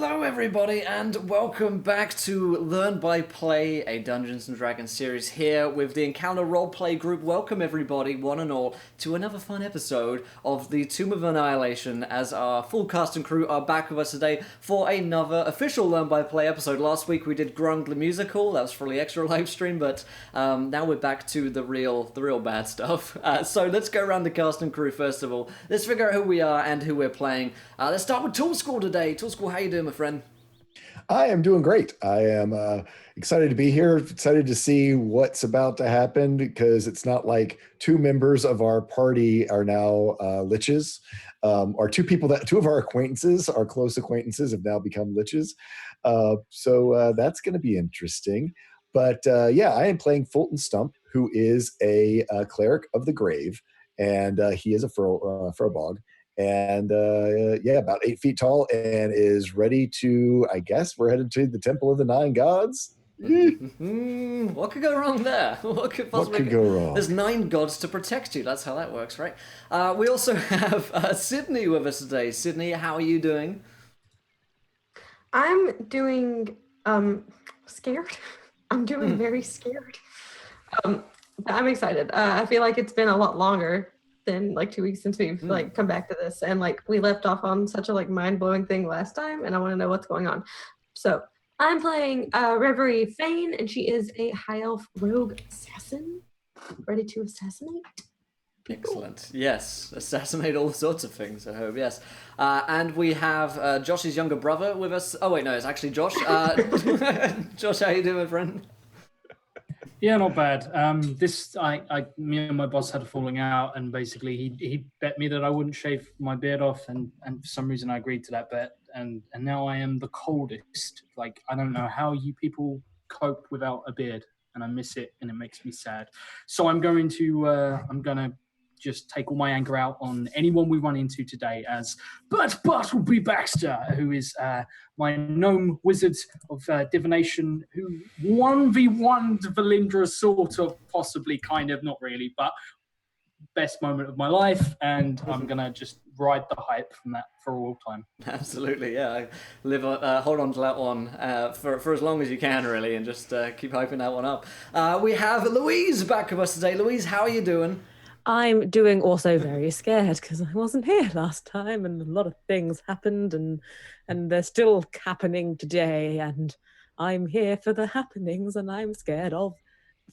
Hello everybody and welcome back to Learn by Play, a Dungeons & Dragons series here with the Encounter Roleplay group. Welcome everybody, one and all, to another fun episode of the Tomb of Annihilation as our full cast and crew are back with us today for another official Learn by Play episode. Last week we did Grung the Musical, that was for the extra live stream, but now we're back to the real bad stuff. So let's go around the cast and crew first of all. Let's figure out who we are and who we're playing. Let's start with Tool School today. Tool School, how you doing, my friend? I am doing great. I am excited to be here, excited to see what's about to happen because it's not like two members of our party are now liches, or two of our acquaintances, our close acquaintances have now become liches. So that's going to be interesting. But yeah, I am playing Fulton Stump, who is a cleric of the grave, and he is a furbog. And yeah, about 8 feet tall and is ready to, I guess, we're headed to the Temple of the Nine Gods. What could go wrong there? What could go wrong? There's 9 gods to protect you. That's how that works, right? We also have Sydney with us today. Sydney, how are you doing? I'm doing scared. I'm doing very scared. I'm excited. I feel like it's been a lot longer than like 2 weeks since we've like come back to this, and like we left off on such a like mind-blowing thing last time, and I want to know what's going on. So I'm playing Bravery Fane, and she is a high elf rogue assassin ready to assassinate people. Excellent. Yes, assassinate all sorts of things, I hope. Yes. And we have Josh's younger brother with us. Oh wait, no, it's actually Josh. Josh, how you doing, friend? Yeah, not bad. Me and my boss had a falling out, and basically he bet me that I wouldn't shave my beard off, and for some reason I agreed to that bet, and now I am the coldest. Like, I don't know how you people cope without a beard, and I miss it, and it makes me sad. So I'm gonna just take all my anger out on anyone we run into today as Bartleby Baxter, who is my gnome wizard of divination, who 1v1'd Valindra, sort of, possibly, kind of, not really, but best moment of my life, and I'm going to just ride the hype from that for all time. Absolutely, yeah. Hold on to that one for as long as you can, really, and just keep hyping that one up. We have Louise back with us today. Louise, how are you doing? I'm doing also very scared because I wasn't here last time, and a lot of things happened, and they're still happening today, and I'm here for the happenings, and I'm scared of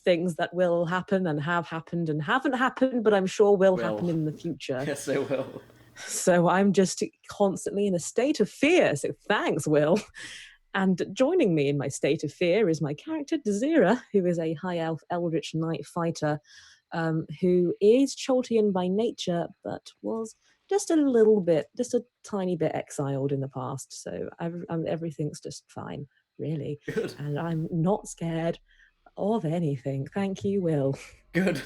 things that will happen and have happened and haven't happened, but I'm sure will happen in the future. Yes, they will. So I'm just constantly in a state of fear, so thanks, Will. And joining me in my state of fear is my character, Desira, who is a high elf eldritch knight fighter, who is Choltian by nature, but was just a tiny bit exiled in the past. So everything's just fine, really. Good. And I'm not scared of anything. Thank you, Will. Good.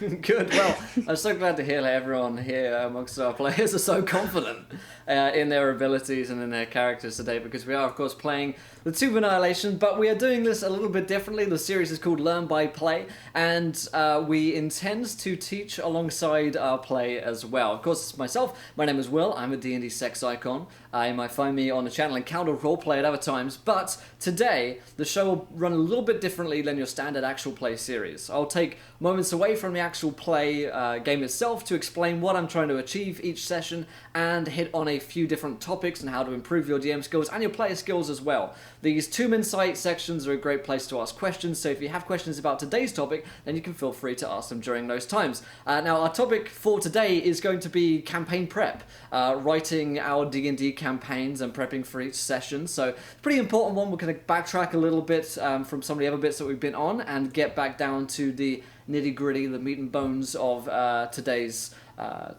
Well, I'm so glad to hear that everyone here amongst our players are so confident in their abilities and in their characters today, because we are, of course, playing the Tomb of Annihilation, but we are doing this a little bit differently. The series is called Learn by Play, and we intend to teach alongside our play as well. Of course, myself, my name is Will. I'm a D&D sex icon. You might find me on the channel Encounter Roleplay at other times, but today the show will run a little bit differently than your standard actual play series. I'll take moments away from the actual play game itself to explain what I'm trying to achieve each session and hit on a few different topics and how to improve your DM skills and your player skills as well. These Tomb Insight sections are a great place to ask questions, so if you have questions about today's topic, then you can feel free to ask them during those times. Now, our topic for today is going to be campaign prep, writing our D&D campaigns and prepping for each session. So, pretty important one. We're going to backtrack a little bit from some of the other bits that we've been on and get back down to the nitty-gritty, the meat and bones of today's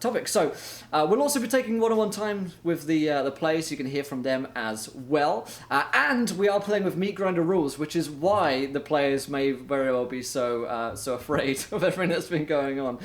topic. So we'll also be taking one-on-one time with the players, so you can hear from them as well. And we are playing with meat grinder rules, which is why the players may very well be so afraid of everything that's been going on.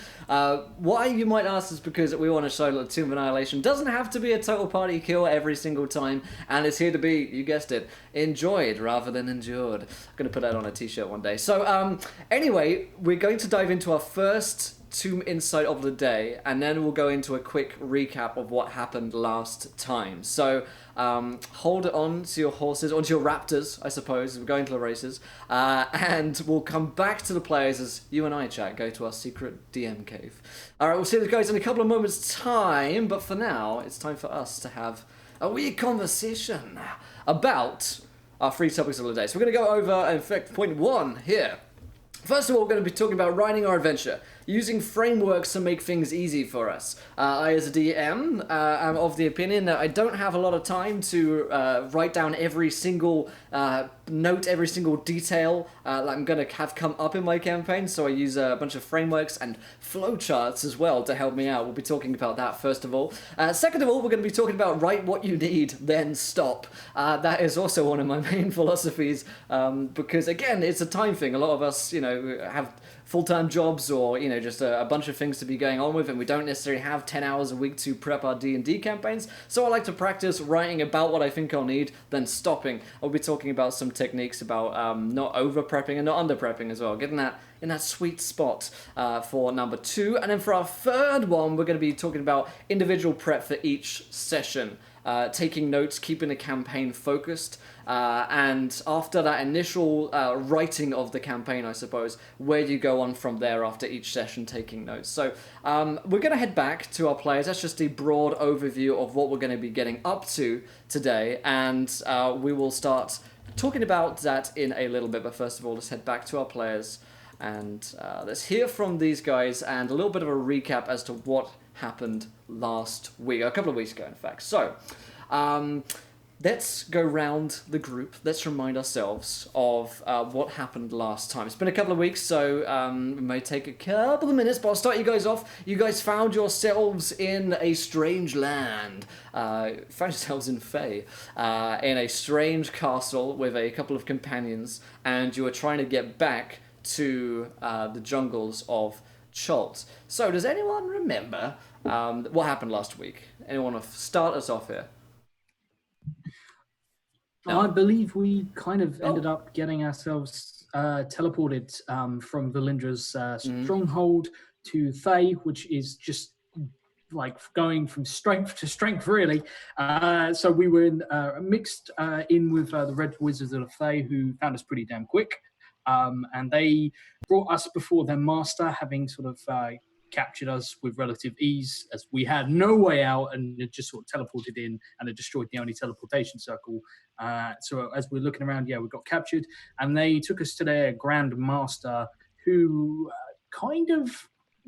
Why, you might ask, is because we want to show that Tomb of Annihilation doesn't have to be a total party kill every single time, and it's here to be, you guessed it, enjoyed rather than endured. I'm going to put that on a t-shirt one day. So anyway, we're going to dive into our first 2 insight of the day, and then we'll go into a quick recap of what happened last time. So hold on to your horses, or to your raptors, I suppose. We're going to the races, and we'll come back to the players as you and I, chat, go to our secret DM cave. All right, we'll see those guys in a couple of moments' time, but for now, it's time for us to have a wee conversation about our 3 topics of the day. So we're going to go over, in fact, point 1 here. First of all, we're going to be talking about writing our adventure, using frameworks to make things easy for us. I, as a DM, am of the opinion that I don't have a lot of time to write down every single note, every single detail that I'm going to have come up in my campaign, so I use a bunch of frameworks and flowcharts as well to help me out. We'll be talking about that first of all. Second of all, we're going to be talking about write what you need, then stop. That is also one of my main philosophies, because again, it's a time thing. A lot of us, have full-time jobs or, just a bunch of things to be going on with, and we don't necessarily have 10 hours a week to prep our D&D campaigns, so I like to practice writing about what I think I'll need, then stopping. I'll be talking about some techniques about not over-prepping and not under-prepping as well, getting that in that sweet spot for number 2. And then for our third one, we're going to be talking about individual prep for each session. Taking notes, keeping the campaign focused, and after that initial writing of the campaign, I suppose, where do you go on from there after each session taking notes? So we're going to head back to our players. That's just a broad overview of what we're going to be getting up to today, and we will start talking about that in a little bit. But first of all, let's head back to our players, and let's hear from these guys and a little bit of a recap as to what happened last week, a couple of weeks ago, in fact. So, let's go round the group. Let's remind ourselves of what happened last time. It's been a couple of weeks, so it may take a couple of minutes, but I'll start you guys off. You guys found yourselves in a strange land. Found yourselves in Fae, in a strange castle with a couple of companions, and you were trying to get back to the jungles of Chult. So, does anyone remember what happened last week? Anyone want to start us off here? No? I believe we kind of ended up getting ourselves teleported from Valindra's stronghold to Thay, which is just like going from strength to strength, really. So we were mixed in with the Red Wizards of Thay, who found us pretty damn quick. And they brought us before their master, having sort of captured us with relative ease, as we had no way out and it just sort of teleported in and it destroyed the only teleportation circle. So as we're looking around, we got captured, and they took us to their Grand Master, who kind of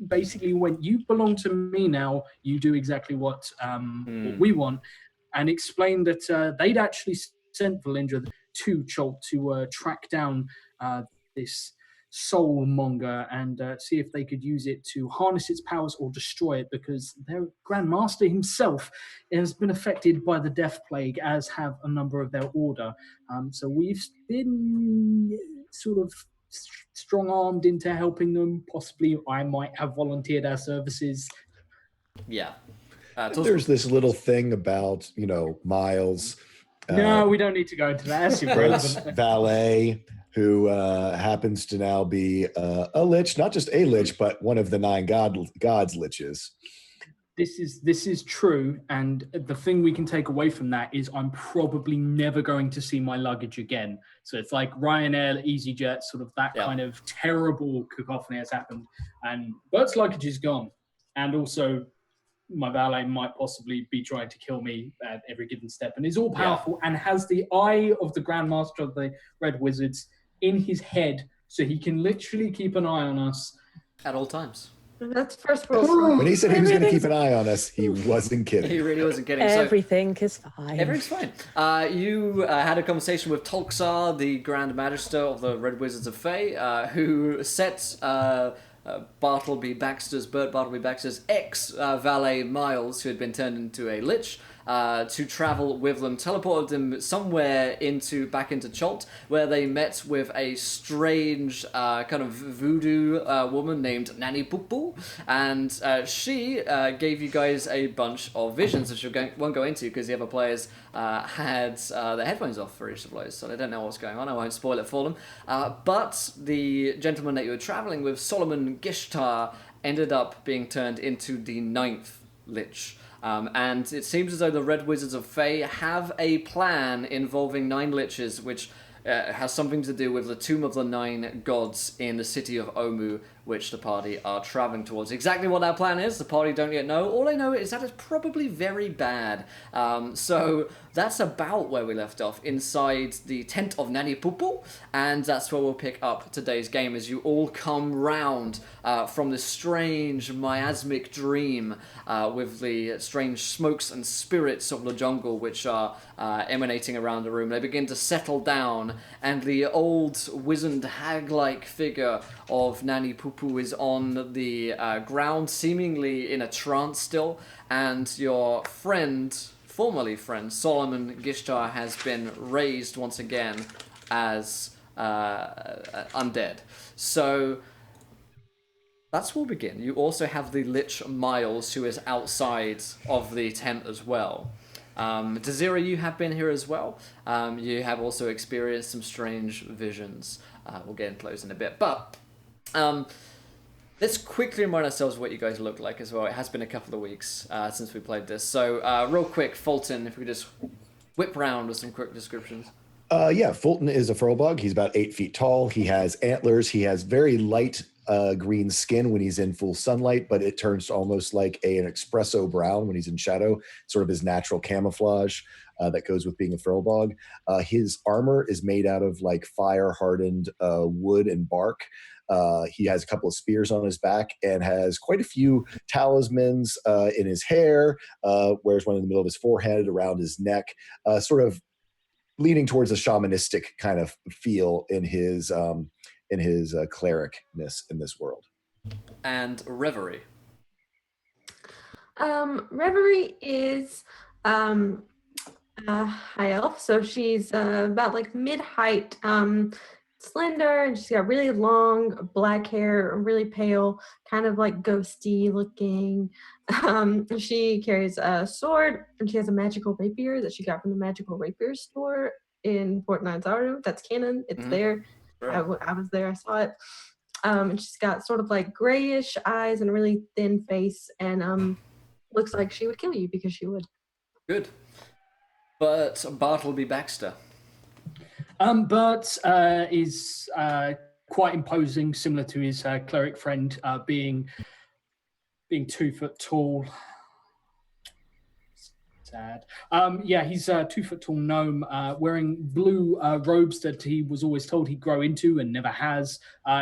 basically went, "You belong to me now, you do exactly what we want," and explained that they'd actually sent Valindra to Chult to track down this soulmonger and see if they could use it to harness its powers or destroy it, because their Grand Master himself has been affected by the Death Plague, as have a number of their order. So we've been sort of strong-armed into helping them. Possibly I might have volunteered our services. Yeah. There's this little thing about, Miles. No, we don't need to go into that. Fred's valet, who happens to now be a lich, not just a lich, but one of the 9 gods' liches. This is true, and the thing we can take away from that is I'm probably never going to see my luggage again. So it's like Ryanair, EasyJet, sort of that kind of terrible cacophony has happened, and Bert's luggage is gone, and also my valet might possibly be trying to kill me at every given step, and is all powerful and has the eye of the Grand Master of the Red Wizards in his head, so he can literally keep an eye on us at all times. That's first rule. When he said he was going to keep an eye on us, he wasn't kidding. He really wasn't kidding. Everything is fine. Everything's fine. You had a conversation with Tolksar, the Grand Magister of the Red Wizards of Fae, who set Bert Bartleby Baxter's ex-valet Miles, who had been turned into a lich, to travel with them, teleported them somewhere back into Cholt, where they met with a strange kind of voodoo woman named Nanny Pupu, and she gave you guys a bunch of visions, which we won't go into because the other players had their headphones off for each of those, so they don't know what's going on. I won't spoil it for them. But the gentleman that you were traveling with, Solomon Gishtar, ended up being turned into the 9th Lich. And it seems as though the Red Wizards of Fae have a plan involving 9 Liches, which has something to do with the Tomb of the 9 Gods in the city of Oulu, which the party are traveling towards. Exactly what that plan is, the party don't yet know. All I know is that it's probably very bad. So that's about where we left off, inside the tent of Nanny Pupu, and that's where we'll pick up today's game as you all come round from this strange miasmic dream with the strange smokes and spirits of the jungle which are emanating around the room. They begin to settle down, and the old wizened hag-like figure of Nanny Pupu is on the ground, seemingly in a trance still, and your formerly friend, Solomon Gishtar, has been raised once again as undead. So that's where we'll begin. You also have the Lich Miles, who is outside of the tent as well. Desira, you have been here as well. You have also experienced some strange visions. We'll get into those in a bit. But let's quickly remind ourselves what you guys look like as well. It has been a couple of weeks since we played this. So real quick, Fulton, if we just whip round with some quick descriptions. Fulton is a furlbug. He's about 8 feet tall. He has antlers. He has very light green skin when he's in full sunlight, but it turns almost like an espresso brown when he's in shadow, sort of his natural camouflage that goes with being a furlbug. His armor is made out of like fire-hardened wood and bark. He has a couple of spears on his back and has quite a few talismans in his hair, wears one in the middle of his forehead, around his neck, sort of leaning towards a shamanistic kind of feel in his clericness in this world. And Reverie. Reverie is high elf, so she's about like mid-height, slender, and she's got really long black hair, really pale, kind of like ghosty looking. She carries a sword, and she has a magical rapier that she got from the magical rapier store in Fort Nizaru. That's canon. It's there. Right. I was there. I saw it. And she's got sort of like grayish eyes and a really thin face, and looks like she would kill you because she would. Good. But Bartleby Baxter. Bert is quite imposing, similar to his cleric friend, being 2 foot tall. Sad. He's a 2 foot tall gnome wearing blue robes that he was always told he'd grow into and never has.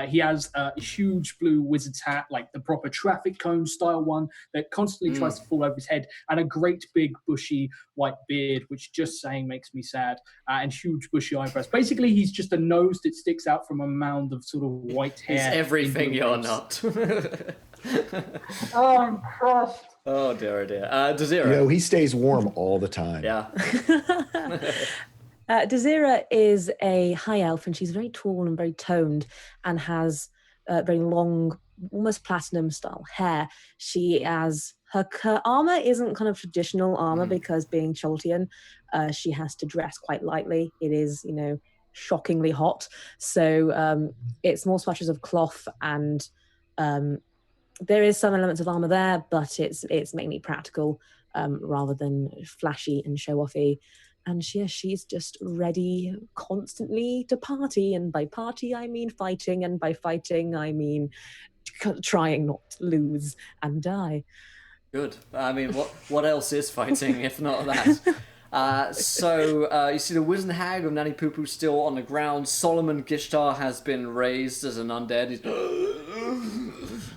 He has a huge blue wizard's hat, like the proper traffic cone style one that constantly tries to fall over his head, and a great big bushy white beard, which just saying makes me sad, and huge bushy eyebrows. Basically, he's just a nose that sticks out from a mound of sort of white hair. He's everything you're not. Oh, I'm crushed. Oh dear, oh dear. Desira. He stays warm all the time. Yeah. Desira is a high elf, and she's very tall and very toned, and has very long, almost platinum style hair. She has her armor isn't kind of traditional armor because being Choltian, she has to dress quite lightly. It is, shockingly hot. So it's more swatches of cloth, and there is some elements of armor there, but it's mainly practical rather than flashy and show-offy. And she's just ready constantly to party. And by party, I mean fighting. And by fighting, I mean trying not to lose and die. Good. I mean, what else is fighting if not that? So you see the wizened hag of Nanny Pupu still on the ground. Solomon Gishtar has been raised as an undead. He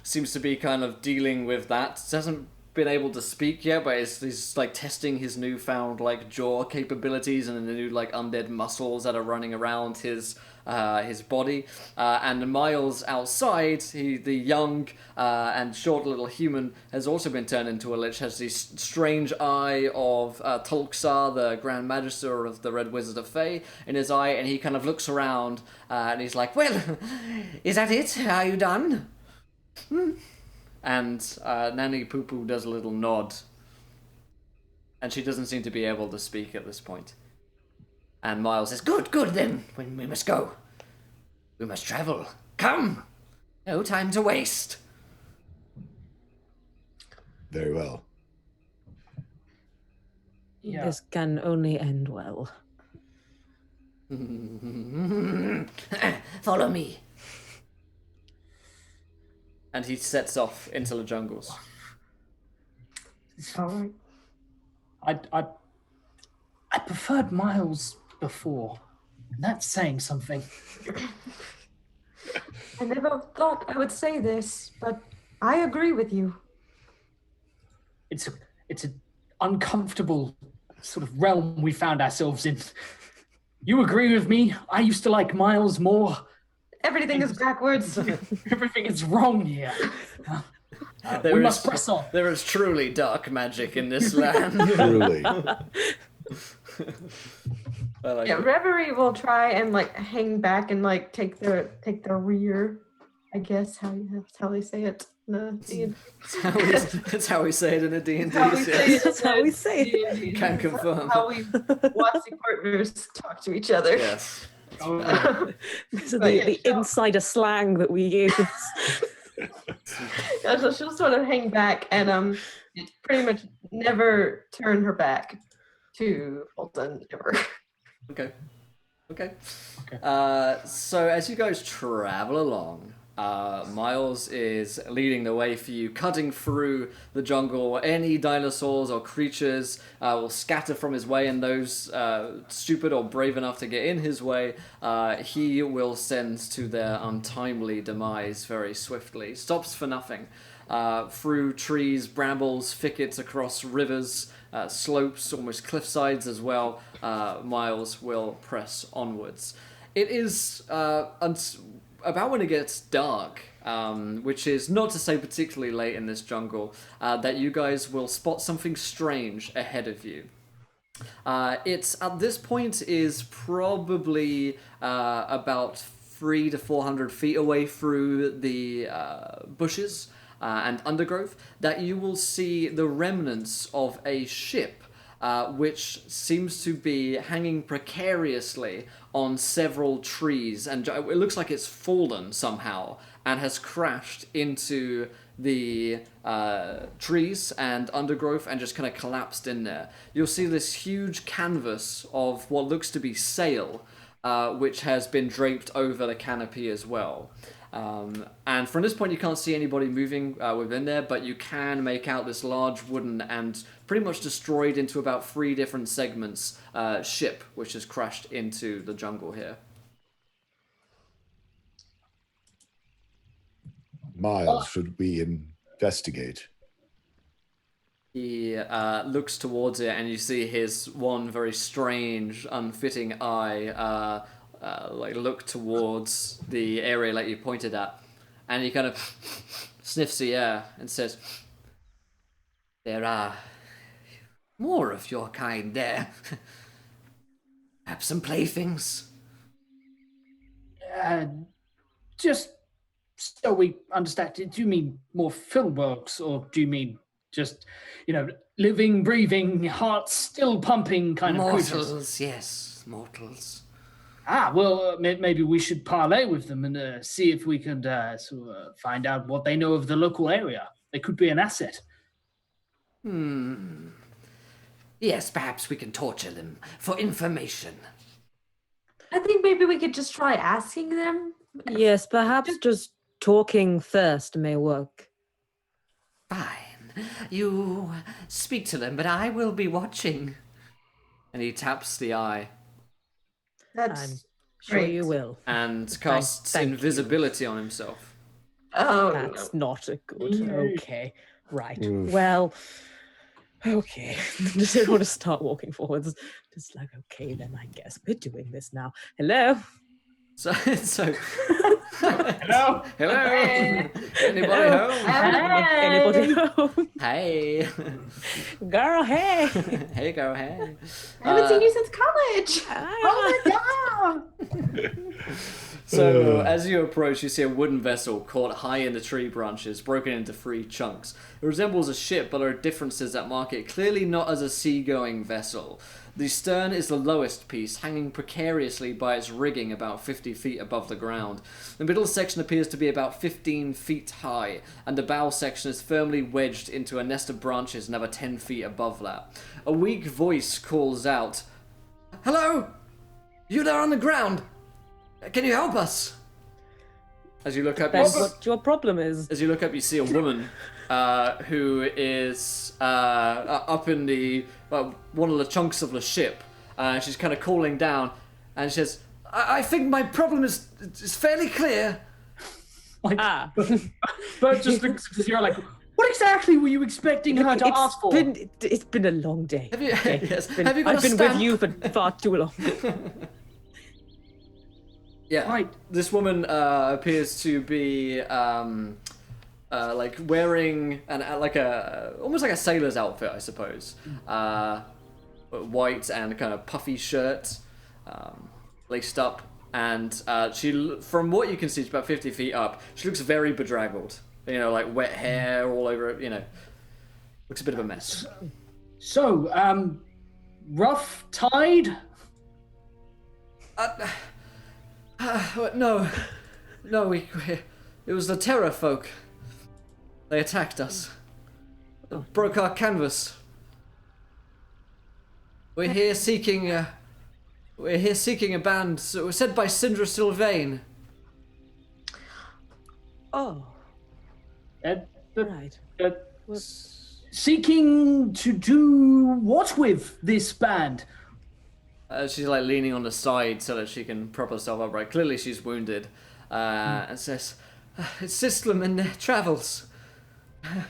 seems to be kind of dealing with that. Doesn't been able to speak yet, but he's like testing his newfound like jaw capabilities and the new like undead muscles that are running around his body. And Miles outside, the young and short little human, has also been turned into a lich, has this strange eye of Tulksar, the Grand Magister of the Red Wizard of Fey, in his eye, and he kind of looks around and he's like, well, is that it? Are you done? And Nanny Poo Poo does a little nod. And she doesn't seem to be able to speak at this point. And Miles says, good, then. We must go. We must travel. Come! No time to waste. Very well. Yeah. This can only end well. Follow me. And he sets off into the jungles. All right. I preferred Miles before. That's saying something. I never thought I would say this, but I agree with you. It's an uncomfortable sort of realm we found ourselves in. You agree with me? I used to like Miles more. Everything is backwards. Everything is wrong here. We must press on. There is truly dark magic in this land. Truly. Yeah, Bravery will try and like hang back and like take the rear. I guess that's how they say it. That's how we say it in a D&D. That's how we say it. Can confirm. How we watching partners talk to each other. Yes. These are the insider slang that we use. Yeah, so she'll sort of hang back and pretty much never turn her back to Fulton ever. Okay. So as you guys travel along, Miles is leading the way for you, cutting through the jungle. Any dinosaurs or creatures will scatter from his way, and those stupid or brave enough to get in his way, he will send to their untimely demise very swiftly. Stops for nothing. Through trees, brambles, thickets, across rivers, slopes, almost cliff sides as well, Miles will press onwards. It is about when it gets dark, which is not to say particularly late in this jungle, that you guys will spot something strange ahead of you. It's at this point is probably about 300 to 400 feet away through the bushes and undergrowth that you will see the remnants of a ship, which seems to be hanging precariously on several trees, and it looks like it's fallen somehow and has crashed into the trees and undergrowth and just kind of collapsed in there. You'll see this huge canvas of what looks to be sail, which has been draped over the canopy as well. And from this point you can't see anybody moving within there, but you can make out this large wooden and pretty much destroyed into about 3 different segments ship, which has crashed into the jungle here. Miles, should we investigate? He looks towards it, and you see his one very strange, unfitting eye like look towards the area like you pointed at, and he kind of sniffs the air and says, "There are more of your kind there. Perhaps some playthings." Just so we understand, do you mean more filmworks, or do you mean just, living, breathing, heart still pumping kind of creatures? Mortals, yes, mortals. Well, maybe we should parlay with them and see if we can find out what they know of the local area. They could be an asset. Yes, perhaps we can torture them for information. I think maybe we could just try asking them. Yes, perhaps just talking first may work. Fine. You speak to them, but I will be watching. And he taps the eye. That's I'm sure great. you will. And casts Thank you. invisibility on himself. Oh, That's not a good. Yay. Okay. Right. Oof. Well, okay. Just didn't want to start walking forwards. Just like, okay, then I guess we're doing this now. Hello? So Hello? hello. Hey. Anybody Hello? home? Anybody home? Hey. Girl, hey. Hey, girl. Hey. I haven't seen you since college. Oh So, as you approach, you see a wooden vessel caught high in the tree branches, broken into 3 chunks. It resembles a ship, but there are differences that mark it clearly not as a sea-going vessel. The stern is the lowest piece, hanging precariously by its rigging about 50 feet above the ground. The middle section appears to be about 15 feet high, and the bow section is firmly wedged into a nest of branches another 10 feet above that. A weak voice calls out, "Hello? You there on the ground? Can you help us?" As you look up, That's what your problem is. as you look up, you see a woman who is up in the one of the chunks of the ship. She's kind of calling down, and she says, "I think my problem is fairly clear." Like, Ah. but just because you're like, what exactly were you expecting her to ask for? It's been a long day. Have you? Okay. Yes. Been- Have you got I've a been stamp? with you for far too long. Yeah. Right. This woman appears to be like wearing almost like a sailor's outfit, I suppose. White and kind of puffy shirt, laced up, and she, from what you can see, she's about 50 feet up. She looks very bedraggled. You know, like wet hair all over it. You know, looks a bit of a mess. So, rough tide? No, it was the terror folk. They attacked us. Broke our canvas. We're here seeking a band. So it was sent by Sindra Sylvain. Oh, But, right. seeking to do what with this band? She's like leaning on the side so that she can prop herself upright. Clearly she's wounded. And says, "Assist them in their travels.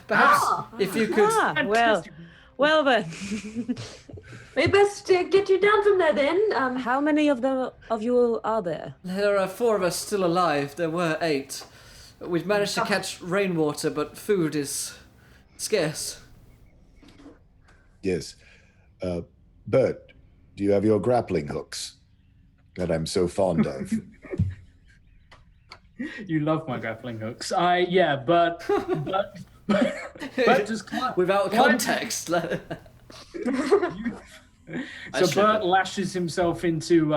Perhaps if you could." Well then. Maybe best get you down from there then. How many of you are there? There are 4 of us still alive. There were 8. We've managed to catch rainwater, but food is scarce. Yes. Bert, do you have your grappling hooks that I'm so fond of? You love my grappling hooks. but just Without context. So Bert lashes himself into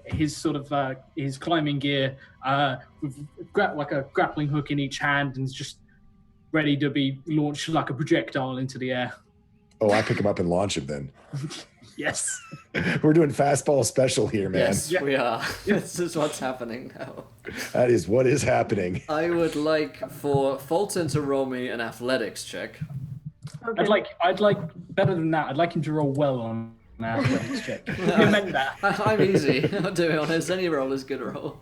his sort of his climbing gear with like a grappling hook in each hand, and is just ready to be launched like a projectile into the air. Oh, I pick him up and launch him then. Yes. We're doing fastball special here, man. Yes, we are. This is what's happening now. That is what is happening. I would like for Fulton to roll me an athletics check. Okay. I'd like better than that. I'd like him to roll well on an athletics check. You meant that. I'm easy. I'll do it honest. Any roll is good roll.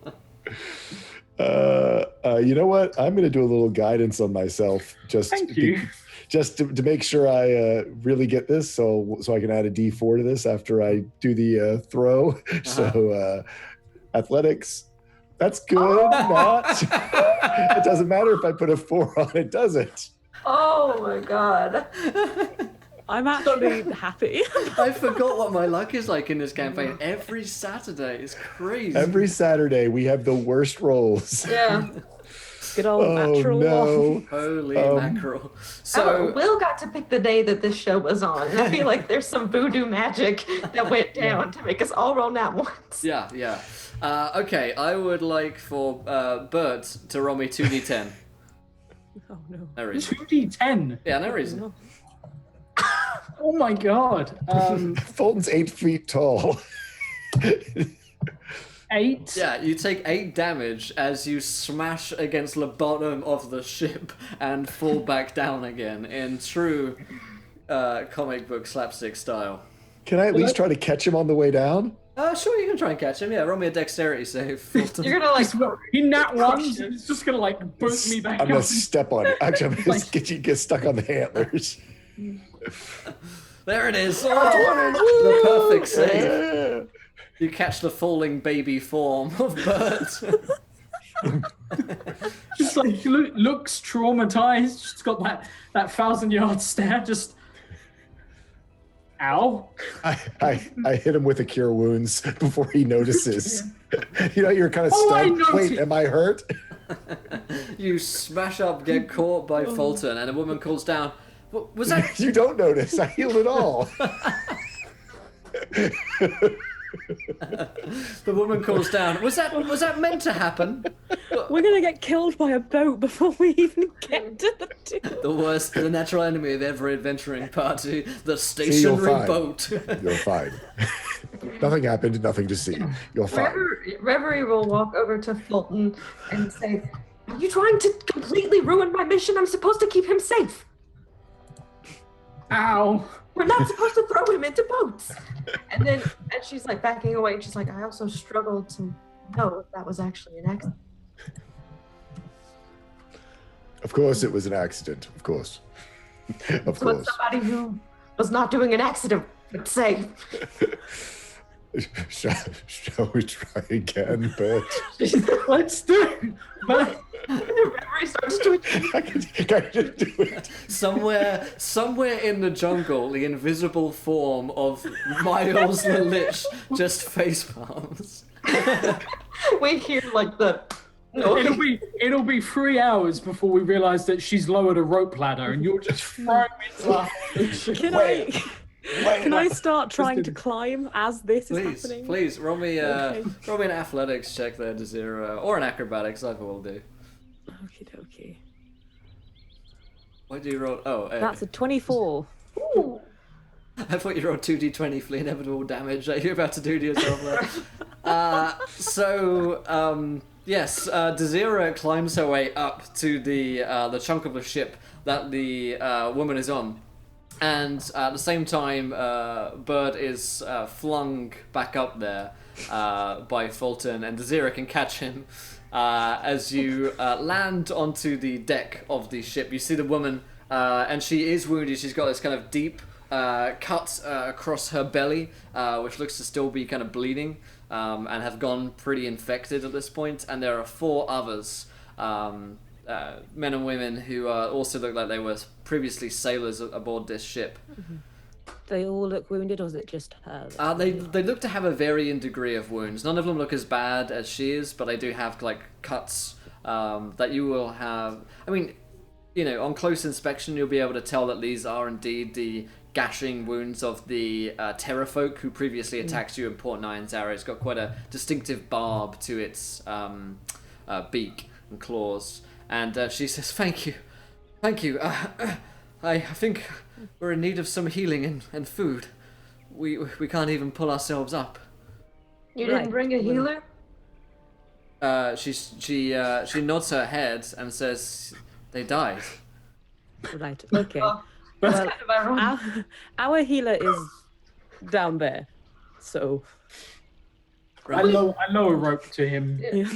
You know what? I'm going to do a little guidance on myself. Thank you. Just to make sure I really get this, so I can add a D4 to this after I do the throw. Uh-huh. So athletics, that's good. Not. It doesn't matter if I put a 4 on it, does it? Oh my god. I'm actually happy. I forgot what my luck is like in this campaign. Every Saturday is crazy. Every Saturday we have the worst rolls. Yeah. Good old Oh natural one. no. Holy mackerel. Oh, So, Will got to pick the day that this show was on. And I feel like there's some voodoo magic that went down to make us all roll that once. yeah. Okay, I would like for Bert to roll me 2d10. Oh no. No reason. 2d10. Yeah, no reason. No. Oh my god. Fulton's 8 feet tall. 8. Yeah, you take 8 damage as you smash against the bottom of the ship and fall back down again in true comic book slapstick style. Can I at least try to catch him on the way down? Sure, you can try and catch him. Yeah, roll me a dexterity save. Fulton. You're gonna like in that one, it's just gonna like boot me back I'm gonna up. step on it. Actually, I'm gonna get stuck on the antlers. There it is. The perfect save. You catch the falling baby form of Bert. Just like looks traumatized. Just got that 1,000-yard stare. Just ow. I hit him with a cure wounds before he notices. You're kind of stunned. Wait, am I hurt? You smash up, get caught by Fulton, and a woman calls down. Was that? You don't notice. I healed it all. The woman calls down. Was that meant to happen? We're gonna get killed by a boat before we even get to the tomb. The natural enemy of every adventuring party, the stationary boat. You're fine. Nothing happened, nothing to see. You're fine. Reverie will walk over to Fulton and say, "Are you trying to completely ruin my mission? I'm supposed to keep him safe. Ow. We're not supposed to throw him into boats." And she's like backing away, and she's like, "I also struggled to know if that was actually an accident." Of course it was an accident, of course. Of So course. it's somebody who was not doing an accident would say. Shall we try again, Bert? Let's do it. But Reverie starts to I can just do it. Somewhere in the jungle, the invisible form of Miles the Lich just facepalms. We hear like the. it'll be 3 hours before we realise that she's lowered a rope ladder and you're just thrown into Can I start trying to climb as this is happening? Please, roll me an athletics check there, Desira, or an acrobatics, either will do. Okie dokie. What do you roll? Oh, That's a 24. Ooh. I thought you rolled 2d20 for the inevitable damage that you're about to do to yourself there. Yes, Desira climbs her way up to the chunk of the ship that the woman is on. And at the same time, Bird is flung back up there by Fulton, and Desira can catch him as you land onto the deck of the ship. You see the woman, and she is wounded. She's got this kind of deep cut across her belly, which looks to still be kind of bleeding, and have gone pretty infected at this point. And there are 4 others, men and women, who also look like they were previously sailors aboard this ship. Mm-hmm. They all look wounded, or is it just her? They look to have a varying degree of wounds. None of them look as bad as she is, but they do have like cuts that you will have. I mean, on close inspection, you'll be able to tell that these are indeed the gashing wounds of the terrafolk who previously attacked you in Port Nine's arrow. It's got quite a distinctive barb to its beak and claws. And she says, Thank you. I think we're in need of some healing and food. We can't even pull ourselves up." You didn't bring a healer? She nods her head and says, "They died." Right, okay. That's Well, kind of ironic. our healer is down there, so... I lower a rope to him, Yeah.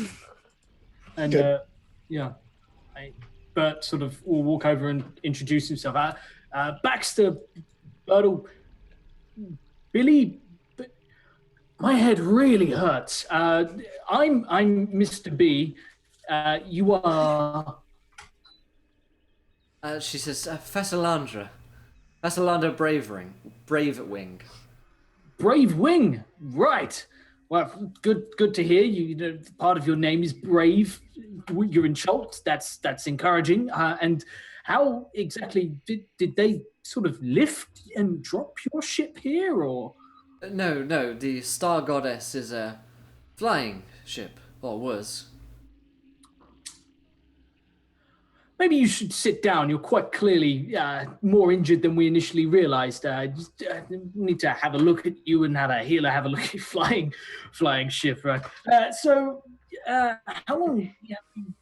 and Bert sort of will walk over and introduce himself. Baxter, Birdle, Billy, my head really hurts. I'm Mr. B. You are. She says, Fasalandra Bravewing. Brave Wing, right? Well, good to hear. You part of your name is Brave. You're in Schultz. That's encouraging. And how exactly did they sort of lift and drop your ship here, or? No. The Star Goddess is a flying ship, or was. Maybe you should sit down. You're quite clearly more injured than we initially realized. Need to have a look at you and have a healer have a look at your flying ship, right? So, how long have you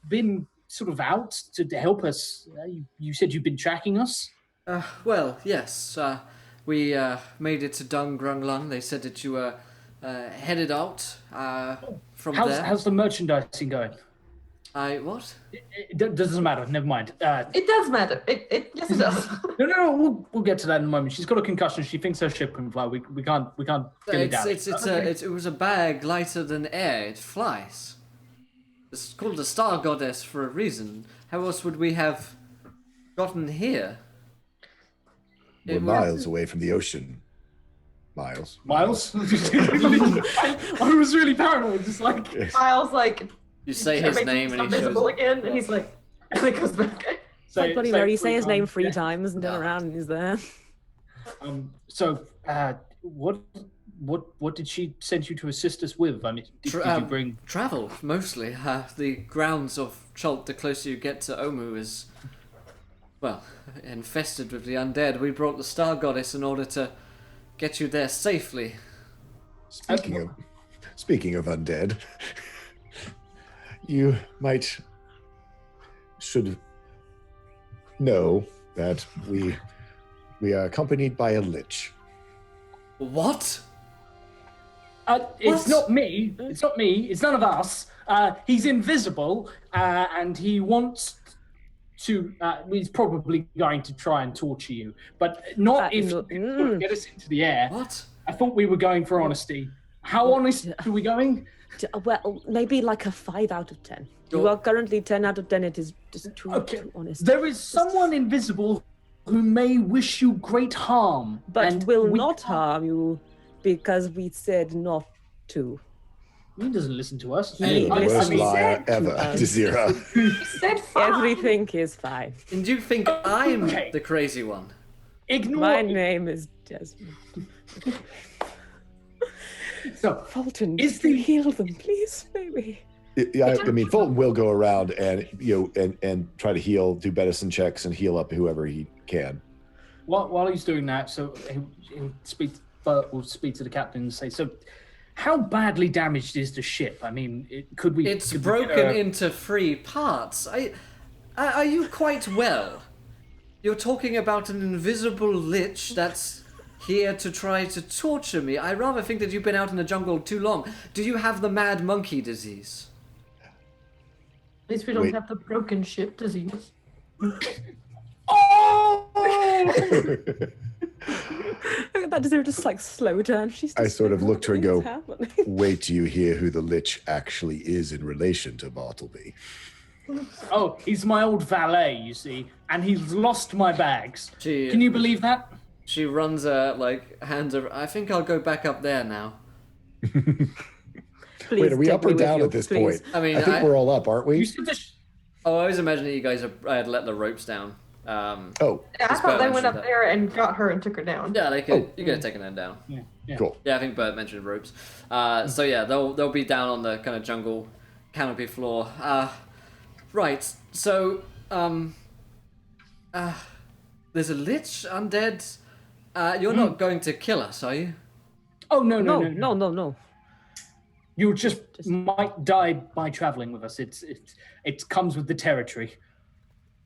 been sort of out to help us? You said you've been tracking us? Well, yes. We made it to Dung Grung Lung. They said that you were headed out from there. How's the merchandising going? What? It doesn't matter. Never mind. It does matter. Yes, it does. No. We'll get to that in a moment. She's got a concussion. She thinks her ship can fly. We can't dilly dally. It was a bag lighter than air. It flies. It's called the Star Goddess for a reason. How else would we have gotten here? We're miles away from the ocean. Miles. Miles? I was really paranoid. Just like Miles, like, You say his name and he shows visible again, and he's like, and it goes back. It's like Bloody Mary, you say his name 3 yeah. times and turn around and he's there. What did she send you to assist us with? I mean, did you bring travel mostly? The grounds of Chult, the closer you get to Omu, is infested with the undead. We brought the Star Goddess in order to get you there safely. Speaking of undead, you should know that we are accompanied by a lich. What? It's not me. It's not me. It's none of us. He's invisible, and he wants to. He's probably going to try and torture you, but not if you could get us into the air. What? I thought we were going for honesty. How honest are we going? Well, maybe like a 5 out of 10. You are currently 10 out of 10. It is just too honest. There is someone invisible who may wish you great harm, but will not harm you because we said not to. He doesn't listen to us. The worst liar ever, Desira. You said fine. Everything is fine. And you think I'm the crazy one? Ignore. My name is Desmond. So, Fulton, heal them, please, maybe. Yeah, I mean, Fulton will go around and and try to heal, do medicine checks, and heal up whoever he can. While he's doing that, so he'll speak. We'll speak to the captain and say, so, how badly damaged is the ship? I mean, could we? It's broken into 3 parts. Are you quite well? You're talking about an invisible lich that's here to try to torture me. I rather think that you've been out in the jungle too long. Do you have the mad monkey disease? At least we don't have the broken ship disease. Oh! That deserves just like slow down. I sort of look to her and go, wait till you hear who the lich actually is in relation to Bartleby. Oh, he's my old valet, you see, and he's lost my bags. Can you believe that? She runs hands over. I think I'll go back up there now. Wait, are we up or down at this point? I mean, I think we're all up, aren't we? I was imagining you guys had let the ropes down. Yeah, I thought they went up there and got her and took her down. Yeah, they could. You could have taken them down. Yeah. Cool. Yeah, I think Bert mentioned ropes. So yeah, they'll be down on the kind of jungle canopy floor. Right. So there's a lich undead. You're not going to kill us, are you? Oh no. You just might die by traveling with us. It comes with the territory.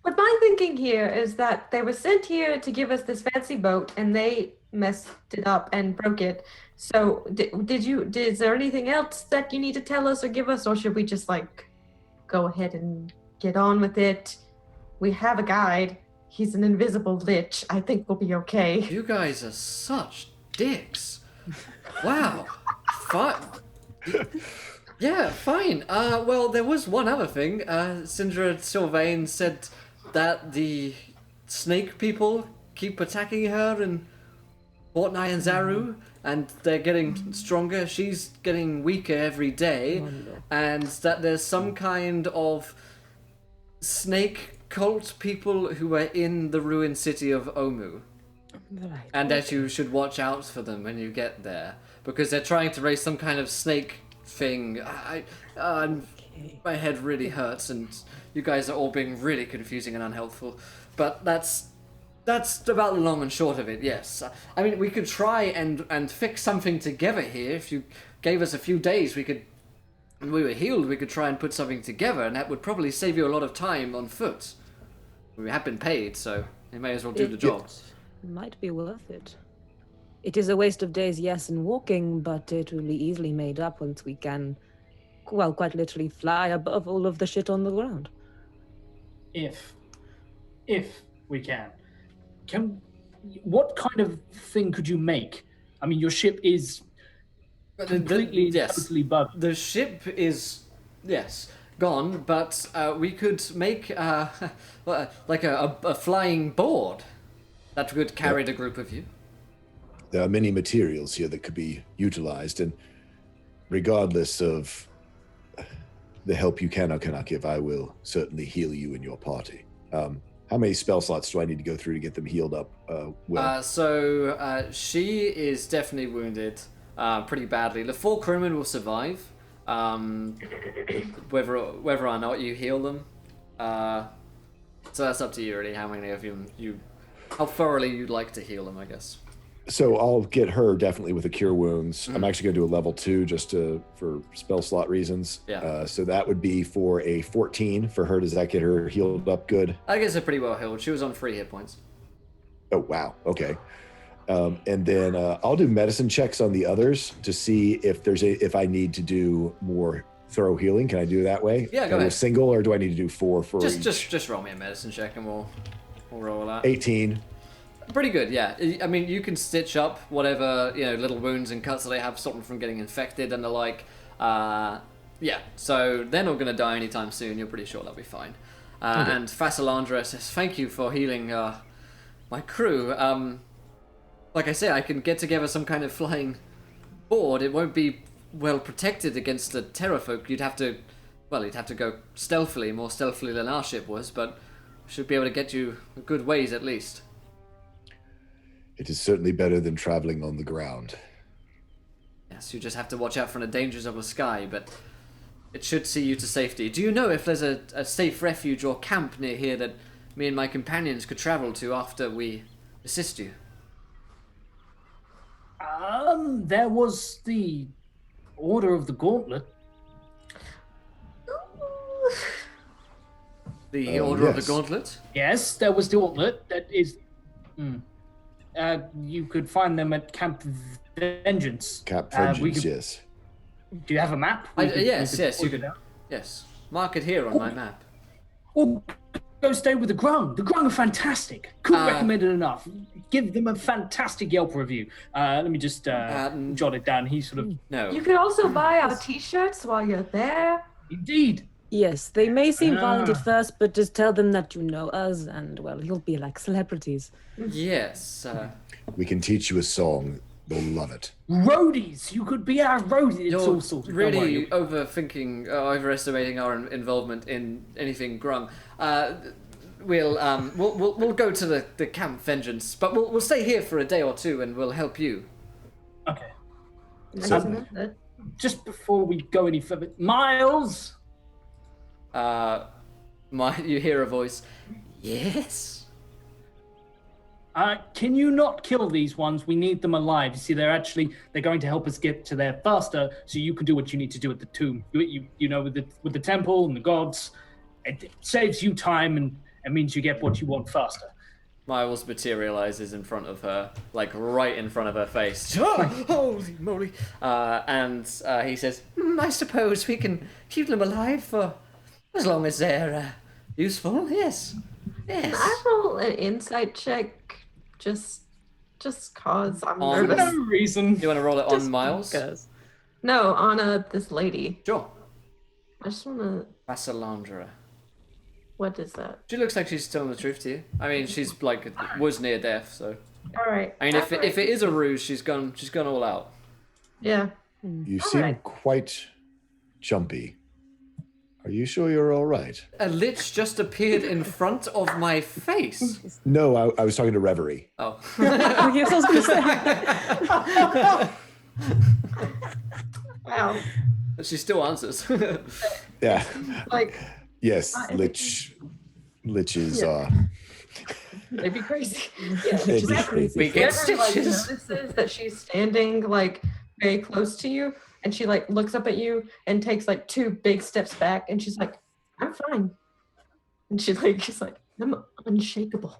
But my thinking here is that they were sent here to give us this fancy boat, and they messed it up and broke it. So, is there anything else that you need to tell us or give us, or should we just go ahead and get on with it? We have a guide. He's an invisible lich. I think we'll be okay. You guys are such dicks. Wow. Fine. Yeah, fine. Well, there was one other thing. Sindra Sylvain said that the snake people keep attacking her in Fortnite and Zaru, and they're getting stronger. She's getting weaker every day, and that there's some kind of snake cult people who are in the ruined city of Omu. Right. And that you should watch out for them when you get there, because they're trying to raise some kind of snake thing. My head really hurts, and you guys are all being really confusing and unhelpful. But that's about the long and short of it, yes. I mean, we could try and fix something together here. If you gave us a few days, when we were healed, we could try and put something together, and that would probably save you a lot of time on foot. We have been paid, so you may as well do the job. It might be worth it. It is a waste of days, yes, in walking, but it will be easily made up once we can, well, quite literally fly above all of the shit on the ground. If we can, what kind of thing could you make? I mean, your ship is completely, yes. totally bugged. The ship is, yes, gone, but we could make like a flying board that would carry the group of you. There are many materials here that could be utilized, and regardless of the help you can or cannot give, I will certainly heal you and your party. How many spell slots do I need to go through to get them healed up? So she is definitely wounded pretty badly. The 4 crewmen will survive, whether or not you heal them. So that's up to you, really. How many of how thoroughly you'd like to heal them, I guess. So I'll get her definitely with the cure wounds. I'm actually going to do a level 2 just for spell slot reasons. Yeah. So that would be for a 14 for her. Does that get her healed up good? I guess they're pretty well healed. She was on 3 hit points. Oh, wow. Okay. And then I'll do medicine checks on the others to see if I need to do more thorough healing. Can I do it that way? Yeah, Can I do a single, or do I need to do 4 for each? Just roll me a medicine check and we'll roll that. 18. Pretty good, yeah. I mean, you can stitch up whatever, little wounds and cuts that they have, stop them from getting infected and the like. Yeah, so they're not going to die anytime soon. You're pretty sure they'll be fine. Okay. And Fasalandra says, thank you for healing my crew. Like I say, I can get together some kind of flying board. It won't be well protected against the terrafolk. You'd have to go stealthily, more stealthily than our ship was, but should be able to get you a good ways at least. It is certainly better than traveling on the ground. Yes, you just have to watch out for the dangers of the sky, but it should see you to safety. Do you know if there's a safe refuge or camp near here that me and my companions could travel to after we assist you? There was the Order of the Gauntlet. The Order of the yes. Gauntlet? Yes, there was the Gauntlet. That is... you could find them at Camp Vengeance. Camp Vengeance, yes. Do you have a map? Yes, you could. Yes, mark it here on my map. Or go stay with the Grung. The Grung are fantastic. Couldn't recommend it enough. Give them a fantastic Yelp review. Let me just jot it down. He sort of... No. You could also buy our t-shirts while you're there. Indeed. Yes, they may seem violent at first, but just tell them that you know us, and, well, you'll be like celebrities. Yes. We can teach you a song. You'll love it. Roadies! You could be our roadies. It's all sorts of... Really overestimating our involvement in anything Grung. We'll go to the Camp Vengeance, but we'll stay here for a day or two, and we'll help you. Okay. Certainly. Just before we go any further, Miles. You hear a voice. Yes. Can you not kill these ones? We need them alive. You see, they're going to help us get to there faster, so you can do what you need to do at the tomb. You know, with the temple and the gods, it saves you time and means you get what you want faster. Miles materializes in front of her, like right in front of her face. Oh, holy moly! And he says, I suppose we can keep them alive for as long as they're useful. Yes. Can I roll an insight check? Just cause I'm nervous. For no reason. You want to roll it on Miles? No, on this lady. Sure. I just want to... Fasalandra. What is that? She looks like she's telling the truth to you. I mean, she's was near death, so. All right. I mean, if it is a ruse, she's gone all out. Yeah. You seem quite jumpy. Are you sure you're all right? A lich just appeared in front of my face. No, I was talking to Reverie. Oh. Yes, I was going to say. Wow. She still answers. Yeah. Like. Yes, liches are. They'd be crazy. They'd be crazy. We get Stitches. stitches. Notices that she's standing very close to you, and she looks up at you and takes 2 big steps back, and she's like, "I'm fine," and she's like, "I'm unshakable.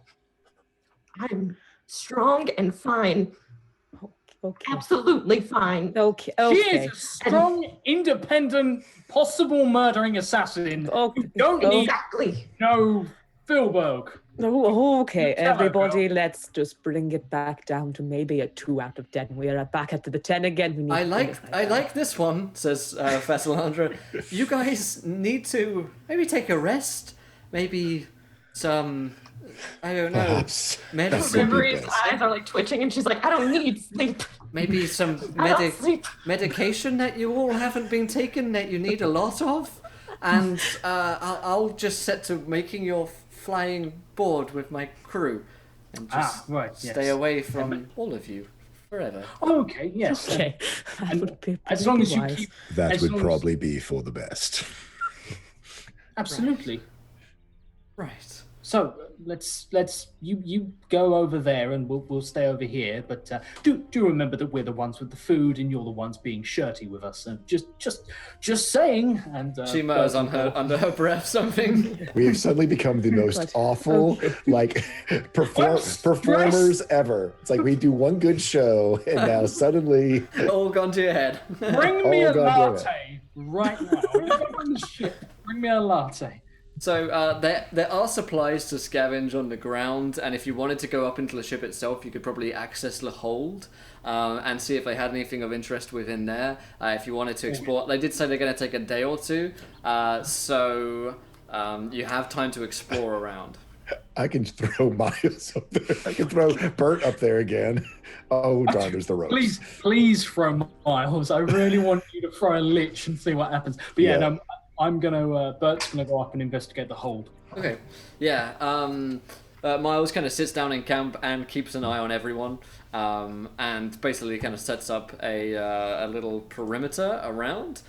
I'm strong and fine." Okay. absolutely fine. Okay. She Okay. is a strong, independent, possible murdering assassin. Okay. You don't need Exactly. no Philberg. Oh, okay, You tell her, everybody, let's just bring it back down to maybe a 2 out of 10. We're back at the 10 again. We need I to bring it right down. like this one, says Fasalandra. You guys need to maybe take a rest. Maybe some, I don't know, Perhaps. medicine. Bravery's eyes are like twitching, and she's like, I don't need sleep. Maybe some I don't sleep. medication that you all haven't been taking that you need a lot of. And I'll just set to making your flying board with my crew. And just stay away from all of you forever. Oh, okay, yes. Okay. That And would be as long as you wise. keep... That as would long as- probably be for the best. Absolutely. Right. So let's you go over there and we'll stay over here. But do remember that we're the ones with the food and you're the ones being shirty with us. And just saying. And She mutters under her breath something. We have suddenly become the most But- awful performers ever. It's like we do one good show and now suddenly All gone to your head. bring me Oh, a God damn it. latte right now. When you get on the ship, bring me a latte. So there are supplies to scavenge on the ground, and if you wanted to go up into the ship itself, you could probably access the hold and see if they had anything of interest within there. If you wanted to explore, they did say they're going to take a day or two, so you have time to explore around. I can throw Miles up there. I can throw Bert up there again. Oh darn, there's the ropes. Please throw Miles. I really want you to throw a lich and see what happens. But yeah. No, I'm gonna. Bert's gonna go up and investigate the hold. Okay, yeah. Miles kind of sits down in camp and keeps an eye on everyone, and basically kind of sets up a little perimeter around.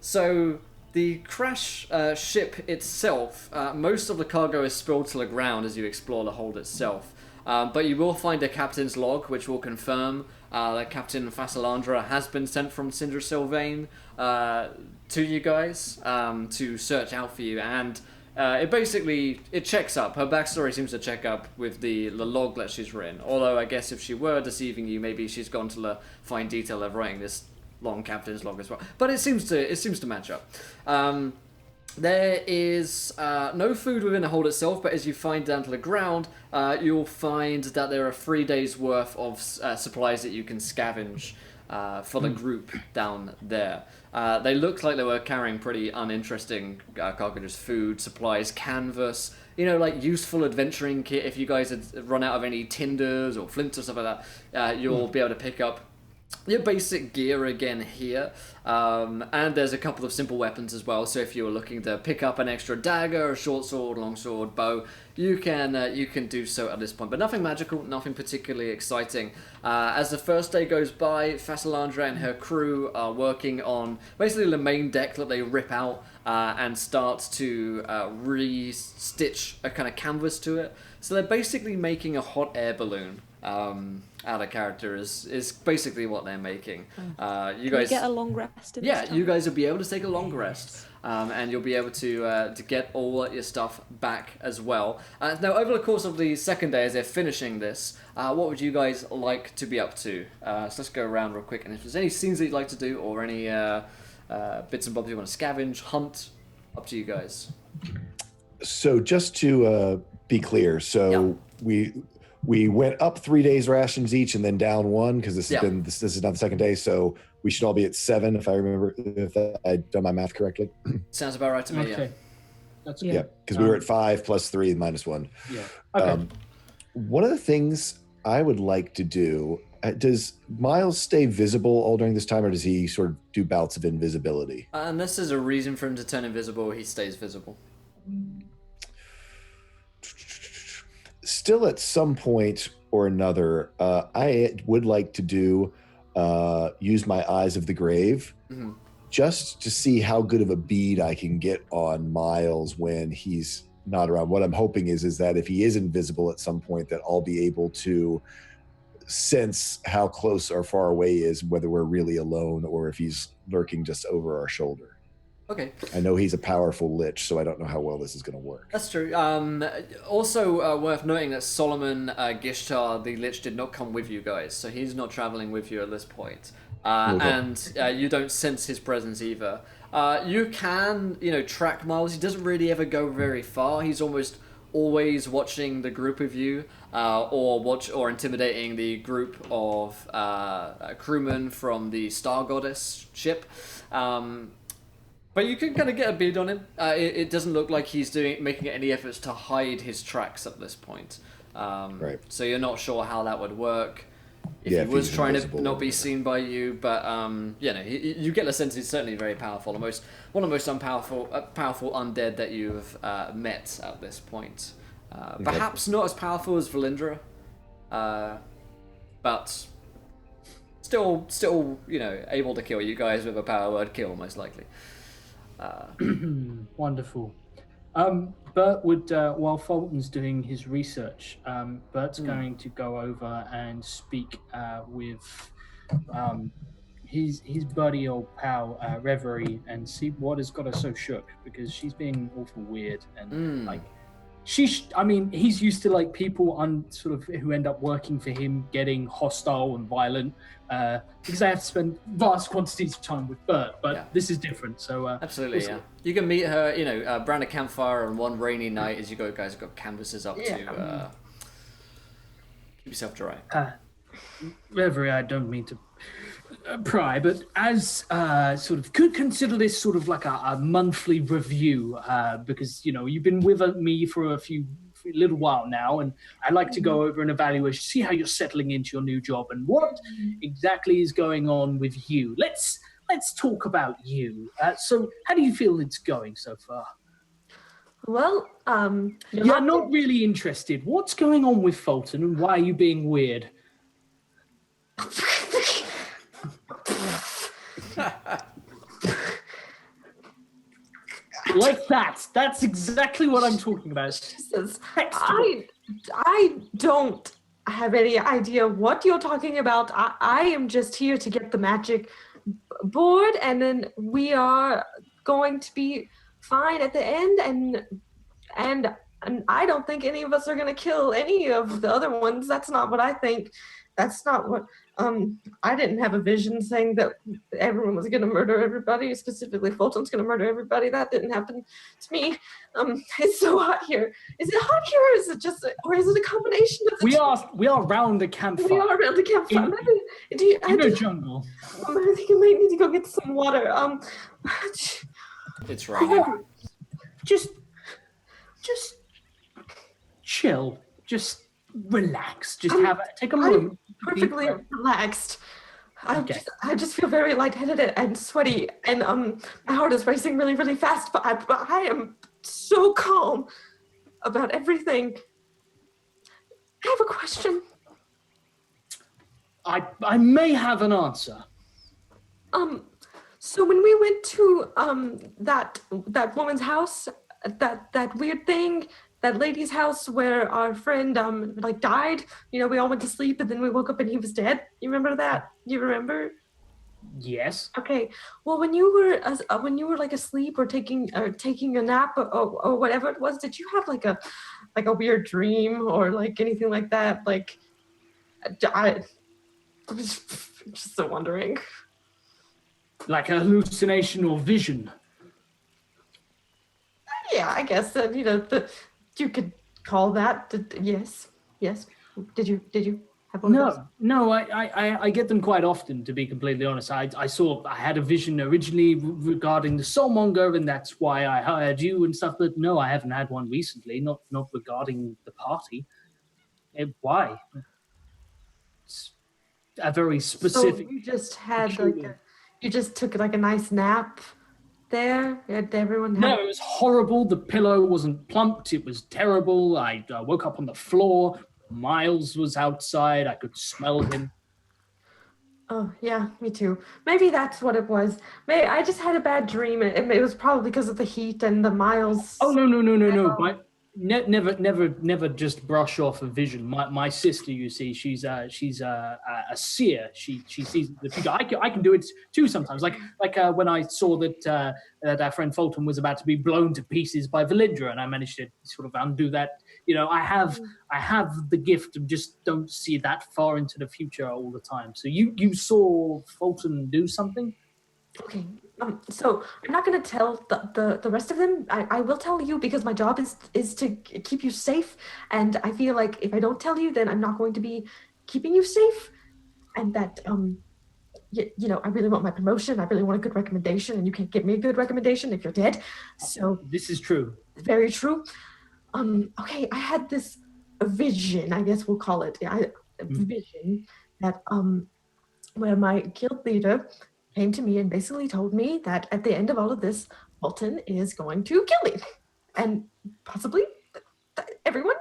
So the crash ship itself, most of the cargo is spilled to the ground as you explore the hold itself. But you will find a captain's log, which will confirm that Captain Fasalandra has been sent from Cinder Sylvain to you guys to search out for you, and it checks up. Her backstory seems to check up with the log that she's written. Although I guess if she were deceiving you, maybe she's gone to the fine detail of writing this long captain's log as well. But it seems to match up. There is no food within the hold itself, but as you find down to the ground, you'll find that there are 3 days worth of supplies that you can scavenge for the group down there. They looked like they were carrying pretty uninteresting cargoes, food, supplies, canvas, like useful adventuring kit. If you guys had run out of any tinders or flints or stuff like that, you'll be able to pick up your basic gear again here, and there's a couple of simple weapons as well. So if you were looking to pick up an extra dagger, a short sword, long sword, bow, you can do so at this point. But nothing magical, nothing particularly exciting. As the first day goes by, Fasalandra and her crew are working on basically the main deck that they rip out and start to re-stitch a kind of canvas to it. So they're basically making a hot air balloon. Out of character is basically what they're making. You guys get a long rest in this time? you guys will be able to take a long rest, and you'll be able to get all your stuff back as well. Now, over the course of the second day, as they're finishing this, what would you guys like to be up to? So let's go around real quick, and if there's any scenes that you'd like to do, or any bits and bobs you want to scavenge, hunt, up to you guys. So just to be clear, we went up 3 days rations each and then down one because this is not the second day, so we should all be at 7 if I remember, if I've done my math correctly. Sounds about right to me. Okay. Yeah. That's Yeah, because we were at 5 plus 3 minus 1. Yeah. Okay. One of the things I would like to do, does Miles stay visible all during this time, or does he sort of do bouts of invisibility? Unless there's a reason for him to turn invisible, he stays visible. Still, at some point or another, I would like to do use my Eyes of the Grave, just to see how good of a bead I can get on Miles when he's not around. What I'm hoping is that if he is invisible at some point, that I'll be able to sense how close or far away he is, whether we're really alone or if he's lurking just over our shoulder. Okay. I know he's a powerful lich, so I don't know how well this is going to work. That's true. Also worth noting that Solomon Gishtar, the Lich, did not come with you guys, so he's not traveling with you at this point. Okay. And you don't sense his presence either. You can, track Miles. He doesn't really ever go very far. He's almost always watching the group of you, or intimidating the group of crewmen from the Star Goddess ship. But you can kind of get a bead on him. It doesn't look like he's making any efforts to hide his tracks at this point. Right. So you're not sure how that would work. If Yeah, he if was he's trying to invisible not or be whatever. seen by you, but you get the sense he's certainly very powerful. One of the most powerful undead that you've met at this point. Perhaps not as powerful as Valindra, but still, able to kill you guys with a power word kill, most likely. Wonderful. Bert would, while Fulton's doing his research, Bert's going to go over and speak with his buddy old pal Reverie and see what has got her so shook, because she's being awful weird and like he's used to like people who end up working for him getting hostile and violent because they have to spend vast quantities of time with Bert, but this is different. So absolutely, yeah. You can meet her, around a campfire on one rainy night as you guys have got canvases up to keep yourself dry. Reverie, I don't mean to pry, but as could consider this sort of like a monthly review, because you've been with me for a little while now, and I'd like to go over an evaluation, see how you're settling into your new job and what exactly is going on with you. Let's talk about you. So how do you feel it's going so far? Well, you're not really interested. What's going on with Fulton and why are you being weird? Like that. That's exactly what I'm talking about. Jesus. I don't have any idea what you're talking about. I am just here to get the magic board, and then we are going to be fine at the end, and I don't think any of us are going to kill any of the other ones. That's not what I think. That's not what I didn't have a vision saying that everyone was going to murder everybody, specifically Fulton's going to murder everybody. That didn't happen to me. It's so hot here. Is it hot here, or is it a combination of the We are around the campfire. We are around the campfire. In the jungle. I think I might need to go get some water. It's raining. Just chill. Just relax. Just take a moment. I'm perfectly relaxed. I just feel very lightheaded and sweaty, and my heart is racing really, really fast. But I am so calm about everything. I have a question. I may have an answer. So when we went to that woman's house, that weird thing, that lady's house where our friend died, we all went to sleep and then we woke up and he was dead. You remember that? You remember? Yes. Okay. Well, when you were like asleep or taking a nap or whatever it was, did you have like a weird dream or like anything like that? Like, I'm just so wondering. Like a hallucination or vision? Yeah, I guess that you could call that. Yes. Did you have one of those? No. I get them quite often, to be completely honest. I had a vision originally regarding the Soulmonger, and that's why I hired you and stuff. But no, I haven't had one recently. Not regarding the party. Why? It's a very specific. So you just had you just took like a nice nap there. Everyone had... No, it was horrible. The pillow wasn't plumped. It was terrible. I woke up on the floor. Miles was outside. I could smell him. Oh, yeah, me too. Maybe that's what it was. Maybe I just had a bad dream. It was probably because of the heat and the Miles. Oh, no. never just brush off a vision. My sister, you see, she's a seer. She sees the future. I can do it too sometimes. Like when I saw that our friend Fulton was about to be blown to pieces by Valindra, and I managed to sort of undo that. I have the gift of just don't see that far into the future all the time. So you saw Fulton do something. Okay. So I'm not going to tell the rest of them. I will tell you because my job is to keep you safe. And I feel like if I don't tell you, then I'm not going to be keeping you safe. And that, I really want my promotion. I really want a good recommendation. And you can't give me a good recommendation if you're dead. So this is true. Very true. Okay, I had this vision, I guess we'll call it. Vision that where my guild leader came to me and basically told me that at the end of all of this, Fulton is going to kill me. And possibly everyone.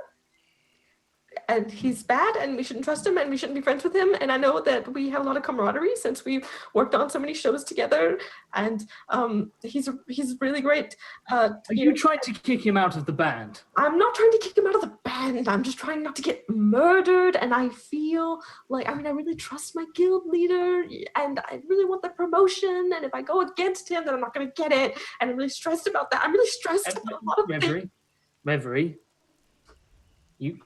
And he's bad and we shouldn't trust him and we shouldn't be friends with him. And I know that we have a lot of camaraderie since we've worked on so many shows together. And he's really great. Are you trying to kick him out of the band? I'm not trying to kick him out of the band. I'm just trying not to get murdered. And I feel like, I really trust my guild leader and I really want the promotion. And if I go against him, then I'm not going to get it. And I'm really stressed about that. I'm really stressed about a lot of things. Reverie. You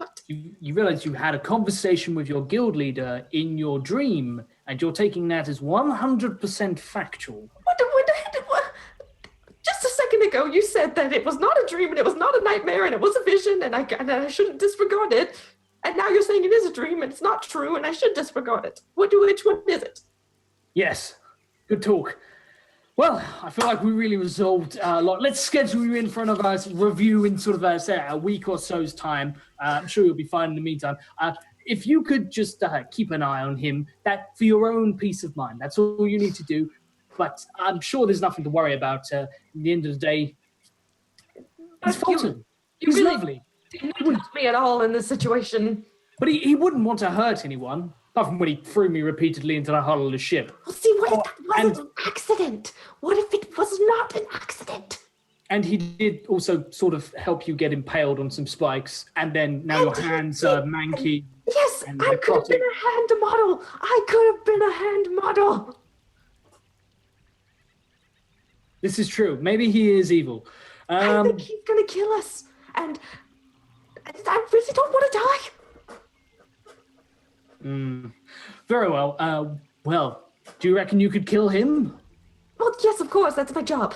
realize you had a conversation with your guild leader in your dream, and you're taking that as 100% factual. What? Just a second ago, you said that it was not a dream, and it was not a nightmare, and it was a vision, and I shouldn't disregard it. And now you're saying it is a dream, and it's not true, and I should disregard it. Which one is it? Yes. Good talk. Well, I feel like we really resolved a lot. Let's schedule you in for another review in sort of a week or so's time. I'm sure you'll be fine in the meantime. If you could just keep an eye on him, that for your own peace of mind, that's all you need to do. But I'm sure there's nothing to worry about. At the end of the day, he's Fulton. He's really lovely. Didn't trust me at all in this situation. But he wouldn't want to hurt anyone. Apart from when he threw me repeatedly into the hull of the ship. Well, see, what if that wasn't an accident? What if it was not an accident? And he did also sort of help you get impaled on some spikes, and then now your hands are manky. Yes, I could have been a hand model. I could have been a hand model. This is true. Maybe he is evil. I think he's going to kill us. And I really don't want to die. Very well. Well, do you reckon you could kill him? Well, yes, of course. That's my job.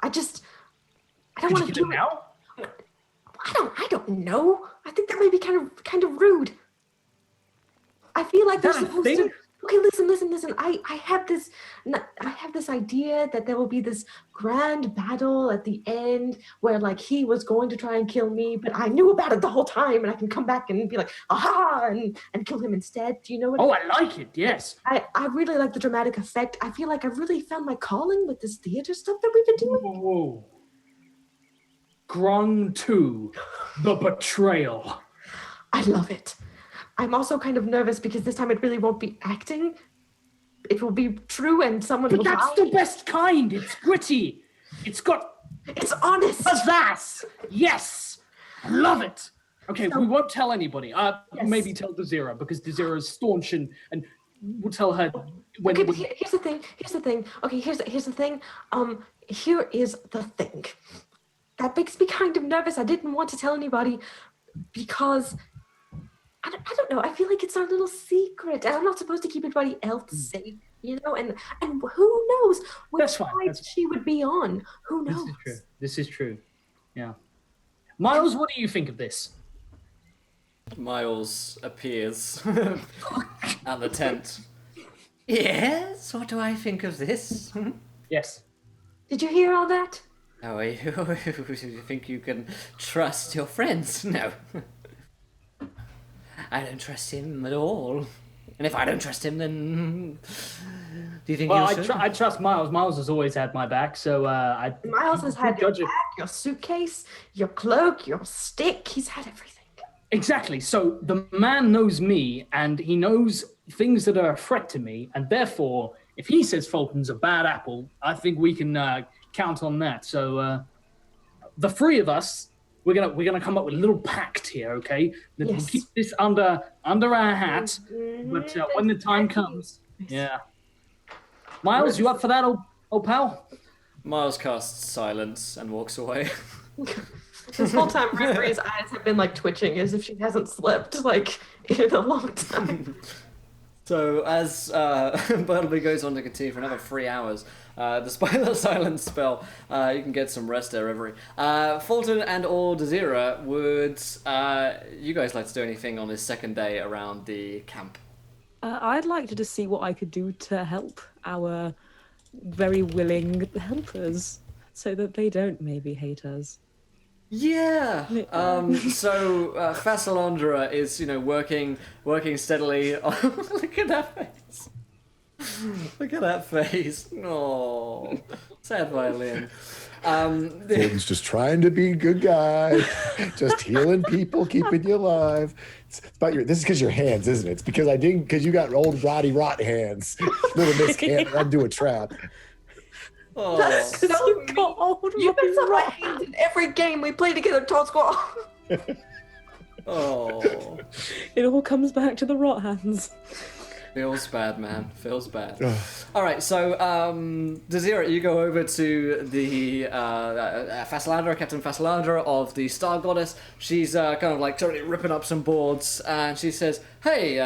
I don't want to do it now. I don't know. I think that might be kind of rude. I feel like they're supposed to. Okay, listen. I have this idea that there will be this grand battle at the end where like he was going to try and kill me, but I knew about it the whole time, and I can come back and be like, aha, and kill him instead. Do you know what? Oh, I like it. Yes. I really like the dramatic effect. I feel like I've really found my calling with this theater stuff that we've been doing. Whoa. Grung 2, The Betrayal. I love it. I'm also kind of nervous because this time it really won't be acting. It will be true and someone will die. But that's the best kind. It's gritty. It's honest. Pizzazz. Yes. I love it. Okay, we won't tell anybody. Yes. Maybe tell Desira, because Desira is staunch and we'll tell her when... Okay, but here's the thing. Okay, here's the thing. Here is the thing. That makes me kind of nervous. I didn't want to tell anybody because... I don't know. I feel like it's our little secret, and I'm not supposed to keep anybody else safe, you know. And who knows which side she would be on? Who knows? This is true. Yeah. Miles, what do you think of this? Miles appears at the tent. Yes. What do I think of this? Yes. Did you hear all that? Oh, you think you can trust your friends? No. I don't trust him at all. And if I don't trust him, then do you think you should? I trust Miles. Miles has always had my back, so Miles has had your bag, your suitcase, your cloak, your stick. He's had everything. Exactly. So the man knows me, and he knows things that are a threat to me, and therefore, if he says Fulton's a bad apple, I think we can count on that. So the three of us we're gonna come up with a little pact here, okay? That we'll Yes. keep this under our hat, but when the time comes, yeah. Miles, you up for that, old pal? Miles casts silence and walks away. This whole time, Bravery's eyes have been like twitching as if she hasn't slept like in a long time. So as Bartleby goes on to continue for another 3 hours, despite the silence spell, you can get some rest there, Bravery. Fulton and or Desira, would you guys like to do anything on this second day around the camp? I'd like to just see what I could do to help our very willing helpers so that they don't maybe hate us. Yeah. So Fasalandra is, working steadily. Look at that face. Look at that face. Oh, sad violin. Fulton's just trying to be a good guy, just healing people, keeping you alive. It's about this is because your hands, isn't it? It's because you got old rot hands. Little Miss can't undo a trap. Oh. That's so You got old You Robbie mix up my Rock. hands in every game we play together, Todd Squall. Oh. It all comes back to the rot hands. Feels bad, man. Feels bad. All right, so Desira, you go over to the Fasalandra, Captain Fasalandra of the Star Goddess. She's kind of like totally ripping up some boards, and she says, "Hey,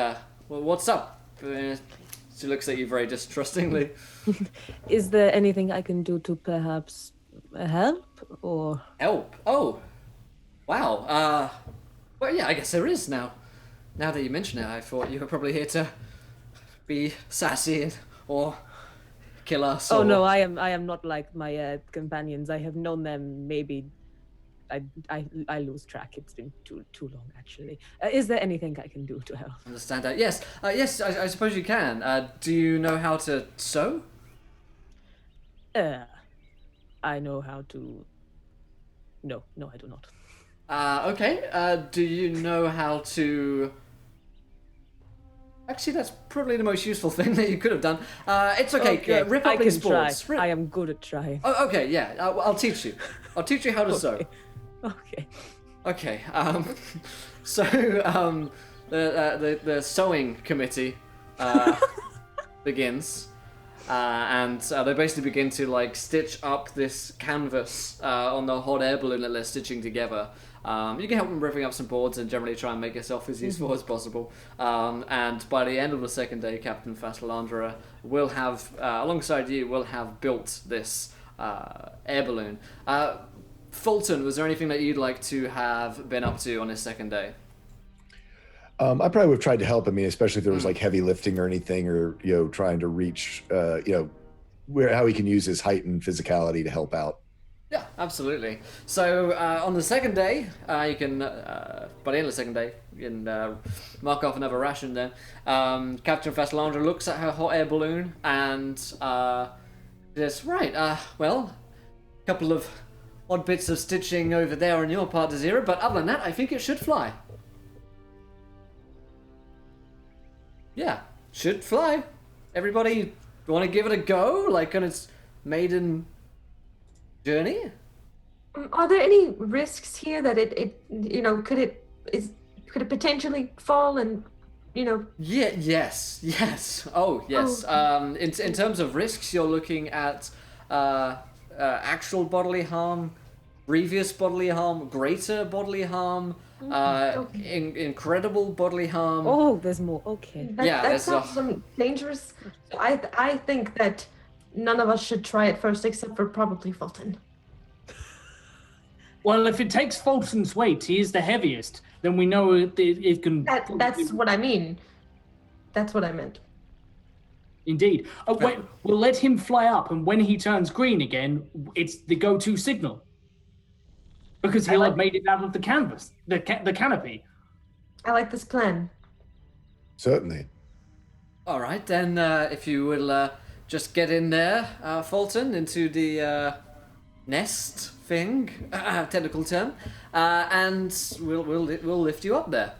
well, what's up?" She looks at you very distrustingly. Is there anything I can do to perhaps help or? Help? Oh, wow. Well, yeah, I guess there is now. Now that you mention it, I thought you were probably here to be sassy or kill us. Oh or... no, I am not like my companions. I have known them maybe. I lose track. It's been too long actually. Is there anything I can do to help? Understand that? Yes, yes. I suppose you can. Do you know how to sew? I know how to. No, I do not. Okay. Do you know how to? Actually, that's probably the most useful thing that you could have done. It's okay. Rip I up can these boards. try. I am good at trying. Oh, okay. Yeah. I'll teach you. I'll teach you how to sew. Okay. Okay. So the sewing committee begins, and they basically begin to like stitch up this canvas on the hot air balloon that they're stitching together. You can help them ripping up some boards and generally try and make yourself as useful as possible. And by the end of the second day, Captain Fasalandra will have, alongside you, will have built this air balloon. Fulton, was there anything that you'd like to have been up to on this second day? I probably would have tried to help. I mean, especially if there was like heavy lifting or anything, or trying to reach, how he can use his height and physicality to help out. Yeah, absolutely. So on the second day, you can, by the end of the second day, you can mark off another ration there. Captain Fasalandra looks at her hot air balloon and says, right, well, a couple of odd bits of stitching over there on your part, Desira, but other than that, I think it should fly. Yeah, should fly. Everybody want to give it a go, like on its maiden journey? Are there any risks here that could it potentially fall and Yeah, yes. Oh, yes. Oh. In terms of risks, you're looking at actual bodily harm, grievous bodily harm, greater bodily harm, incredible bodily harm. Oh, there's more. Okay. That sounds dangerous. I think that none of us should try it first, except for probably Fulton. Well, if it takes Fulton's weight, he is the heaviest, then we know it can... That's what I mean. That's what I meant. Indeed. Oh, wait, we'll let him fly up, and when he turns green again, it's the go-to signal. Because he'll have made it out of the canvas, the canopy. I like this plan. Certainly. All right, then if you will just get in there, Fulton, into the nest thing, technical term, and we'll lift you up there.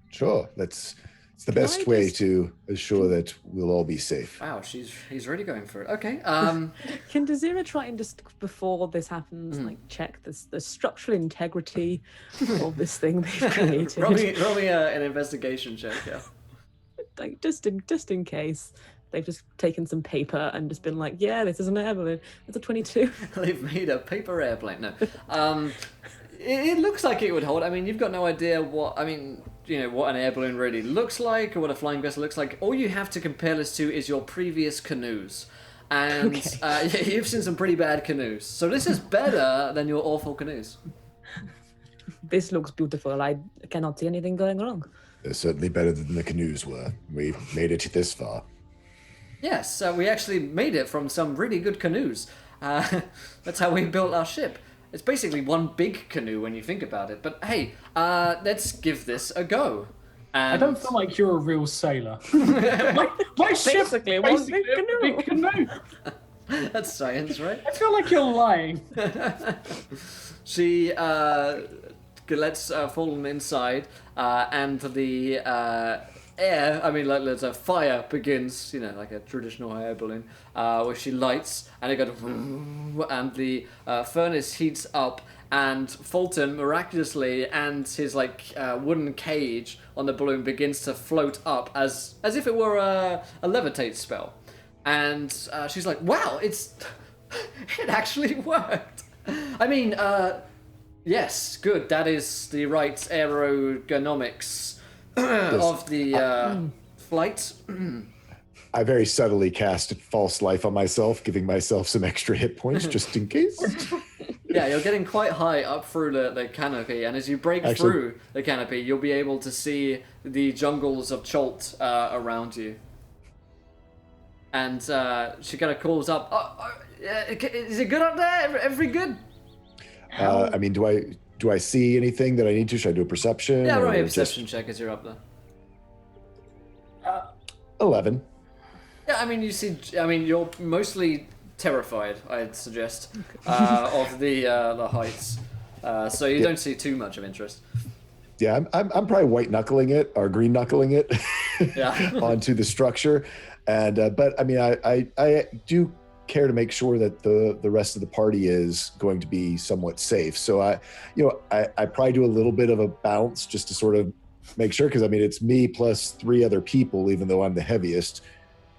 Sure. Let's It's the best way to assure that we'll all be safe. Wow, he's really going for it. Okay. Can Desira try and just before this happens, like check the structural integrity of this thing they've created? roll me an investigation check. Yeah. Like just in case they've just taken some paper and just been like, yeah, this is an air balloon. It's a 22. They've made a paper airplane. No. It looks like it would hold. I mean, you've got no idea what an air balloon really looks like or what a flying vessel looks like. All you have to compare this to is your previous canoes. And you've seen some pretty bad canoes. So this is better than your awful canoes. This looks beautiful. I cannot see anything going wrong. They're certainly better than the canoes were. We've made it this far. Yes, we actually made it from some really good canoes. That's how we built our ship. It's basically one big canoe when you think about it. But hey, let's give this a go. And... I don't feel like you're a real sailor. my ship Basically, was one big canoe. That's science, right? I feel like you're lying. She lets Fallen inside, and the air, there's a fire begins, like a traditional air balloon, where she lights, and it goes, and the furnace heats up, and Fulton miraculously, and his wooden cage on the balloon begins to float up as if it were a levitate spell. And she's like, wow, it actually worked. I mean, yes, good. That is the right aerodynamics of the flight. I very subtly cast false life on myself, giving myself some extra hit points just in case. Yeah, you're getting quite high up through the canopy, and as you break through the canopy, you'll be able to see the jungles of Cholt around you. And she kind of calls up, is it good up there? Everything good? I mean, do I see anything that I need to? Should I do a perception? Yeah, roll a perception check as you're up there. 11. Yeah, I mean, you're mostly terrified, I'd suggest, of the heights. So you don't see too much of interest. Yeah, I'm probably white knuckling it or green knuckling it onto the structure, and but I mean, I do care to make sure that the rest of the party is going to be somewhat safe. So I probably do a little bit of a bounce just to sort of make sure, because I mean, it's me plus 3 other people, even though I'm the heaviest.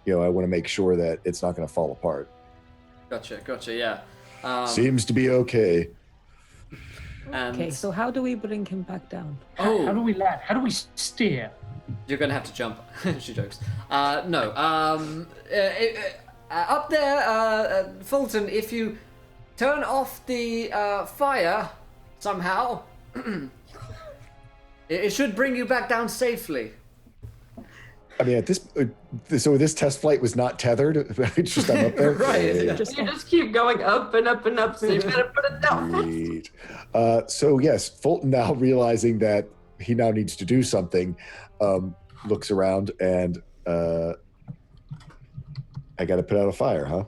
I want to make sure that it's not going to fall apart. Gotcha, yeah. Seems to be okay. Okay, so how do we bring him back down? How do we land? How do we steer? You're gonna have to jump. She jokes. No. Up there, Fulton, if you turn off the fire somehow, it should bring you back down safely. I mean, at this, so this test flight was not tethered. It's just I'm up there. Right. You just keep going up and up and up, so you better put it down. Great. So yes, Fulton, now realizing that he now needs to do something, looks around and I got to put out a fire, huh?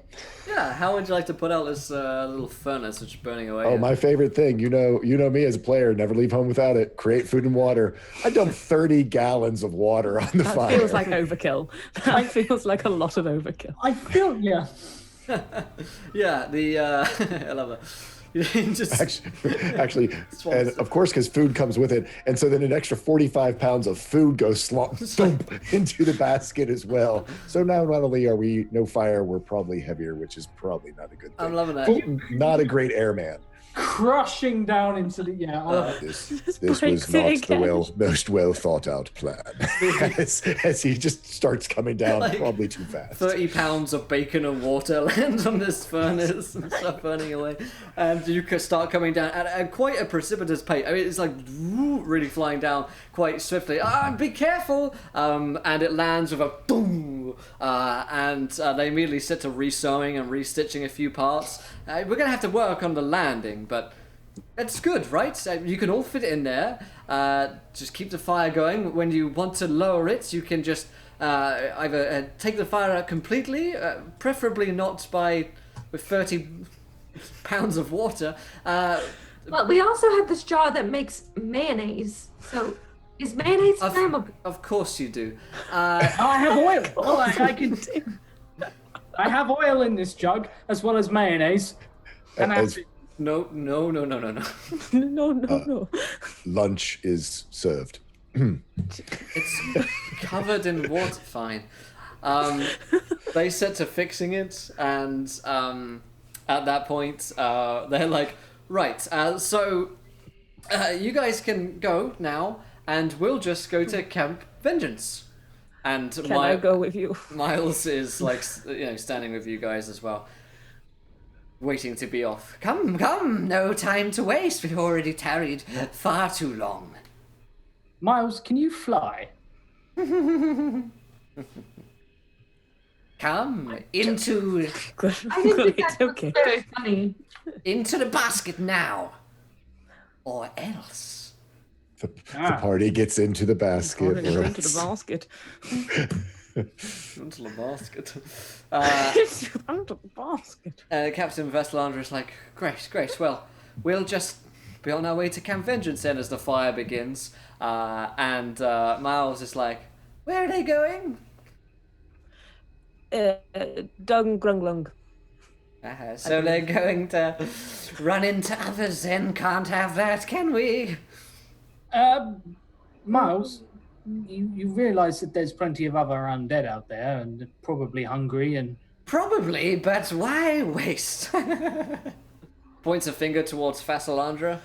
Yeah. How would you like to put out this little furnace which is burning away? Oh, my favorite thing. You know me as a player. Never leave home without it. Create food and water. I dumped 30 gallons of water on the fire. That feels like overkill. That feels like a lot of overkill. I feel, yeah. Yeah. I love it. Just actually, and of course, because food comes with it, and so then an extra 45 pounds of food goes slump into the basket as well. So now not only are we no fire, we're probably heavier, which is probably not a good thing. I'm loving that. Fulton, not a great airman. Crushing down into the This was not the most well thought out plan. as he just starts coming down, probably too fast. 30 pounds of bacon and water lands on this furnace and start burning away, and you could start coming down at quite a precipitous pace. I mean, it's like really flying down quite swiftly. Be careful! And it lands with a boom, and they immediately set to re-sewing and re-stitching a few parts. We're gonna have to work on the landing, but that's good, right? You can all fit in there. Just keep the fire going. When you want to lower it, you can just either take the fire out completely, preferably not with 30 pounds of water. Well, we also have this jar that makes mayonnaise, so Is mayonnaise Of, flammable? of course you do. I have oil. Oh, I can. I have oil in this jug as well as mayonnaise. And As No. No, no. lunch is served. It's covered in water. Fine. They set to fixing it, and at that point, they're like, right, so you guys can go now, and we'll just go to Camp Vengeance. And Can I go with you? Miles is like, standing with you guys as well, waiting to be off. Come, no time to waste. We've already tarried far too long. Miles, can you fly? Come into I didn't think that was Okay. very funny. the basket now, or else. The party gets into the basket. Already or into the else- basket. Into the basket. Into the basket. Captain Vestlander is like, great. Well, we'll just be on our way to Camp Vengeance then as the fire begins. And Miles is like, where are they going? Dung grunglung. So they're going to run into others and can't have that, can we? Miles, you realise that there's plenty of other undead out there, and they're probably hungry, and Probably, but why waste? Points a finger towards Fasalandra.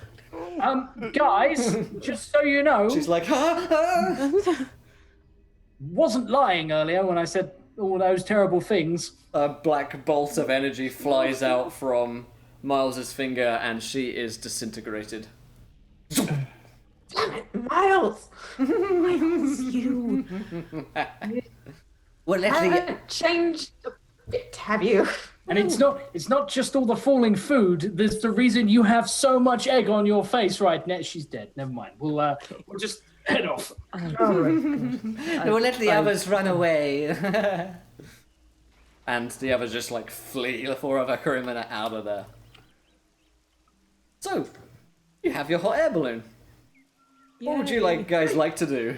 guys, just so you know, She's like, wasn't lying earlier when I said all those terrible things. A black bolt of energy flies out from Miles's finger, and she is disintegrated. Damn it, Miles! You. Well, let the Haven't changed a bit, have you? And it's not just all the falling food. There's the reason you have so much egg on your face right now. She's dead. Never mind. We'll just head off. we'll let the others run away. And the others just like flee. The four of our crewmen are out of there. So, you have your hot air balloon. What would you guys like to do?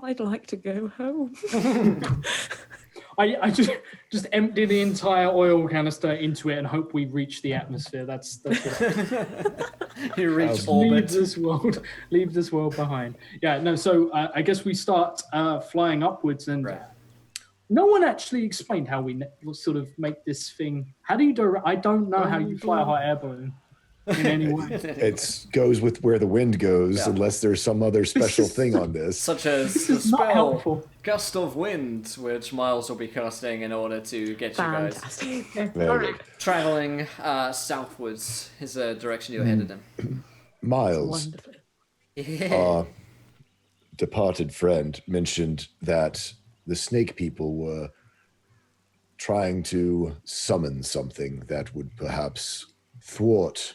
I'd like to go home. I just empty the entire oil canister into it and hope we reach the atmosphere. That's what You reach leave orbit. leave this world behind. Yeah, no. So I guess we start flying upwards, and Right. no one actually explained how we sort of make this thing. How do you I don't know how you fly a hot air balloon in any way. It goes with where the wind goes, Yeah. unless there's some other special thing on this. Such as the is not spell helpful. Gust of Wind, which Miles will be casting in order to get you guys Fantastic. Very good. traveling southwards is the direction you're headed in. Miles, Wonderfully. Yeah. departed friend, mentioned that the snake people were trying to summon something that would perhaps thwart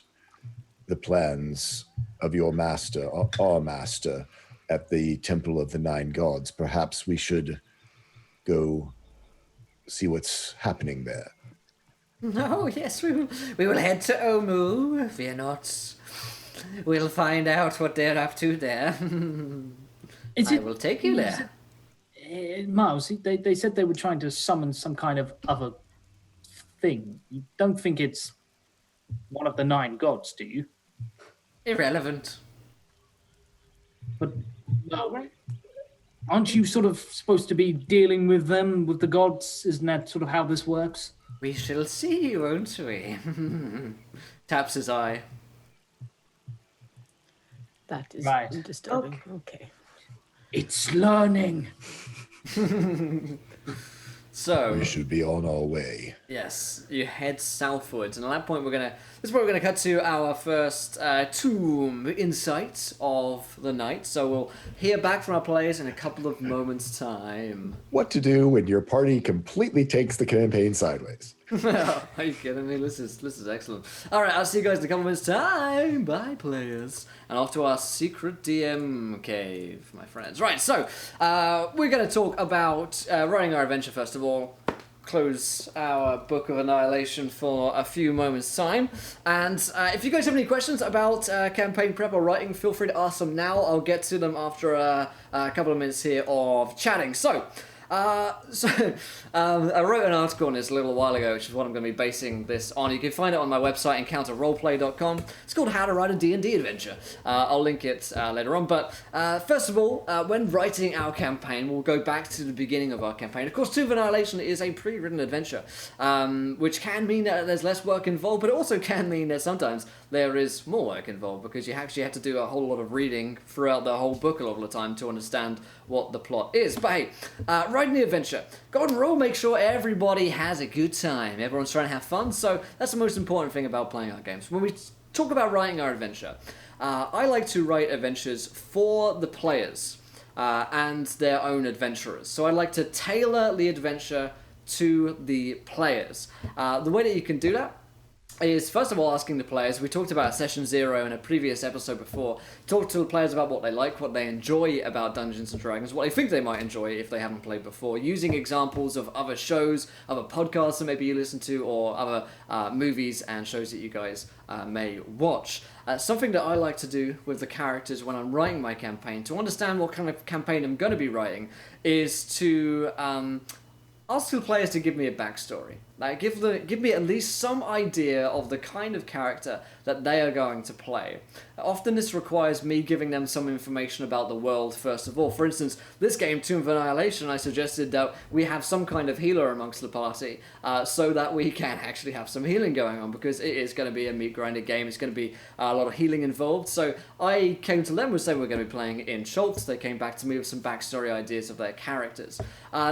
the plans of your master, or our master, at the Temple of the Nine Gods. Perhaps we should go see what's happening there. Oh, yes, we will head to Oulu. Fear not. We'll find out what they're up to there. Is I it will take you there. Miles? They said they were trying to summon some kind of other thing. You don't think it's one of the nine gods, do you? Irrelevant. But aren't you sort of supposed to be dealing with them, with the gods? Isn't that sort of how this works? We shall see, won't we? Taps his eye. That is Right. disturbing. Okay. It's learning. So, We should be on our way. yes, you head southwards, and at that point this is where we're gonna cut to our first tomb insight of the night. So we'll hear back from our players in a couple of moments' time. What to do when your party completely takes the campaign sideways. Are you kidding me? This is excellent. All right, I'll see you guys in a couple minutes' time. Bye, players. And off to our secret DM cave, my friends. Right, so we're going to talk about running our adventure first of all. close our Book of Annihilation for a few moments' time. And if you guys have any questions about campaign prep or writing, feel free to ask them now. I'll get to them after a couple of minutes here of chatting. So I wrote an article on this a little while ago, which is what I'm going to be basing this on. You can find it on my website, encounterroleplay.com. It's called How to Write a D&D Adventure. I'll link it later on. But first of all, when writing our campaign, we'll go back to the beginning of our campaign. Of course, Tomb of Annihilation is a pre-written adventure, which can mean that there's less work involved, but it also can mean that sometimes there is more work involved, because you actually have to do a whole lot of reading throughout the whole book a lot of the time to understand what the plot is. But hey, writing the adventure. Golden rule, make sure everybody has a good time. Everyone's trying to have fun, so that's the most important thing about playing our games. When we talk about writing our adventure, I like to write adventures for the players and their own adventurers. So I like to tailor the adventure to the players. The way that you can do that is, first of all, asking the players. We talked about Session 0 in a previous episode before. Talk to the players about what they like, what they enjoy about Dungeons & Dragons, what they think they might enjoy if they haven't played before, using examples of other shows, other podcasts that maybe you listen to, or other movies and shows that you guys may watch. Something that I like to do with the characters when I'm writing my campaign, to understand what kind of campaign I'm going to be writing, is to ask the players to give me a backstory. Like, give me at least some idea of the kind of character that they are going to play. Often this requires me giving them some information about the world first of all. For instance, this game, Tomb of Annihilation, I suggested that we have some kind of healer amongst the party, so that we can actually have some healing going on, because it is going to be a meat grinder game. It's going to be a lot of healing involved. So I came to them with saying we're going to be playing in Schultz. They came back to me with some backstory ideas of their characters.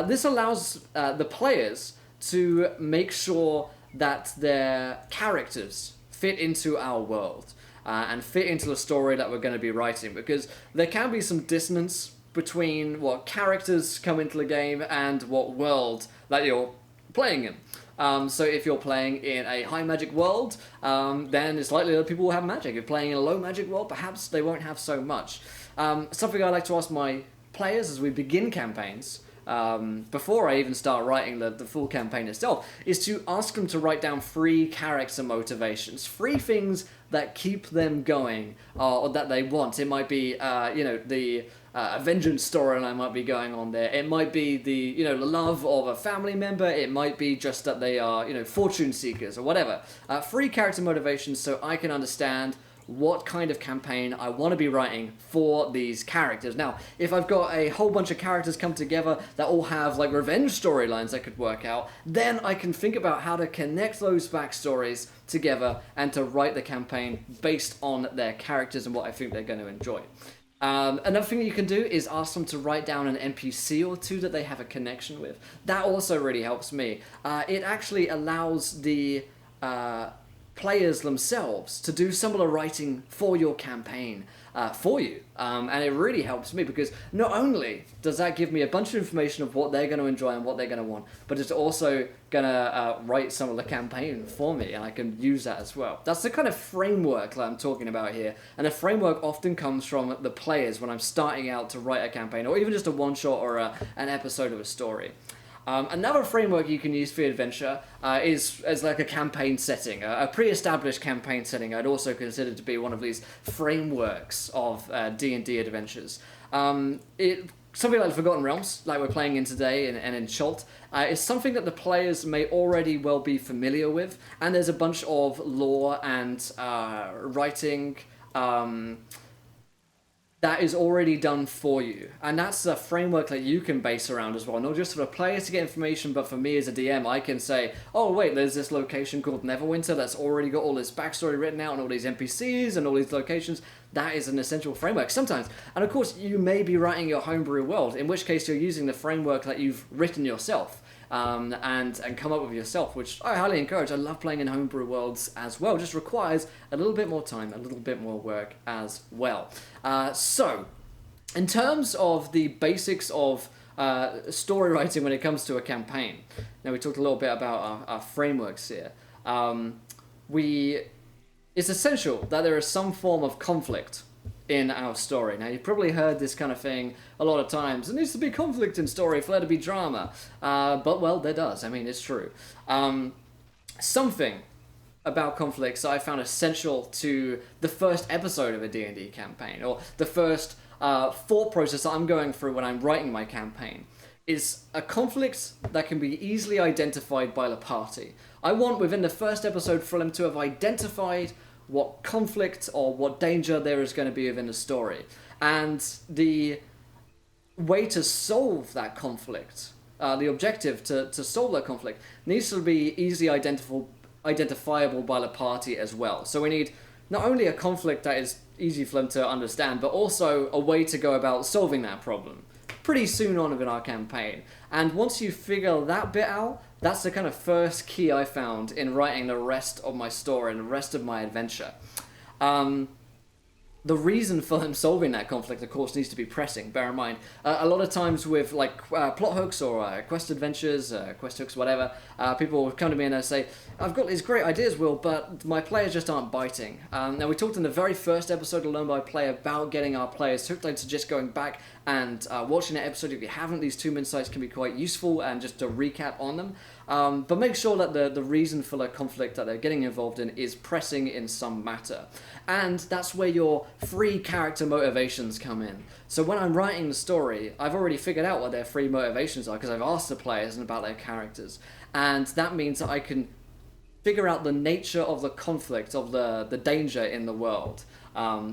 This allows the players to make sure that their characters fit into our world and fit into the story that we're going to be writing, because there can be some dissonance between what characters come into the game and what world that you're playing in. So if you're playing in a high magic world, then it's likely that people will have magic. If you're playing in a low magic world, perhaps they won't have so much. Something I like to ask my players as we begin campaigns, before I even start writing the full campaign itself, is to ask them to write down 3 character motivations, 3 things that keep them going, or that they want. It might be, the vengeance storyline might be going on there. It might be the love of a family member. It might be just that they are, fortune seekers or whatever. 3 character motivations, so I can understand what kind of campaign I want to be writing for these characters. Now, if I've got a whole bunch of characters come together that all have like revenge storylines that could work out, then I can think about how to connect those backstories together and to write the campaign based on their characters and what I think they're going to enjoy. Another thing that you can do is ask them to write down an NPC or 2 that they have a connection with. That also really helps me. It actually allows the players themselves to do some of the writing for your campaign for you, and it really helps me, because not only does that give me a bunch of information of what they're going to enjoy and what they're going to want, but it's also going to write some of the campaign for me, and I can use that as well. That's the kind of framework that I'm talking about here, and a framework often comes from the players when I'm starting out to write a campaign, or even just a one-shot or an episode of a story. Another framework you can use for your adventure is as like a campaign setting, a pre-established campaign setting. I'd also consider to be one of these frameworks of D&D adventures. Something like the Forgotten Realms, like we're playing in today and in Schultz, is something that the players may already well be familiar with, and there's a bunch of lore and writing that is already done for you, and that's a framework that you can base around as well, not just for the players to get information, but for me as a DM, I can say, oh wait, there's this location called Neverwinter that's already got all this backstory written out and all these NPCs and all these locations. That is an essential framework sometimes. And of course, you may be writing your homebrew world, in which case you're using the framework that you've written yourself. And come up with yourself, which I highly encourage. I love playing in homebrew worlds as well. It just requires a little bit more time, a little bit more work as well. So, in terms of the basics of story writing when it comes to a campaign, now we talked a little bit about our frameworks here. It's essential that there is some form of conflict in our story. Now, you've probably heard this kind of thing a lot of times. There needs to be conflict in story for there to be drama. But, well, there does. I mean, it's true. Something about conflicts that I found essential to the first episode of a D&D campaign, or the first thought process that I'm going through when I'm writing my campaign, is a conflict that can be easily identified by the party. I want, within the first episode, for them to have identified what conflict or what danger there is going to be within the story. And the way to solve that conflict, the objective to solve that conflict, needs to be easily identifiable by the party as well. So we need not only a conflict that is easy for them to understand, but also a way to go about solving that problem pretty soon on in our campaign. And once you figure that bit out, that's the kind of first key I found in writing the rest of my story and the rest of my adventure. The reason for them solving that conflict, of course, needs to be pressing. Bear in mind, a lot of times with plot hooks or quest adventures, quest hooks, whatever, people will come to me and they'll say, I've got these great ideas, Will, but my players just aren't biting. Now, we talked in the very first episode of Learn by Play about getting our players hooked. I'd suggest going back and watching that episode. If you haven't, these 2 insights can be quite useful, and just to recap on them. But make sure that the reason for the conflict that they're getting involved in is pressing in some matter. And that's where your free character motivations come in. So when I'm writing the story, I've already figured out what their free motivations are, because I've asked the players about their characters. And that means that I can figure out the nature of the conflict, of the danger in the world.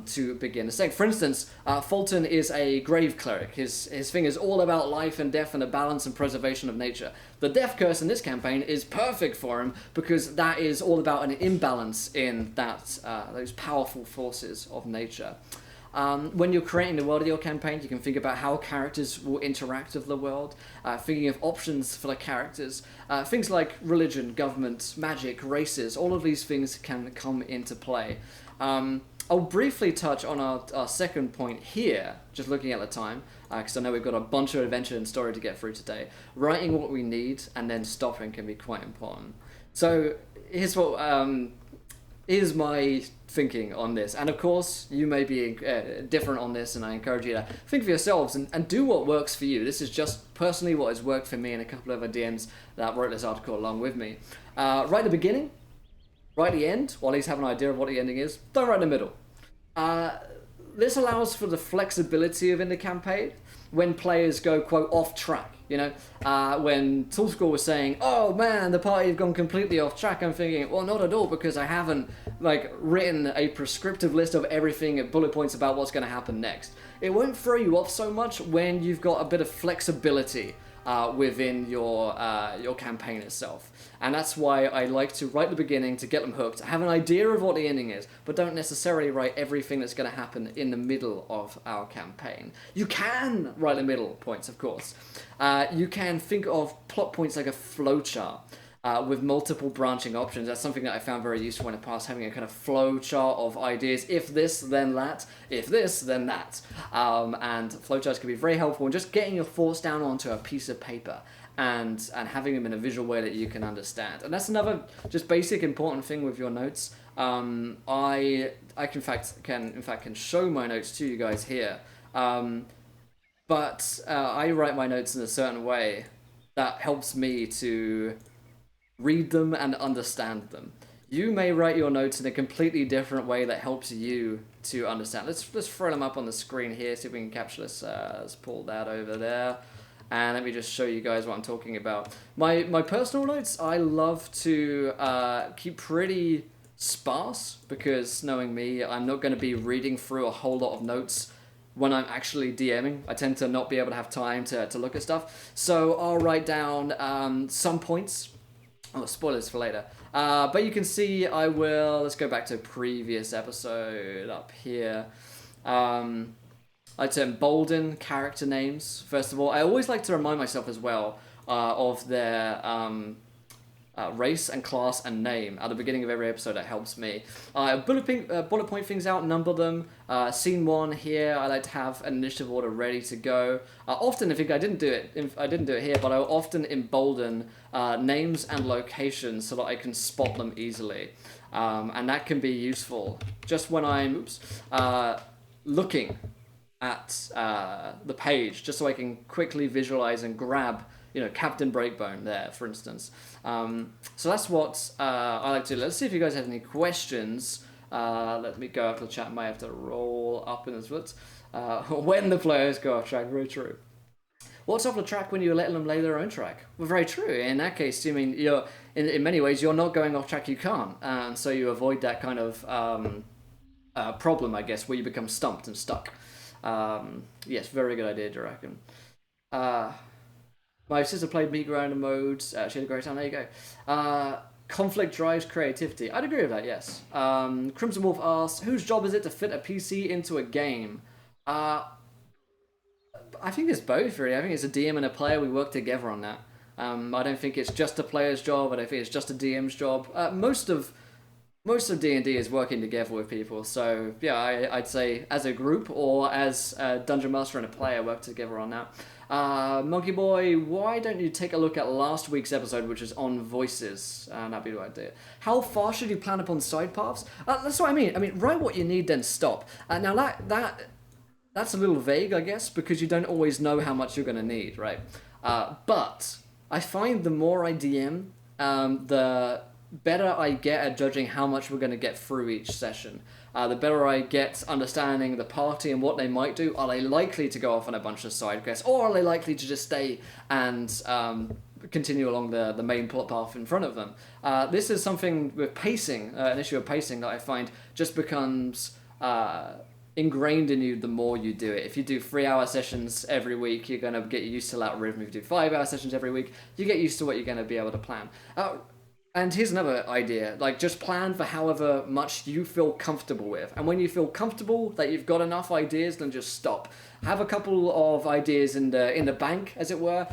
To begin a saying. For instance, Fulton is a grave cleric. His thing is all about life and death and the balance and preservation of nature. The death curse in this campaign is perfect for him, because that is all about an imbalance in that those powerful forces of nature. When you're creating the world of your campaign, you can think about how characters will interact with the world, thinking of options for the characters. Things like religion, government, magic, races, all of these things can come into play. I'll briefly touch on our second point here, just looking at the time, because I know we've got a bunch of adventure and story to get through today. Writing what we need and then stopping can be quite important. So here's my thinking on this. And of course, you may be different on this, and I encourage you to think for yourselves and do what works for you. This is just personally what has worked for me and a couple of other DMs that wrote this article along with me. Right at the beginning, right at the end, or at least have an idea of what the ending is. Don't write in the middle. This allows for the flexibility within the campaign when players go, quote, off track. You know, when Tool School was saying, oh man, the party have gone completely off track, I'm thinking, well, not at all, because I haven't, written a prescriptive list of everything and bullet points about what's going to happen next. It won't throw you off so much when you've got a bit of flexibility within your campaign itself. And that's why I like to write the beginning to get them hooked, have an idea of what the ending is, but don't necessarily write everything that's going to happen in the middle of our campaign. You can write the middle points, of course. You can think of plot points like a flowchart. With multiple branching options. That's something that I found very useful in the past, having a kind of flow chart of ideas. If this, then that. If this, then that. And flowcharts can be very helpful in just getting your thoughts down onto a piece of paper and having them in a visual way that you can understand. And that's another just basic important thing with your notes. I can show my notes to you guys here. But I write my notes in a certain way that helps me to read them and understand them. You may write your notes in a completely different way that helps you to understand. Let's throw them up on the screen here, see if we can capture this. Let's pull that over there. And let me just show you guys what I'm talking about. My personal notes, I love to keep pretty sparse, because knowing me, I'm not going to be reading through a whole lot of notes when I'm actually DMing. I tend to not be able to have time to look at stuff. So I'll write down some points. Oh, spoilers for later. But you can see let's go back to a previous episode up here. I'd say embolden character names, first of all. I always like to remind myself as well of their race and class and name at the beginning of every episode. That helps me. Bullet point things out, number them. Scene 1 here, I like to have an initiative order ready to go. Often, I didn't do it here, but I will often embolden names and locations so that I can spot them easily. And that can be useful just when I'm looking at the page just so I can quickly visualize and grab, Captain Breakbone there, for instance. So that's what I like to do. Let's see if you guys have any questions. Let me go up to the chat. Might have to roll up in this foot. When the players go off track, very true. What's off the track when you let them lay their own track? Well, very true. In that case, you're in many ways you're not going off track. You can't, and so you avoid that kind of problem, I guess, where you become stumped and stuck. Yes, very good idea, Draken. My sister played Meat Grinder mode. She had a great time. There you go. Conflict drives creativity. I'd agree with that, yes. Crimson Wolf asks, whose job is it to fit a PC into a game? I think it's both, really. I think it's a DM and a player. We work together on that. I don't think it's just a player's job. I don't think it's just a DM's job. Most of D&D is working together with people. So, yeah, I'd say as a group or as a Dungeon Master and a player work together on that. Monkey Boy, why don't you take a look at last week's episode, which is on voices? That'd be the idea. How far should you plan upon side paths? That's what I mean. Write what you need, then stop. Now, that's a little vague, I guess, because you don't always know how much you're going to need, right? But I find the more I DM, the better I get at judging how much we're going to get through each session. The better I get understanding the party and what they might do. Are they likely to go off on a bunch of side quests, or are they likely to just stay and continue along the main plot path in front of them? This is something with pacing, an issue of pacing that I find just becomes ingrained in you the more you do it. If you do 3-hour sessions every week, you're going to get used to that rhythm. If you do 5-hour sessions every week, you get used to what you're going to be able to plan. And here's another idea, just plan for however much you feel comfortable with. And when you feel comfortable that you've got enough ideas, then just stop. Have a couple of ideas in the bank, as it were,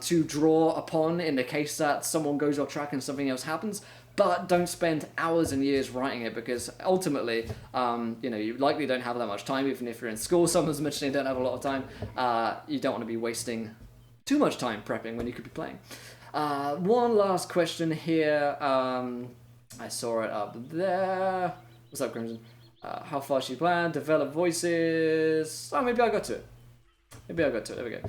to draw upon in the case that someone goes off track and something else happens. But don't spend hours and years writing it, because ultimately, you likely don't have that much time. Even if you're in school, someone's mentioning you don't have a lot of time. You don't want to be wasting too much time prepping when you could be playing. One last question here. I saw it up there. What's up, Crimson? How far should you plan? Develop voices. Oh, maybe I got to it. There we go.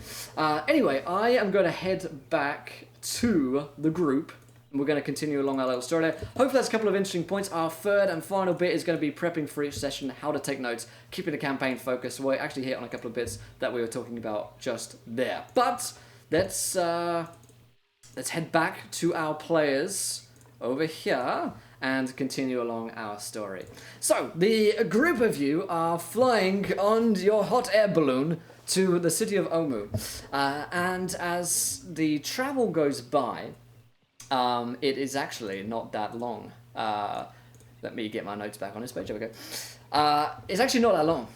Anyway, I am going to head back to the group. We're going to continue along our little story there. Hopefully that's a couple of interesting points. Our third and final bit is going to be prepping for each session, how to take notes, keeping the campaign focused. We'll actually hit on a couple of bits that we were talking about just there. But let's head back to our players over here and continue along our story. So, the group of you are flying on your hot air balloon to the city of Oulu. And as the travel goes by, it is actually not that long. Let me get my notes back on this page. There we go. It's actually not that long.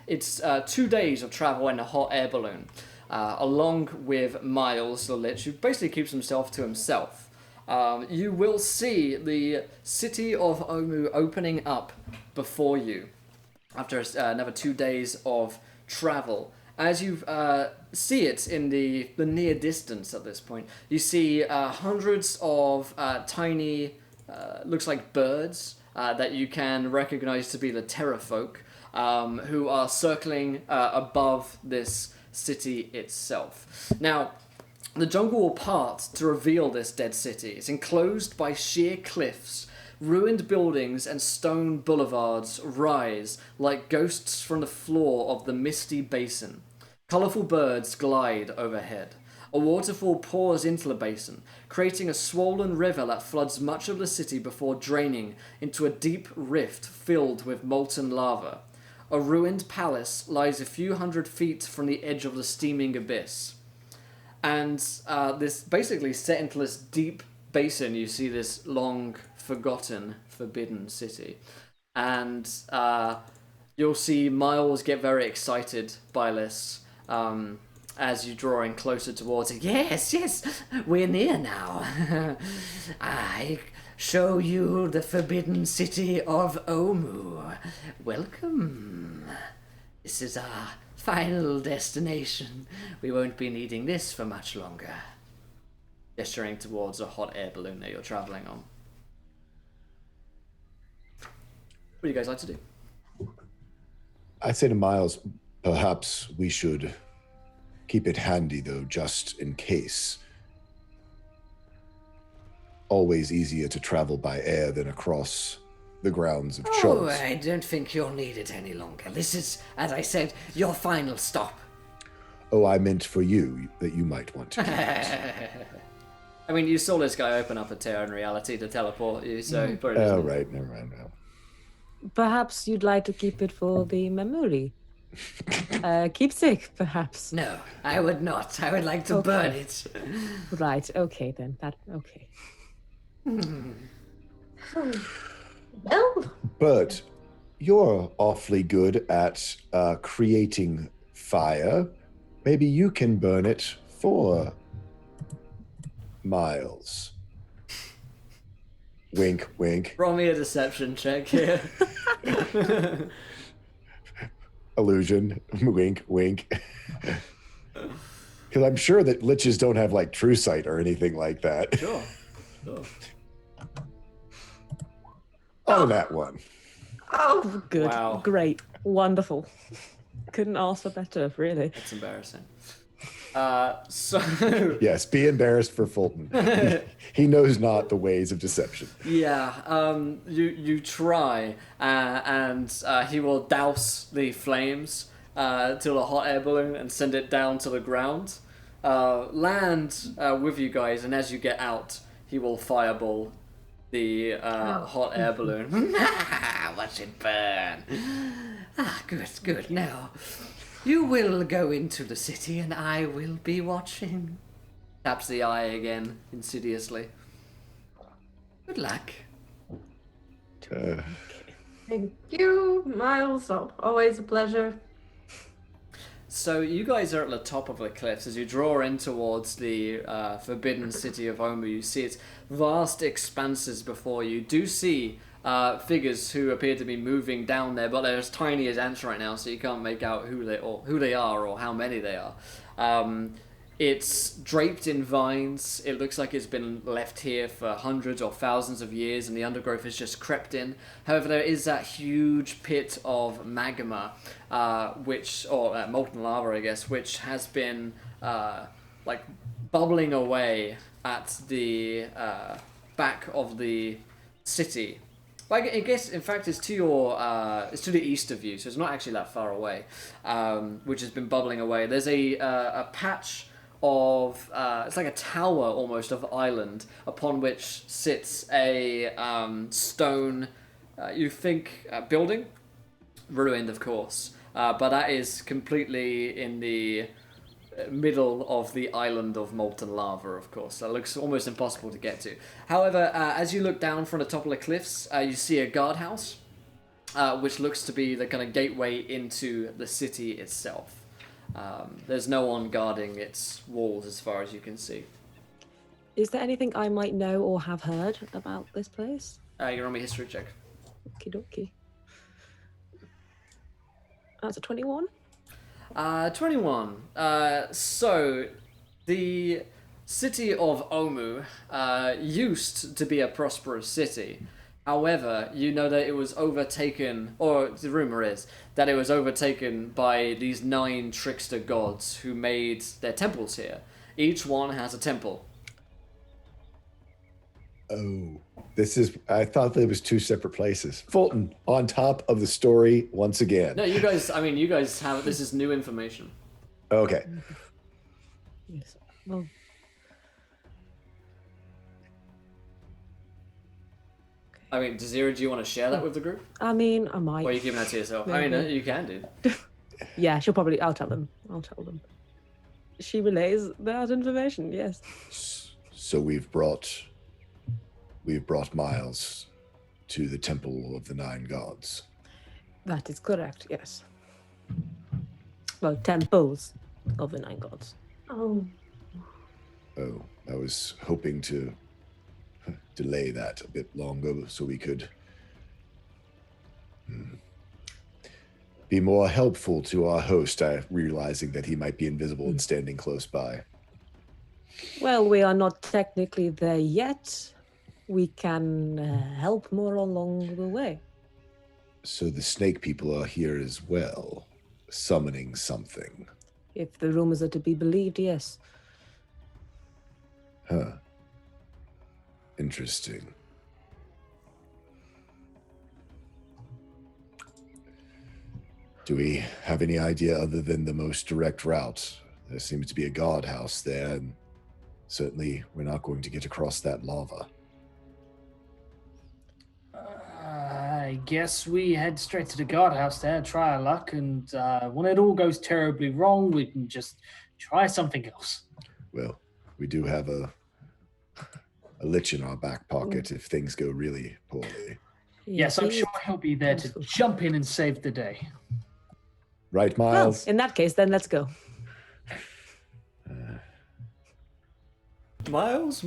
It's 2 days of travel in a hot air balloon, along with Miles, the Lich, who basically keeps himself to himself. You will see the city of Oulu opening up before you after another 2 days of travel. As you see it in the near distance at this point, you see hundreds of tiny, looks like birds that you can recognize to be the Terrafolk, who are circling above this city itself. Now, the jungle will part to reveal this dead city. It's enclosed by sheer cliffs. Ruined buildings and stone boulevards rise like ghosts from the floor of the misty basin. Colourful birds glide overhead. A waterfall pours into the basin, creating a swollen river that floods much of the city before draining into a deep rift filled with molten lava. A ruined palace lies a few hundred feet from the edge of the steaming abyss. And this basically set into this deep basin, you see this long, forgotten, forbidden city. And you'll see Miles get very excited by this as you draw in closer towards it. Yes, we're near now. I show you the forbidden city of Oulu. Welcome. This is our final destination. We won't be needing this for much longer. Gesturing towards a hot air balloon that you're traveling on. What do you guys like to do? I say to Miles, perhaps we should keep it handy, though, just in case. Always easier to travel by air than across the grounds of Oh, Charles. I don't think you'll need it any longer. This is, as I said, your final stop. Oh, I meant for you, that you might want to keep it. I mean, you saw this guy open up a tear in reality to teleport you, so he probably Oh, doesn't- right, never mind now. Perhaps you'd like to keep it for the memory. Keepsake, perhaps. No, I would not. I would like to Okay. burn it. Right, okay then. Okay. Well, But you're awfully good at creating fire. Maybe you can burn it for Miles. Wink, wink. Roll me a deception check here. Illusion. Wink, wink. Because I'm sure that liches don't have like true sight or anything like that. Sure. Oh, that one. oh, Good. Wow. Great. Wonderful. Couldn't ask for better, really. That's embarrassing. So Yes, be embarrassed for Fulton. He knows not the ways of deception. yeah, you try, and he will douse the flames to a hot air balloon and send it down to the ground. Land with you guys, and as you get out, he will fireball the hot air balloon. Watch it burn. Good. Now, you will go into the city, and I will be watching. Taps the eye again, insidiously. Good luck. thank you, Miles. Oh, always a pleasure. So you guys are at the top of the cliffs. As you draw in towards the forbidden city of Oulu, you see its vast expanses before you. You do see figures who appear to be moving down there, but they're as tiny as ants right now, so you can't make out who they are or how many they are. It's draped in vines. It looks like it's been left here for hundreds or thousands of years, and the undergrowth has just crept in. However, there is that huge pit of magma, molten lava, I guess, which has been like bubbling away at the back of the city. Well, I guess, in fact, it's to the east of you, so it's not actually that far away, which has been bubbling away. There's a patch of it's like a tower almost of island upon which sits a stone building, ruined of course, but that is completely in the middle of the island of molten lava, of course. That looks almost impossible to get to. However, as you look down from the top of the cliffs, you see a guardhouse, which looks to be the kind of gateway into the city itself. There's no one guarding its walls as far as you can see. Is there anything I might know or have heard about this place? You roll me a history check. Okie dokie. That's a 21. 21. So, the city of Oulu used to be a prosperous city. However, you know that it was overtaken, or the rumor is that it was overtaken by these 9 trickster gods who made their temples here. Each one has a temple. Oh, I thought there was 2 separate places. Fulton, on top of the story once again. No, you guys have, this is new information. Okay. Yes. Well, I mean, Zira, do you want to share that with the group? I mean, I might. Or are you keeping that to yourself? I Maybe. mean, you can do. Yeah, I'll tell them. She relays that information, yes. So we've brought Miles to the Temple of the 9 Gods. That is correct, yes. Well, temples of the 9 gods. Oh, Oh, I was hoping to delay that a bit longer so we could be more helpful to our host, realizing that he might be invisible and standing close by. Well, we are not technically there yet. We can help more along the way. So the snake people are here as well, summoning something. If the rumors are to be believed, yes. Huh. Interesting. Do we have any idea other than the most direct route? There seems to be a guardhouse there, and certainly we're not going to get across that lava. I guess we head straight to the guardhouse there, try our luck, and when it all goes terribly wrong, we can just try something else. Well, we do have a lich in our back pocket if things go really poorly. Yes, I'm sure he'll be there to jump in and save the day. Right, Well, Miles? in that case, then let's go. Miles?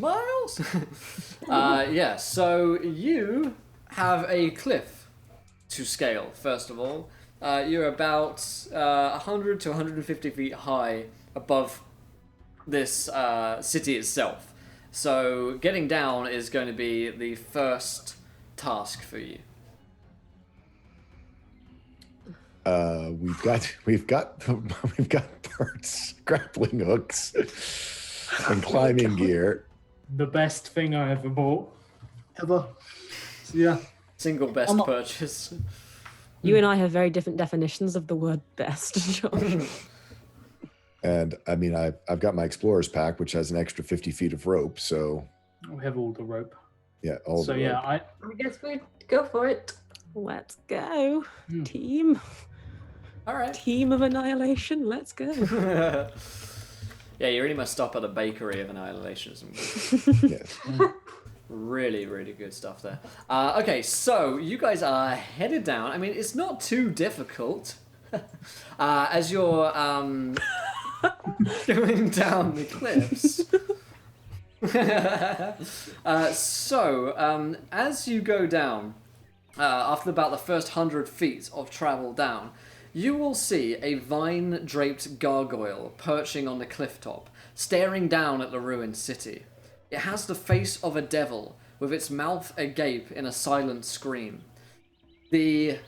Yeah, so you have a cliff to scale, first of all. You're about 100 to 150 feet high above this city itself. So getting down is going to be the first task for you. We've got parts, grappling hooks, and climbing gear. The best thing I ever bought. Ever. Yeah. Single best purchase. You and I have very different definitions of the word best, Josh. And I mean, I've got my explorer's pack, which has an extra 50 feet of rope. So We have all the rope. yeah, all So the yeah, rope. I guess we go for it. Let's go, team. All right. Team of Annihilation, let's go. Yeah, you really must stop at the bakery of Annihilation. Yes. Really, really good stuff there. Okay, so you guys are headed down. I mean, it's not too difficult as you're going down the cliffs. So, as you go down, after about the first 100 feet of travel down, you will see a vine-draped gargoyle perching on the cliff top, staring down at the ruined city. It has the face of a devil, with its mouth agape in a silent scream. The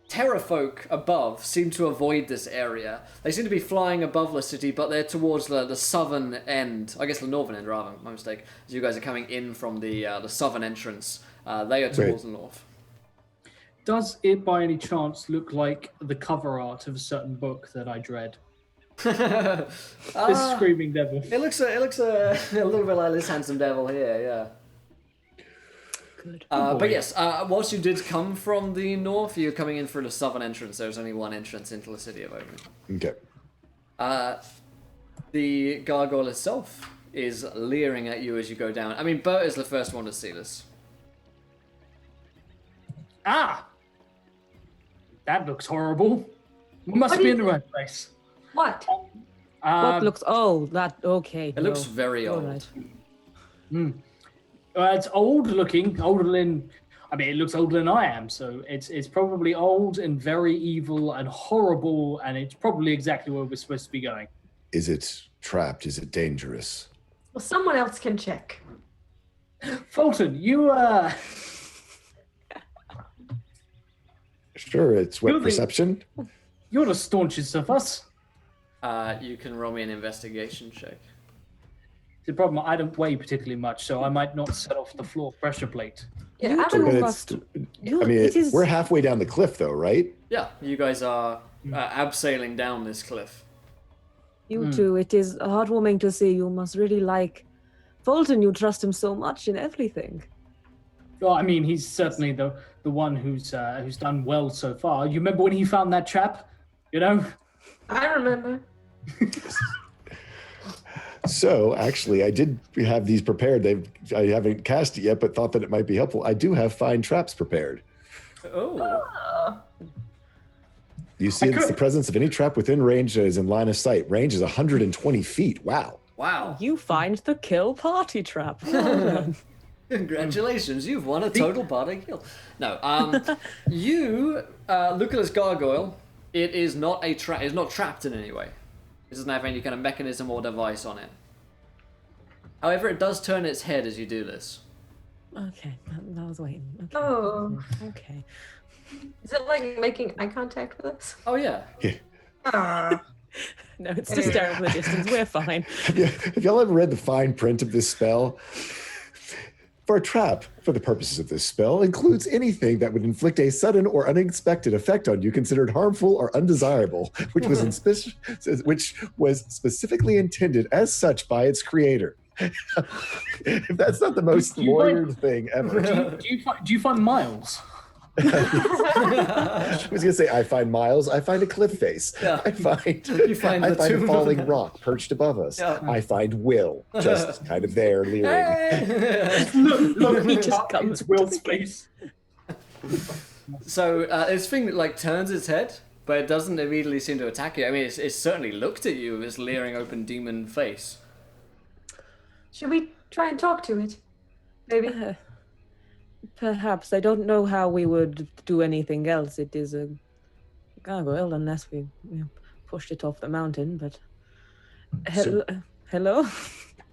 terrafolk above seem to avoid this area. They seem to be flying above the city, but they're towards the southern end. I guess the northern end, rather, my mistake. As you guys are coming in from the southern entrance, they are towards the north. Does it by any chance look like the cover art of a certain book that I dread? This screaming devil. It looks a little bit like this handsome devil here, yeah. Good. But yes, whilst you did come from the north, you're coming in through the southern entrance. There's only one entrance into the city of Oulu. Okay. The gargoyle itself is leering at you as you go down. I mean, Bert is the first one to see this. Ah! That looks horrible. We must be in the right place. What? What looks okay. It looks very old. Right. It's old looking, older than, I mean, it looks older than I am, so it's probably old and very evil and horrible, and it's probably exactly where we're supposed to be going. Is it trapped? Is it dangerous? Well, someone else can check. Fulton, you, Sure, it's wet You're the- perception. you're the staunchest of us. You can roll me an investigation check. The problem, I don't weigh particularly much, so I might not set off the floor pressure plate. Yeah, You I two don't know. must. We're halfway down the cliff, though, right? Yeah, you guys are abseiling down this cliff. You two, it is heartwarming to see. You must really like Fulton. You trust him so much in everything. Well, I mean, he's certainly the one who's done well so far. You remember when he found that chap? You know? I remember. So, actually, I did have these prepared. I haven't cast it yet, but thought that it might be helpful. I do have fine traps prepared. Oh. You see, it's the presence of any trap within range that is in line of sight. Range is 120 feet. Wow. Wow. You find the kill party trap. Well done. Congratulations, you've won a total party kill. No, you look at this gargoyle. It is not a trap. It's not trapped in any way. It doesn't have any kind of mechanism or device on it. However, it does turn its head as you do this. Okay, I was waiting. Okay. Oh. Okay. Is it like making eye contact with us? Oh yeah. Ah. No, it's just staring from the distance. We're fine. Have y'all ever read the fine print of this spell? For a trap, for the purposes of this spell, includes anything that would inflict a sudden or unexpected effect on you considered harmful or undesirable, which was specifically intended as such by its creator. If that's not the most lawyered thing ever. Do you find Miles? I was gonna say I find Miles. I find a cliff face. Yeah. I find the a tomb falling of- rock perched above us. Yeah. I find Will just kind of there leering. Hey! Look, He just comes into Will's face. So this thing like turns its head, but it doesn't immediately seem to attack you. I mean, it's certainly looked at you with this leering open demon face. Should we try and talk to it? Maybe. Perhaps. I don't know how we would do anything else. It is a gargoyle, unless we pushed it off the mountain. But hello.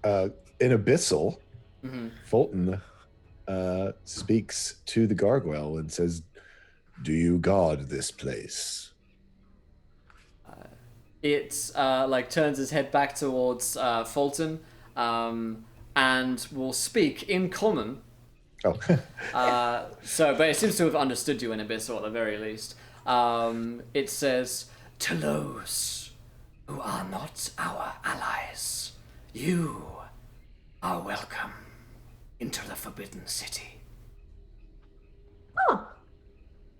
In Abyssal, Mm-hmm. Fulton speaks to the gargoyle and says, "Do you guard this place?" It like turns its head back towards Fulton, and will speak in common. Oh, But it seems to have understood you in Abyssal at the very least. It says, "To those who are not our allies, you are welcome into the Forbidden City." Oh.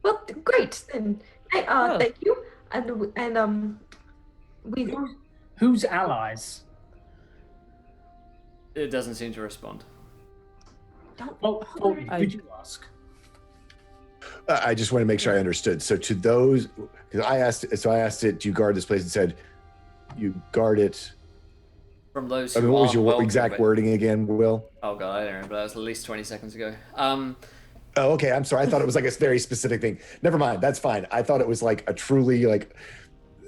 Well, great. Then, hey, thank you. And we. Who's allies? It doesn't seem to respond. Don't. Oh, did you ask? I just want to make sure I understood. So to those, because I asked it, "Do you guard this place?" And said, "You guard it." From those I who mean, what was aren't your welcome, exact but- wording again, Will? Oh god, I don't remember. That was at least 20 seconds ago. Oh, okay. I'm sorry. I thought it was like a very specific thing. Never mind. That's fine. I thought it was like a truly like.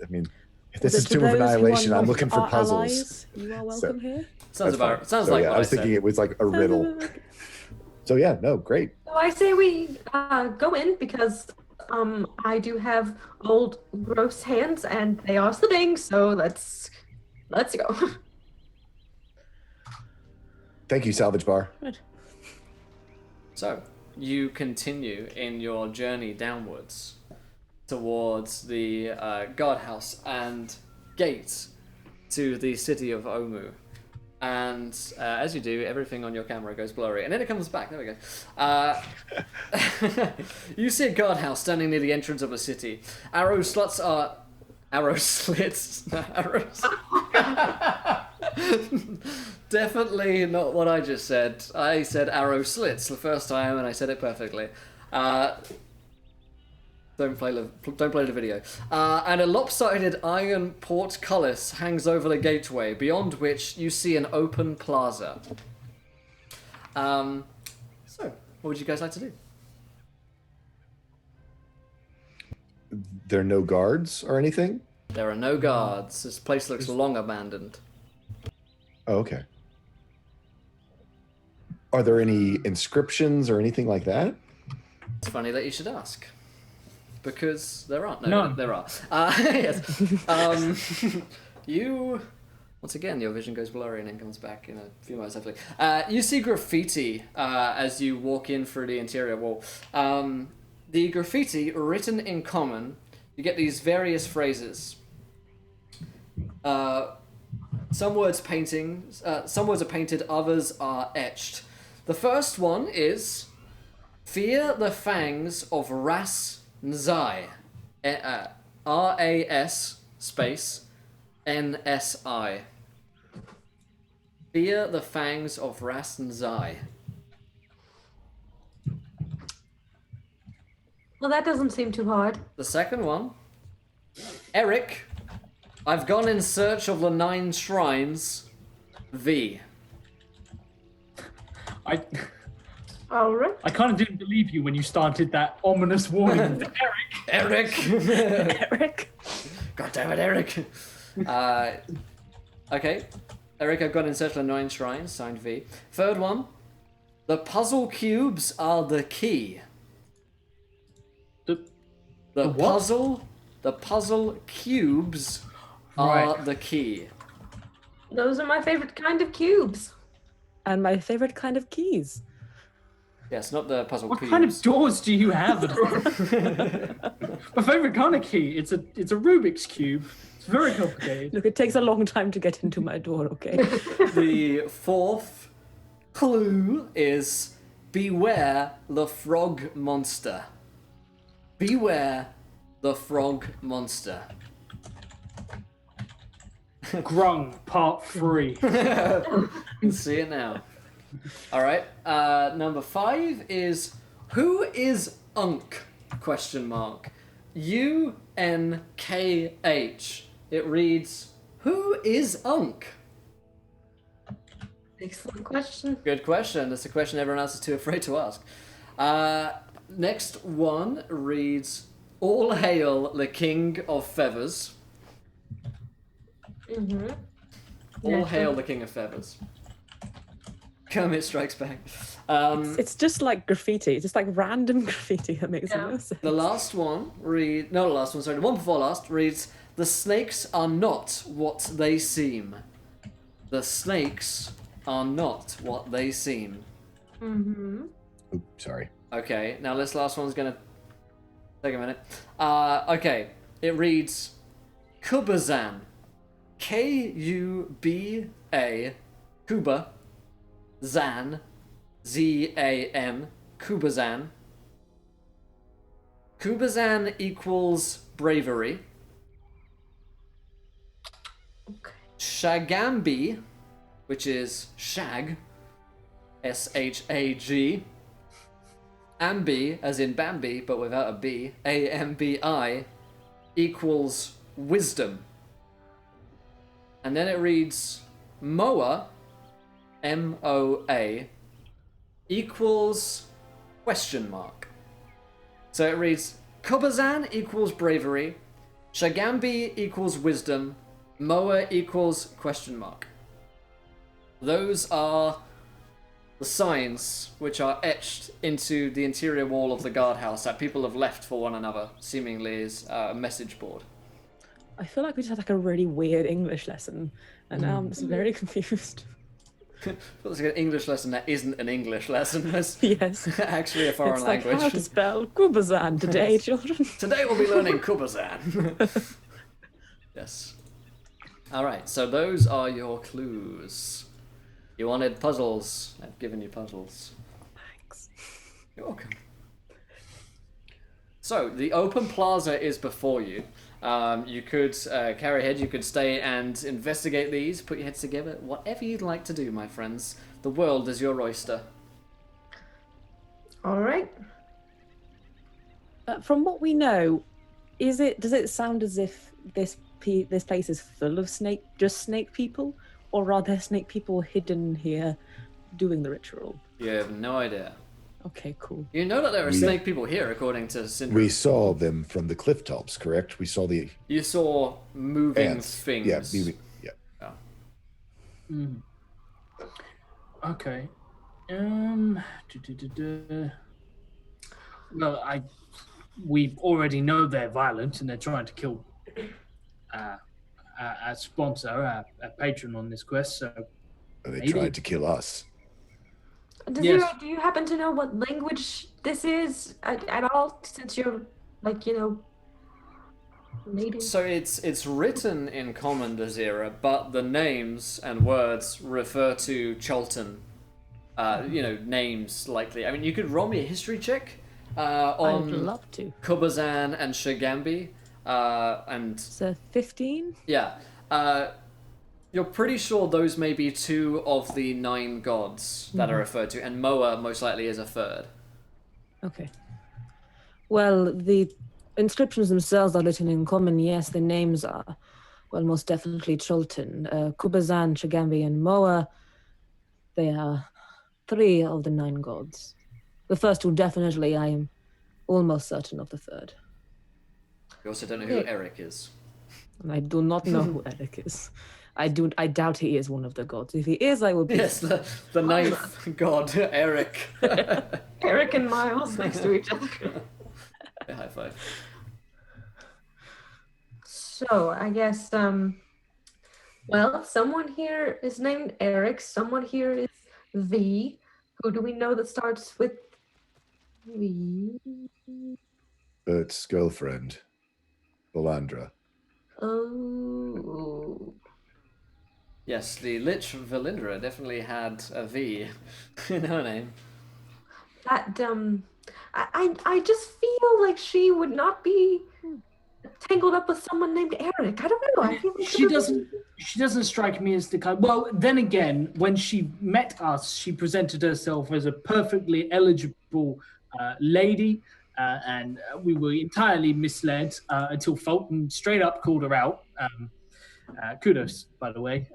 I mean, if this is To Tomb of those who are Annihilation, I'm not looking for our puzzles. allies, you are welcome here. Sounds That's fine. sounds So, like yeah, what I was thinking said. it was like a riddle. So yeah, no, great. So I say we go in because I do have old gross hands and they are slipping. So let's go. Thank you, Salvage Bar. So, you continue in your journey downwards towards the guardhouse and gate to the city of Oulu. And as you do, everything on your camera goes blurry. And then it comes back. There we go. You see a guardhouse standing near the entrance of a city. Arrow slits are... Arrow slits? Arrows. Definitely not what I just said. I said arrow slits the first time, and I said it perfectly. Don't play the video. And a lopsided iron portcullis hangs over the gateway, beyond which you see an open plaza. So, what would you guys like to do? There are no guards or anything? There are no guards. This place looks long abandoned. Oh, okay. Are there any inscriptions or anything like that? It's funny that you should ask. Because there aren't. No, None. there are. Yes. You... Once again, your vision goes blurry and then comes back in a few moments, hopefully. You see graffiti as you walk in through the interior wall. The graffiti, written in common, you get these various phrases. Some words are painted, others are etched. The first one is, "Fear the fangs of Ras Nzai." R-A-S space N-S-I. Fear the fangs of Ras Nzai. Well, that doesn't seem too hard. The second one, "Eric, I've gone in search of the 9 shrines. V." All right. I kind of didn't believe you when you started that ominous warning. Eric. Eric! Eric. God damn it, Eric! Okay. Eric, I've gone in search of the 9 shrines, signed V. Third one, "The puzzle cubes are the key." The The what? puzzle cubes are the key. Those are my favorite kind of cubes. And my favorite kind of keys. Yes, not the puzzle What cubes. kind of doors do you have? My favorite kind of key. It's a Rubik's cube. It's very complicated. Look, it takes a long time to get into my door, okay? The fourth clue is beware the frog monster. Beware the frog monster. Grung, part 3. See it now. All right. Number 5 is who is Unk? Question mark. UNKH. It reads who is Unk? Excellent question. Good question. That's a question everyone else is too afraid to ask. Next one reads all hail the king of feathers. Mm-hmm. All hail the king of feathers. Kermit Strikes Back. It's just like graffiti. It's just like random graffiti that makes no sense. The last one reads... No, the last one, sorry. The one before last reads, the snakes are not what they seem. The snakes are not what they seem. Mm-hmm. Oops, sorry. Okay, now this last one's gonna take a minute. Okay, it reads, Kubazan. Kuba, Kuba, Zan, Z-A-N, Kubazan. Kubazan equals bravery. Okay. Shagambi, which is shag, S-H-A-G. Ambi, as in Bambi, but without a B, A-M-B-I, equals wisdom. And then it reads Moa, M-O-A, equals question mark. So it reads Kubazan equals bravery, Shagambi equals wisdom, Moa equals question mark. Those are the signs which are etched into the interior wall of the guardhouse that people have left for one another, seemingly as a message board. I feel like we just had like a really weird English lesson, and now I'm just very confused. It's like an English lesson that isn't an English lesson. It's Yes. actually a foreign It's like language. how to spell Kubazan today, children. Today we'll be learning Kubazan. Yes. Alright, so those are your clues. You wanted puzzles. I've given you puzzles. Thanks. You're welcome. So, the open plaza is before you. You could carry ahead, you could stay and investigate these, put your heads together, whatever you'd like to do, my friends. The world is your oyster. All right. From what we know, does it sound as if this place is full of snake people, or are there snake people hidden here doing the ritual? You have no idea. Okay, cool. You know that there are snake people here, according to Syndrome. We saw them from the cliff tops, correct? We saw the You saw moving ants. things. Yeah, yeah. Mm. Okay. Well, we already know they're violent and they're trying to kill a sponsor, a patron on this quest. So They maybe. tried to kill us. Do Yes. you happen to know what language this is at all? Since you're native. So it's written in Common Desira, but the names and words refer to Cholton. Names likely. I mean, you could roll me a history check I'd on love to. Kubazan and Shagambi, and So 15? yeah, you're pretty sure those may be 2 of the 9 gods that are referred to, and Moa most likely is a 3rd. Okay. Well, the inscriptions themselves are written in common. Yes, the names are, well, most definitely Cholton. Kubazan, Shagambi, and Moa, they are 3 of the 9 gods. The first 2 definitely, I am almost certain of the 3rd. You also don't know who Eric is. And I do not know who Eric is. I doubt he is one of the gods. If he is, I will be... Yes, the 9th god, Eric. Eric and Miles next to each other. High five. So I guess well, someone here is named Eric. Someone here is V. Who do we know that starts with V? Bert's girlfriend, Belandra. Oh. Yes, the Lich Valindra definitely had a V in her name. That I just feel like she would not be tangled up with someone named Eric. I don't know. I feel like She doesn't strike me as the kind. Well, then again, when she met us, she presented herself as a perfectly eligible lady, and we were entirely misled until Fulton straight up called her out. Kudos, by the way.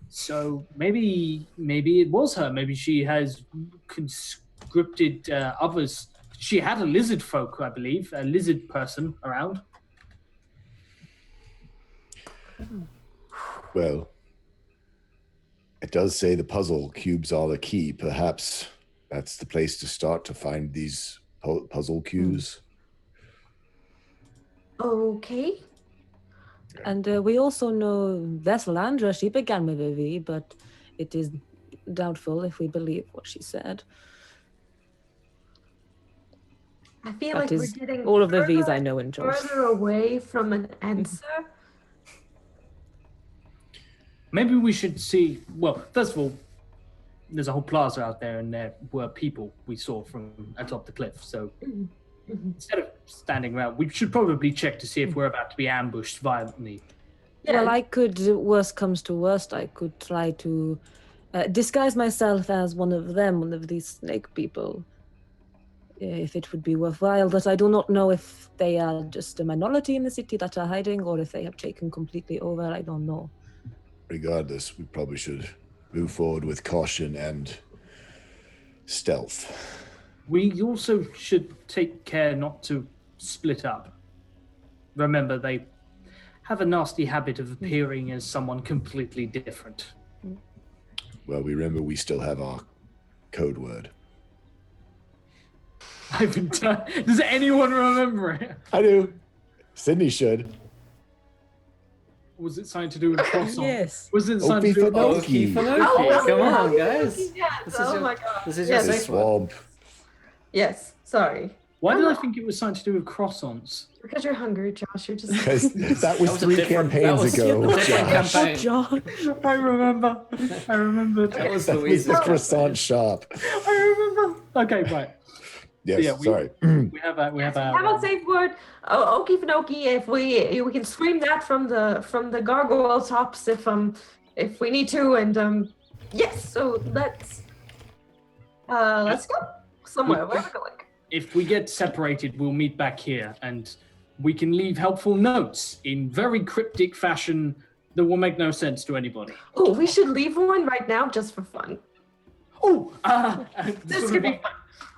So maybe it was her. Maybe she has conscripted others. She had a lizard folk, I believe, a lizard person around. Well, it does say the puzzle cubes are the key. Perhaps that's the place to start to find these puzzle cues. Okay. And we also know Veselandra, she began with a V, but it is doubtful if we believe what she said. I feel That like is we're getting all of the V's further I know in Josh. further away from an answer. Maybe we should see. Well, first of all, there's a whole plaza out there, and there were people we saw from atop the cliff. So instead of standing around, we should probably check to see if we're about to be ambushed violently. Yeah. Well, I could, worst comes to worst, I could try to disguise myself as one of them, one of these snake people, if it would be worthwhile. But I do not know if they are just a minority in the city that are hiding, or if they have taken completely over. I don't know. Regardless, we probably should move forward with caution and stealth. We also should take care not to split up. Remember, they have a nasty habit of appearing as someone completely different. Well, we remember we still have our code word. Does anyone remember it? I do. Sydney should. Was it something to do with croissant? Yes. Was it something to do with... Okey-finokie. Come on, guys. Yes. This is Oh your- my god. This is your Yes. The safe word. swamp. Yes. Sorry. Why did I think it was something to do with croissants? Because you're hungry, Josh. You're just. Because that was was a 3 different- that campaigns was ago. a different Josh. campaign. John. I remembered. That was That was Louise's the campaign. croissant shop. I remember. Okay, right. Yes, Yeah, sorry. We have a How about safe word? Oh, okey-finokey. If we can scream that from the gargoyle tops if we need to, and yes. So let's go somewhere. Where are we going? If we get separated, we'll meet back here, and we can leave helpful notes in very cryptic fashion that will make no sense to anybody. Oh, we should leave one right now just for fun. Oh, This sort could of be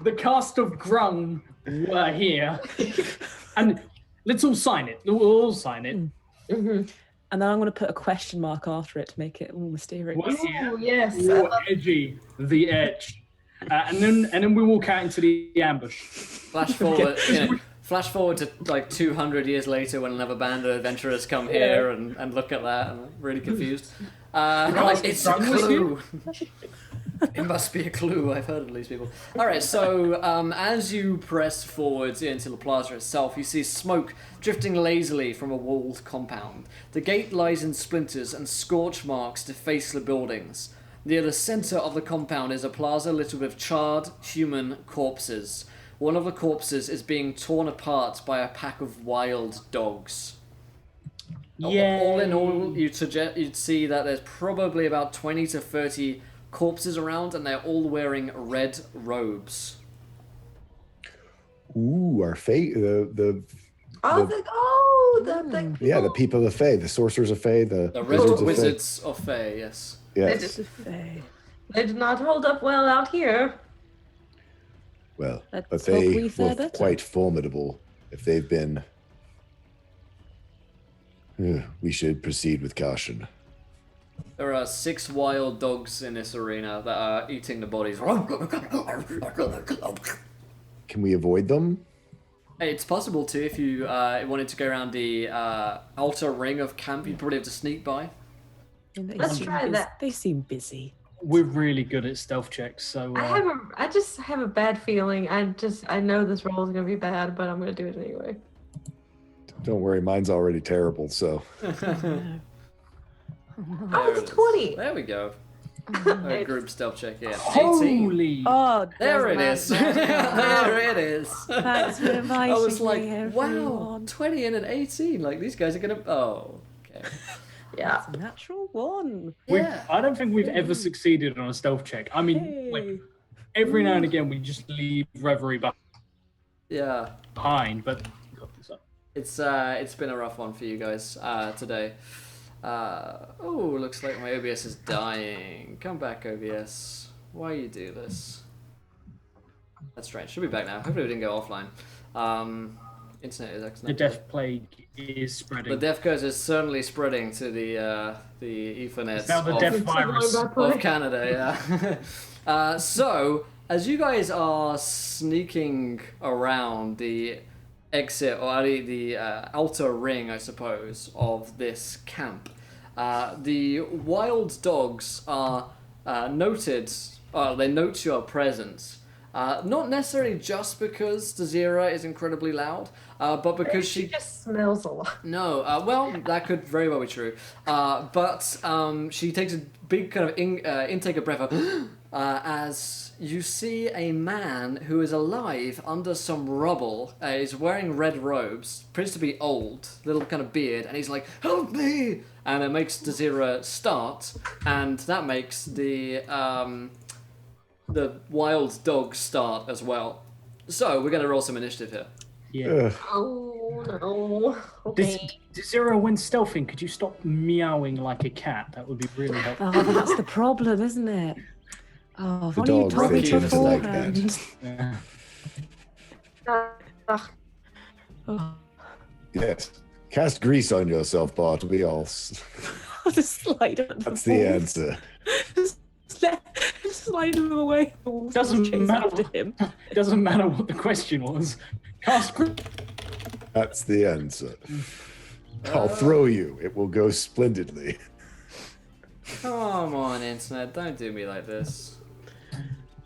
the cast of Grung were here, and let's all sign it. We'll all sign it. Mm-hmm. And then I'm going to put a question mark after it to make it all mysterious. What? Oh yes. I Ooh, love edgy, the edge, and then we walk out into the ambush. Flash forward, flash forward to like 200 years later when another band of adventurers come here and look at that and I'm really confused. Like, it's a clue. It must be a clue. I've heard of these people. All right, so as you press forward into the plaza itself, you see smoke drifting lazily from a walled compound. The gate lies in splinters and scorch marks deface the buildings. Near the center of the compound is a plaza littered with charred human corpses. One of the corpses is being torn apart by a pack of wild dogs. Yeah. All in all, you'd see that there's probably about 20 to 30 corpses around, and they're all wearing red robes. Ooh, our fate. The people. the people of Fae, the sorcerers of Fae, the The wizards red of wizards of Fae, yes. Fae. Yes. They did not hold up well out here. Well, Let's but hope they we fare were better. quite formidable. If they've been, we should proceed with caution. There are 6 wild dogs in this arena that are eating the bodies. Can we avoid them? It's possible too if you wanted to go around the outer ring of camp. You'd probably have to sneak by. Let's try that. They seem busy. We're really good at stealth checks, so I just have a bad feeling. I know this roll is gonna be bad, but I'm gonna do it anyway. Don't worry, mine's already terrible. So Oh, it's 20. There we go. A group stealth check, yeah. 18. holy! Oh, There it is. There it is. Thanks for inviting I was like, me, wow, everyone. 20 and an 18. Like, these guys are going to... Oh, okay. Yeah. It's a natural one. Yeah. I don't think we've ever succeeded on a stealth check. I mean, like, Hey. every now and again we just leave Bravery Yeah. behind, but we got this up. It's been a rough one for you guys today. Oh, looks like my OBS is dying. Come back, OBS. Why you do this? That's strange. Should be back now. Hopefully we didn't go offline. Internet is The excellent. death plague is spreading. The death curse is certainly spreading to the Ethernet It's now the death virus. of Canada. Yeah. So as you guys are sneaking around the exit or the outer ring, I suppose, of this camp, the wild dogs are noted. They note your presence. Not necessarily just because Dazira is incredibly loud, but because She just smells a lot. No, well, that could very well be true. But she takes a big kind of intake of breath as you see a man who is alive under some rubble. He's wearing red robes, appears to be old, little kind of beard, and he's like, "Help me!" And it makes Dazira start, and that makes the wild dog start as well. So we're going to roll some initiative here. Yeah. Oh no. Okay. Zero, when stealthing, could you stop meowing like a cat? That would be really helpful. Oh, that's the problem, isn't it? Oh, The why don't you dogs, told they me tend to like beforehand? Yeah. Ugh. Oh, yes, cast grease on yourself, Bart. We all. I'll just slide up That's the answer. Slide him away. Doesn't Chase matter. after him. It doesn't matter what the question was. Cast That's the answer. I'll throw you. It will go splendidly. Come on, internet, don't do me like this.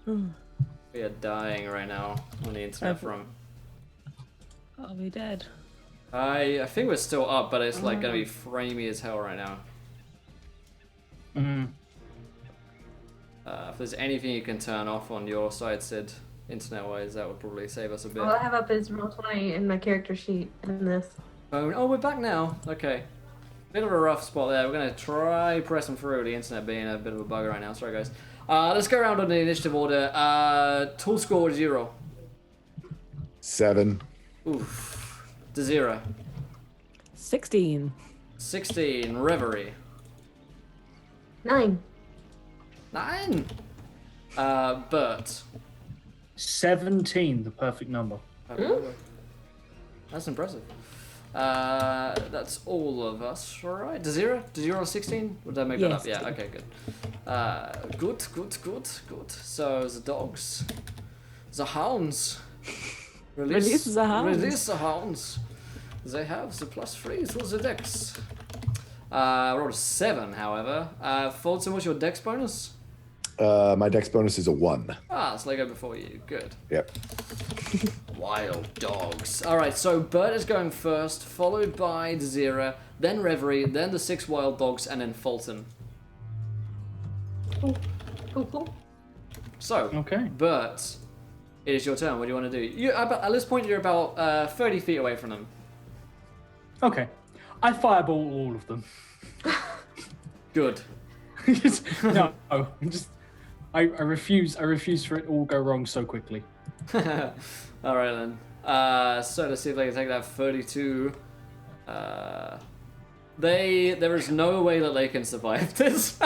We are dying right now on the internet front. Are we dead? I think we're still up, but it's like gonna be framey as hell right now. Mm. If there's anything you can turn off on your side, Sid, internet-wise, that would probably save us a bit. All I have up is roll 20 in my character sheet in this. Oh, we're back now. Okay. Bit of a rough spot there. We're gonna try pressing through, the internet being a bit of a bugger right now. Sorry, guys. Let's go around on the initiative order. Tool score 0. 7. Oof. To 0. 16. 16. Reverie. 9. 9. Bert. 17, the perfect number. That's impressive. That's all of us, right? To 0? Did you roll 16? Would that make that up? Yes. Yeah, okay, good. Good. So, the dogs. The hounds. Release the hounds. Release the hounds. They have the +3 to the dex. Rolled a 7, however. Fulton, what's your dex bonus? My dex bonus is a 1. So they go before you. Good. Yep. Wild dogs. Alright, so Bert is going first, followed by Zira, then Reverie, then the 6 wild dogs, and then Fulton. Cool. So, Okay. Bert, it is your turn. What do you want to do? At this point, you're about 30 feet away from them. Okay. I fireball all of them. Good. No, I refuse for it all go wrong so quickly. Alright then. So let's see if they can take that 32. There is no way that they can survive this.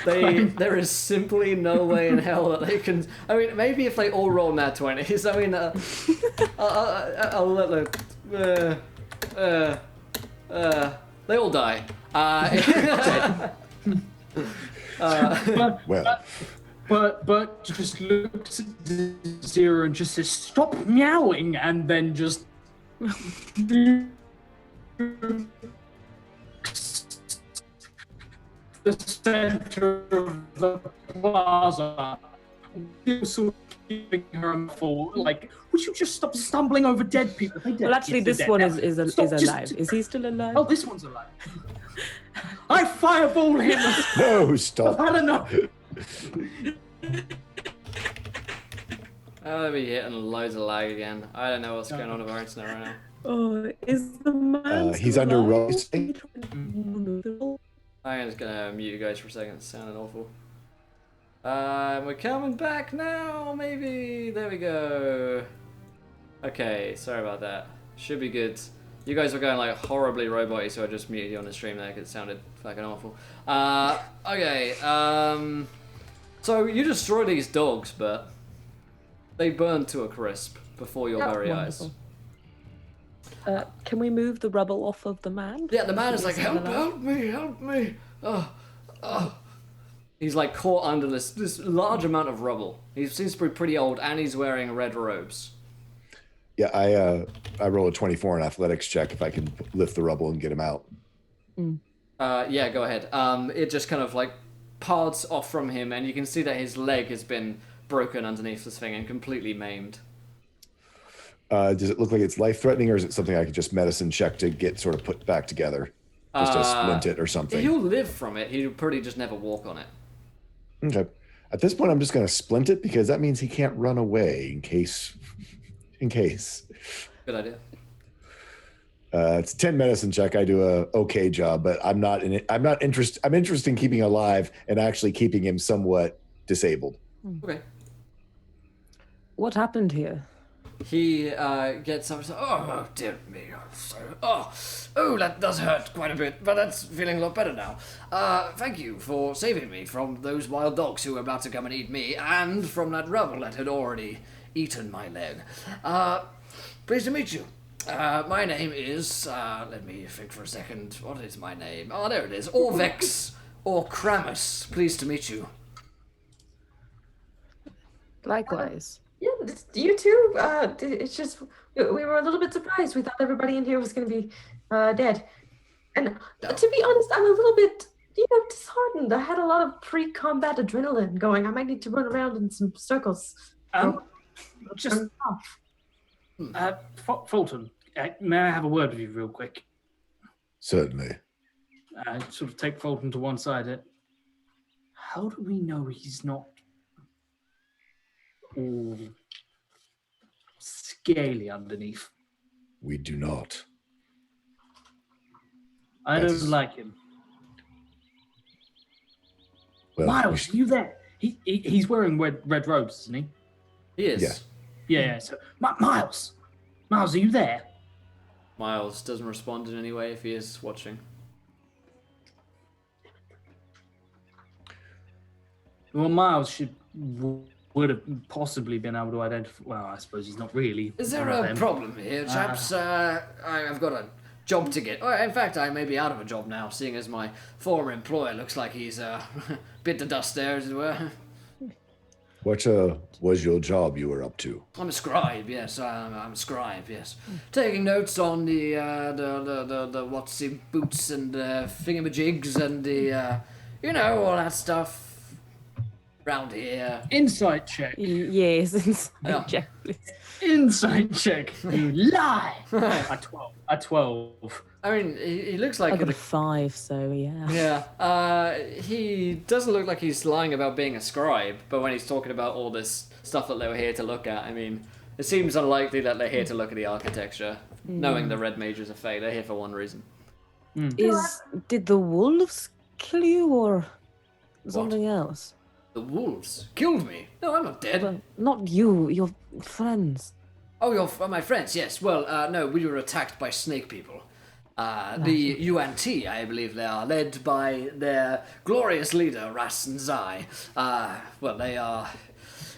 There is simply no way in hell that they can. I mean, maybe if they all roll nat 20s. I mean, I'll let they all die. Well, but just looks at Zero and just says, "Stop meowing," and then just the center of the plaza, sort of keeping her full. Like, would you just stop stumbling over dead people? Well, actually, this one is alive. Is he still alive? Oh, this one's alive. I fireball him. No, stop. I don't know. I'll be hitting loads of lag again. I don't know what's going on with our internet right now. Oh, is the man? He's still under alive? roasting. I'm just gonna mute you guys for a second. It's sounding awful. We're coming back now, maybe. There we go. Okay, sorry about that. Should be good. You guys were going like horribly robot-y, so I just muted you on the stream there because it sounded fucking awful. Okay, so you destroy these dogs, but they burn to a crisp before your very eyes. Can we move the rubble off of the man? Yeah, the man is like, help me. Oh. He's like caught under this large amount of rubble. He seems to be pretty old, and he's wearing red robes. Yeah, I roll a 24 in athletics check if I can lift the rubble and get him out. Yeah, go ahead. It just kind of like parts off from him, and you can see that his leg has been broken underneath this thing and completely maimed. Does it look like it's life-threatening, or is it something I could just medicine check to get sort of put back together? Just to splint it or something? He'll live from it. He'll probably just never walk on it. Okay. At this point, I'm just going to splint it because that means he can't run away in case. Good idea. It's a 10 medicine check. I do a okay job, but I'm not interested. I'm interested in keeping alive and actually keeping him somewhat disabled. Okay. What happened here? He gets up and says, oh dear me, oh, that does hurt quite a bit, but that's feeling a lot better now. Thank you for saving me from those wild dogs who were about to come and eat me, and from that rubble that had already eaten my leg. Pleased to meet you. My name is, let me think for a second, what is my name? Oh, there it is, Orvex, or Kramus. Pleased to meet you. Likewise. Yeah, you too. It's just we were a little bit surprised. We thought everybody in here was going to be dead, and to be honest, I'm a little bit, disheartened. I had a lot of pre-combat adrenaline going. I might need to run around in some circles. Fulton, may I have a word with you real quick? Certainly. Sort of take Fulton to one side. How do we know he's not all scaly underneath? We do not. I don't like him. Well, Miles, are you there? He's wearing red robes, isn't he? He is. Yeah. Yeah, so Miles, are you there? Miles doesn't respond in any way if he is watching. Well, Miles would have possibly been able to identify. Well, I suppose he's not really. Is there a problem here, chaps? I've got a job to get. Oh, in fact, I may be out of a job now, seeing as my former employer looks like he's bit the dust there, as it were. What was your job you were up to? I'm a scribe, yes. I'm a scribe, yes. Taking notes on the what's in boots and thingamajigs and the all that stuff round here. Insight check. Yes, Yeah. check, please. Insight check. You lie. A 12. I mean, he looks like I got a 5, so yeah. Yeah, he doesn't look like he's lying about being a scribe, but when he's talking about all this stuff that they were here to look at, I mean, it seems unlikely that they're here to look at the architecture, knowing the Red Mages are Fae. They're here for one reason. Did the wolves kill you or something else? The wolves killed me. No, I'm not dead. Well, not you, your friends. Oh, my friends, yes. Well, no, we were attacked by snake people. The UNT, I believe they are, led by their glorious leader, Ras and Zai. Well, they are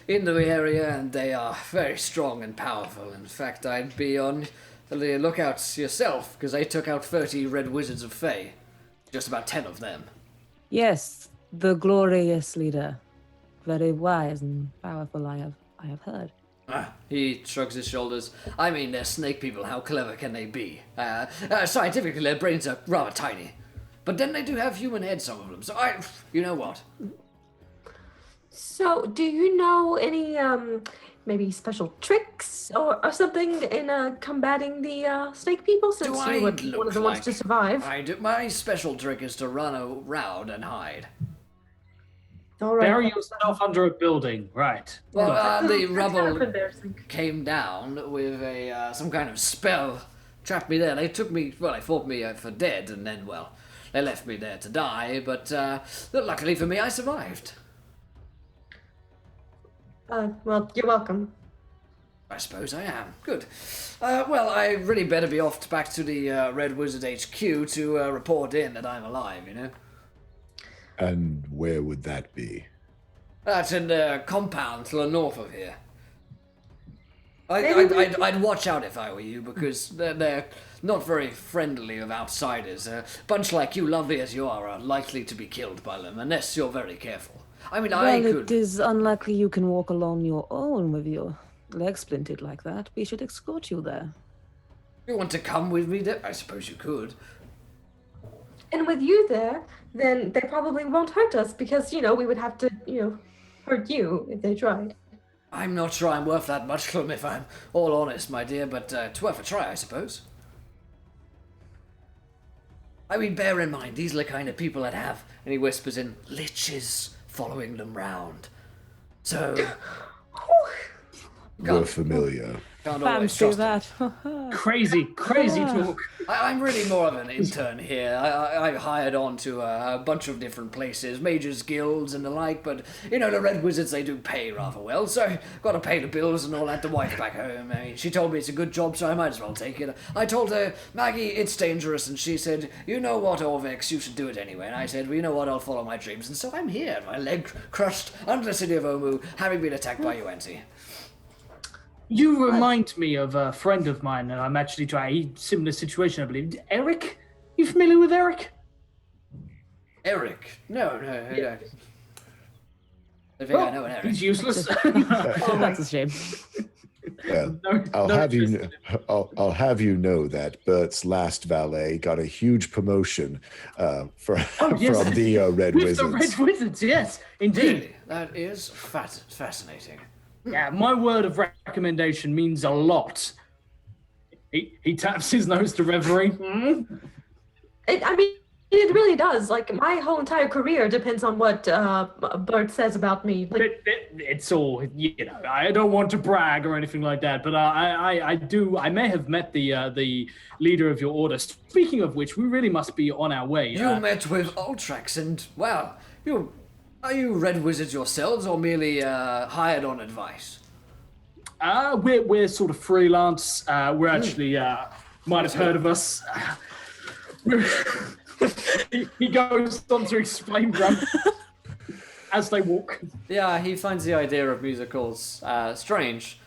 in the area, and they are very strong and powerful. In fact, I'd be on the lookout yourself, because they took out 30 red wizards of Fae. Just about 10 of them. Yes, the glorious leader. very wise and powerful, I have heard. He shrugs his shoulders. I mean, they're snake people. How clever can they be? Scientifically, their brains are rather tiny. But then they do have human heads, some of them. So you know what? So, do you know any maybe special tricks or something in combating the snake people? Since you were one of the ones to survive. My special trick is to run around and hide. All right. Bury yourself under a building, right? Well, the rubble came down with some kind of spell, trapped me there. They took me, they thought me for dead, and then, they left me there to die, but luckily for me, I survived. Well, you're welcome. I suppose I am. Good. I really better be off back to the Red Wizard HQ to report in that I'm alive, you know? And where would that be? That's in the compound to the north of here. I'd watch out if I were you, because they're not very friendly of outsiders. A bunch like you, lovely as you are likely to be killed by them, unless you're very careful. I mean, It is unlikely you can walk along your own with your leg splintered like that. We should escort you there. You want to come with me there? I suppose you could. And with you there, then they probably won't hurt us because, we would have to, hurt you if they tried. I'm not sure I'm worth that much, Clum, if I'm all honest, my dear, but it's worth a try, I suppose. I mean, bear in mind, these are the kind of people that have, and he whispers in, liches following them round. So... We're familiar. Can't always Fancy trust them. that. Crazy talk. I'm really more of an intern here. I hired on to a bunch of different places, majors, guilds, and the like, but, the Red Wizards, they do pay rather well, so got to pay the bills and all that, the wife back home. I mean, she told me it's a good job, so I might as well take it. I told her, Maggie, it's dangerous, and she said, you know what, Orvex, you should do it anyway. And I said, well, you know what, I'll follow my dreams. And so I'm here, my leg crushed under the city of Oulu, having been attacked by UNT. You remind me of a friend of mine, and I'm actually trying a similar situation, I believe. Eric? You familiar with Eric? Eric? No. I think I know an Eric. He's useless. Oh, that's a shame. Yeah. I'll have you know that Bert's last valet got a huge promotion from the Red With Wizards. the Red Wizards, yes, indeed. Really? That is fascinating. Yeah, my word of recommendation means a lot. He taps his nose to Bravery. It really does. Like, my whole entire career depends on what Bert says about me. It's all, I don't want to brag or anything like that, but I may have met the leader of your order. Speaking of which, we really must be on our way. You met with Ultrax, and, are you Red Wizards yourselves, or merely hired on advice? We're sort of freelance. We're actually, might have heard of us. He goes on to explain Grump as they walk. Yeah, he finds the idea of musicals strange.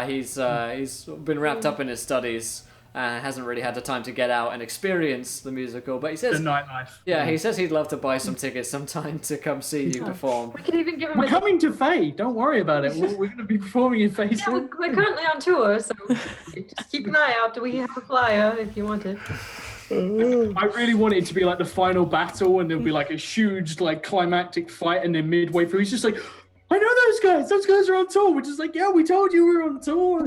He's been wrapped up in his studies. Hasn't really had the time to get out and experience the musical, but he says... The nightlife. Yeah, he says he'd love to buy some tickets sometime to come see you perform. We can even give him We're coming to Faye. Don't worry about it. We're going to be performing in Faye soon. we're currently on tour, so just keep an eye out. We have a flyer if you want it. I really want it to be like the final battle, and there'll be like a huge like climactic fight, and then midway through he's just like, I know those guys. Those guys are on tour. We're just like, yeah, we told you we were on tour.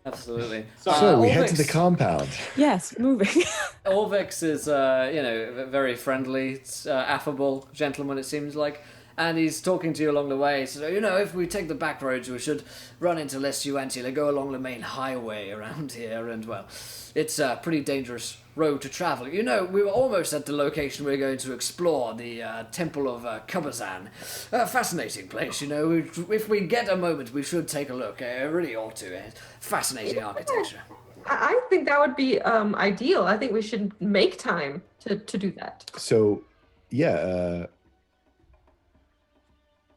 Absolutely. So we head to the compound. Yes, moving. Orvex is, very friendly, affable gentleman, it seems like. And he's talking to you along the way. So, if we take the back roads, we should run into less UNT. They go along the main highway around here. And, it's a pretty dangerous road to travel. We were almost at the location we we're going to explore, the Temple of Kubazan. A fascinating place, If we get a moment, we should take a look. Really ought to. Fascinating architecture. I think that would be ideal. I think we should make time to do that. So, yeah...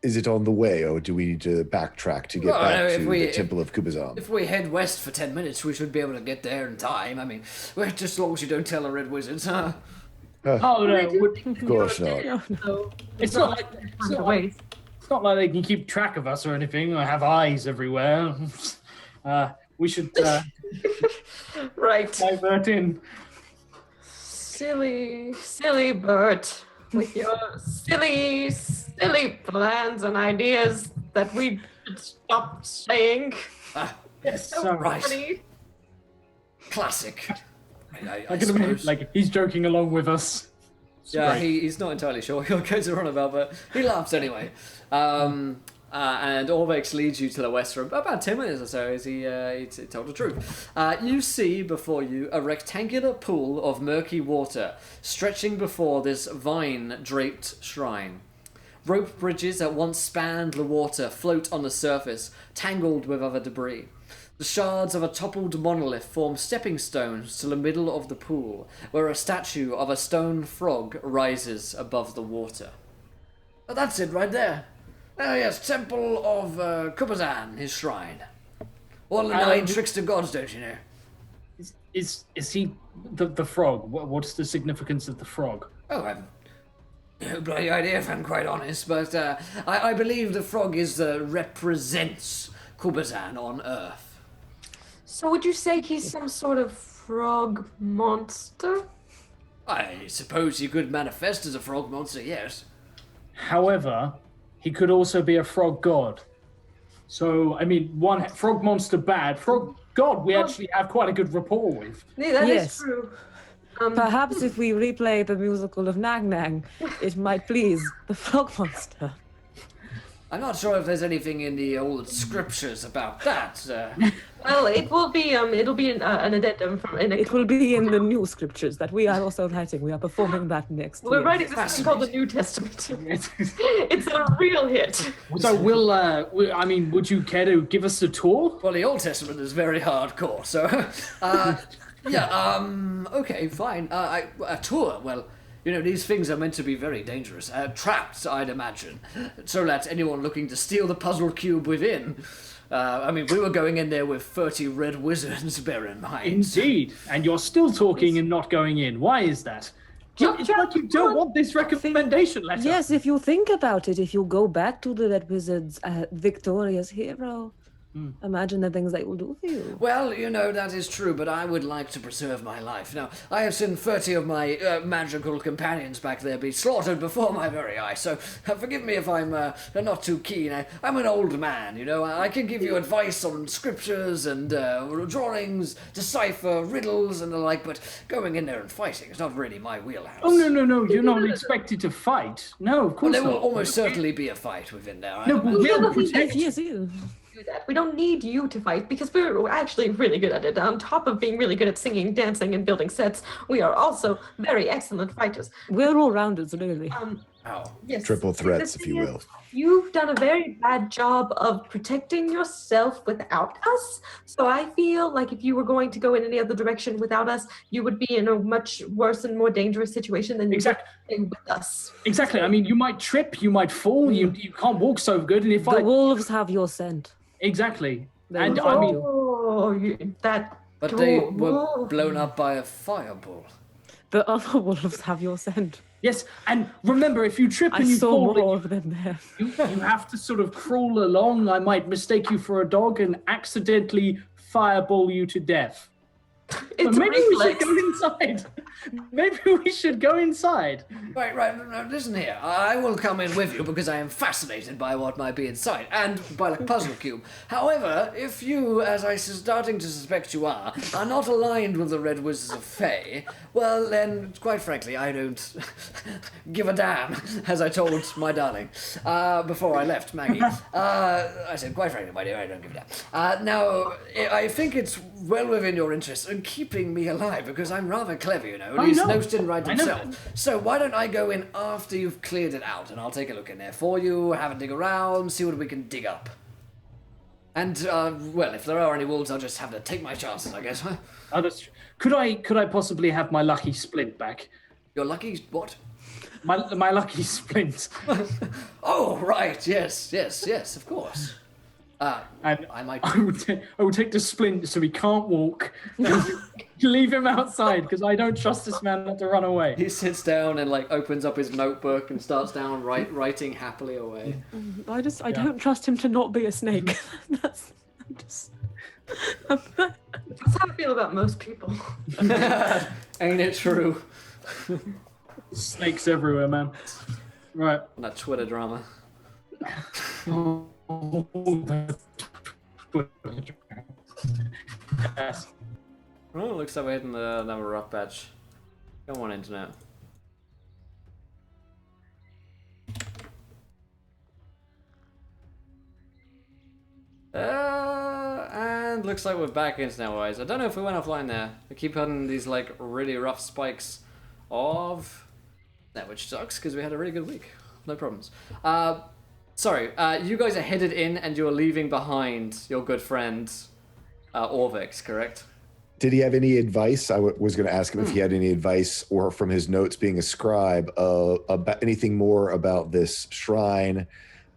is it on the way, or do we need to backtrack to get back to the Temple of Kubazan? If we head west for 10 minutes, we should be able to get there in time. I mean, just as long as you don't tell the Red Wizards, huh? Oh no, Of course not. So it's not like it's not like they can keep track of us or anything. I have eyes everywhere. We should right. divert in. Silly Bert, with your silly plans and ideas that we should stop saying. Yes, So right. funny. Classic. I Look at him, like he's joking along with us. It's Yeah, great. he's not entirely sure what goes on about, but he laughs anyway. And Orbex leads you to the west for about 10 minutes or so as he told the truth. You see before you a rectangular pool of murky water stretching before this vine-draped shrine. Rope bridges that once spanned the water float on the surface, tangled with other debris. The shards of a toppled monolith form stepping stones to the middle of the pool, where a statue of a stone frog rises above the water. Oh, that's it right there. Oh yes, Temple of Kubazan, his shrine. All the 9 trickster gods, don't you know? Is he the frog? What's the significance of the frog? Oh, I've no bloody idea if I'm quite honest, but I believe the frog represents Kubazan on Earth. So would you say he's some sort of frog monster? I suppose he could manifest as a frog monster, yes. However, he could also be a frog god. So, I mean, one frog monster bad, frog god we actually have quite a good rapport with. Yeah, that is Yes. true. Perhaps if we replay the musical of Nang Nang, it might please the frog monster. I'm not sure if there's anything in the old scriptures about that. Well, it will be. It'll be an addendum from. It will be in the new scriptures that we are also writing. We are performing that next We're year. writing this thing called the New Testament. It's a real hit. So I mean, would you care to give us a tour? Well, the Old Testament is very hardcore, so okay, fine. A tour. Well, you know, these things are meant to be very dangerous. Trapped, I'd imagine, so that anyone looking to steal the puzzle cube within. I mean, we were going in there with 30 red wizards, bear in mind. Indeed. And you're still talking and not going in. Why is that? It's like you don't want this recommendation letter. Yes, if you think about it, if you go back to the Red Wizard's victorious hero, imagine the things they will do for you. Well, you know, that is true, but I would like to preserve my life. Now, I have seen 30 of my magical companions back there be slaughtered before my very eyes, so forgive me if I'm not too keen. I'm an old man, you know. I can give you advice on scriptures and drawings, decipher riddles and the like, but going in there and fighting is not really my wheelhouse. Oh, no, you're not expected to fight. No, of Well, course there will not. almost certainly be a fight within there. No, but we'll protect you. Yes, you. Do that. We don't need you to fight because we're actually really good at it. On top of being really good at singing, dancing, and building sets, we are also very excellent fighters. We're all rounders, really. Yes. Triple threats, The if you thing is, will. You've done a very bad job of protecting yourself without us. So I feel like if you were going to go in any other direction without us, you would be in a much worse and more dangerous situation than you would with us. Exactly. I mean, you might trip, you might fall, you can't walk so good, and if The wolves have your scent. Exactly. They And will I mean, But they were blown up by a fireball. The other wolves have your scent. yes, and remember, if you trip I and you saw fall, more of them there. you have to sort of crawl along. I might mistake you for a dog and accidentally fireball you to death. It's But maybe a we should reflex. go inside. Maybe we should go inside. Right, no, listen here. I will come in with you because I am fascinated by what might be inside, and by the puzzle cube. However, if you, as I'm starting to suspect you are not aligned with the Red Wizards of Fae, well then, quite frankly, I don't give a damn, as I told my darling before I left, Maggie. I said, quite frankly, my dear, I don't give a damn. Now, I think it's well within your interest in keeping me alive, because I'm rather clever, you know. I These know. notes didn't write I know themselves. So why don't I go in after you've cleared it out, and I'll take a look in there for you, have a dig around, see what we can dig up. And, well, if there are any wolves, I'll just have to take my chances, I guess, huh? Oh, that's true. Could I possibly have my lucky splint back? Your lucky... what? My lucky splint. Oh, right, yes, of course. And I might. I would take the splint so he can't walk. And leave him outside because I don't trust this man not to run away. He sits down and like opens up his notebook and starts down writing happily away. I don't trust him to not be a snake. That's That's how I feel about most people. Ain't it true? Snakes everywhere, man. Right. That Twitter drama. Yes. Oh, looks like we're hitting another rough patch. Come on, internet. And looks like we're back internet-wise. I don't know if we went offline there. I keep having these like really rough spikes of that, which sucks because we had a really good week. No problems. Sorry, you guys are headed in and you're leaving behind your good friend Orvix, correct? Did he have any advice? I was going to ask him if he had any advice, or from his notes being a scribe, about anything more about this shrine,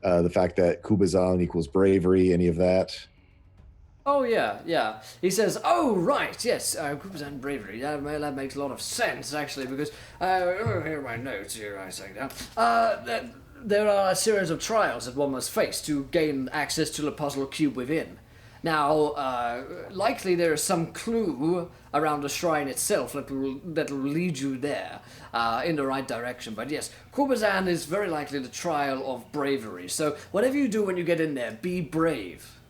the fact that Kubazan equals bravery, any of that? Oh, yeah. He says, oh, right, yes, Kubazan bravery. That makes a lot of sense, actually, because, here are my notes, here I say down. There are a series of trials that one must face to gain access to the puzzle cube within. Now, likely there is some clue around the shrine itself that will lead you there in the right direction. But yes, Kubazan is very likely the trial of bravery. So whatever you do when you get in there, be brave.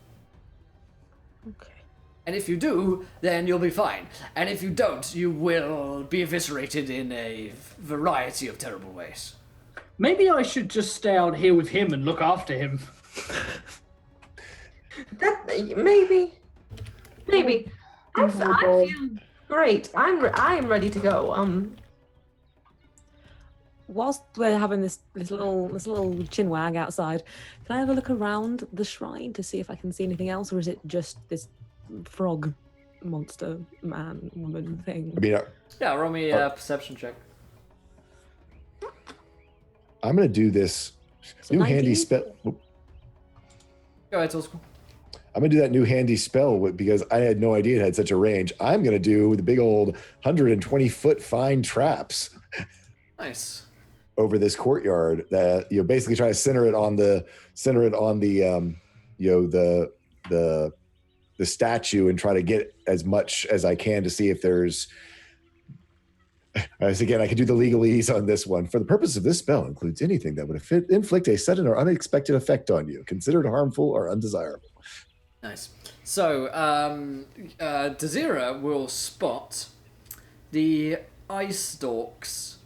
okay. And if you do, then you'll be fine. And if you don't, you will be eviscerated in a variety of terrible ways. Maybe I should just stay out here with him and look after him. That maybe. I feel great. I am ready to go. Whilst we're having this little chinwag outside, can I have a look around the shrine to see if I can see anything else, or is it just this frog monster man woman thing? I mean, Yeah, roll me a perception check. I'm going to do this So new 19? handy spell. Go ahead, Tosco. I'm going to do that new handy spell because I had no idea it had such a range. I'm going to do the big old 120-foot fine traps Nice. over this courtyard that basically try to center it on the the statue and try to get as much as I can to see if there's. As again, I can do the legalese on this one. For the purpose of this spell, includes anything that would inflict a sudden or unexpected effect on you, considered harmful or undesirable. Nice. So, Dazira will spot the eye stalks.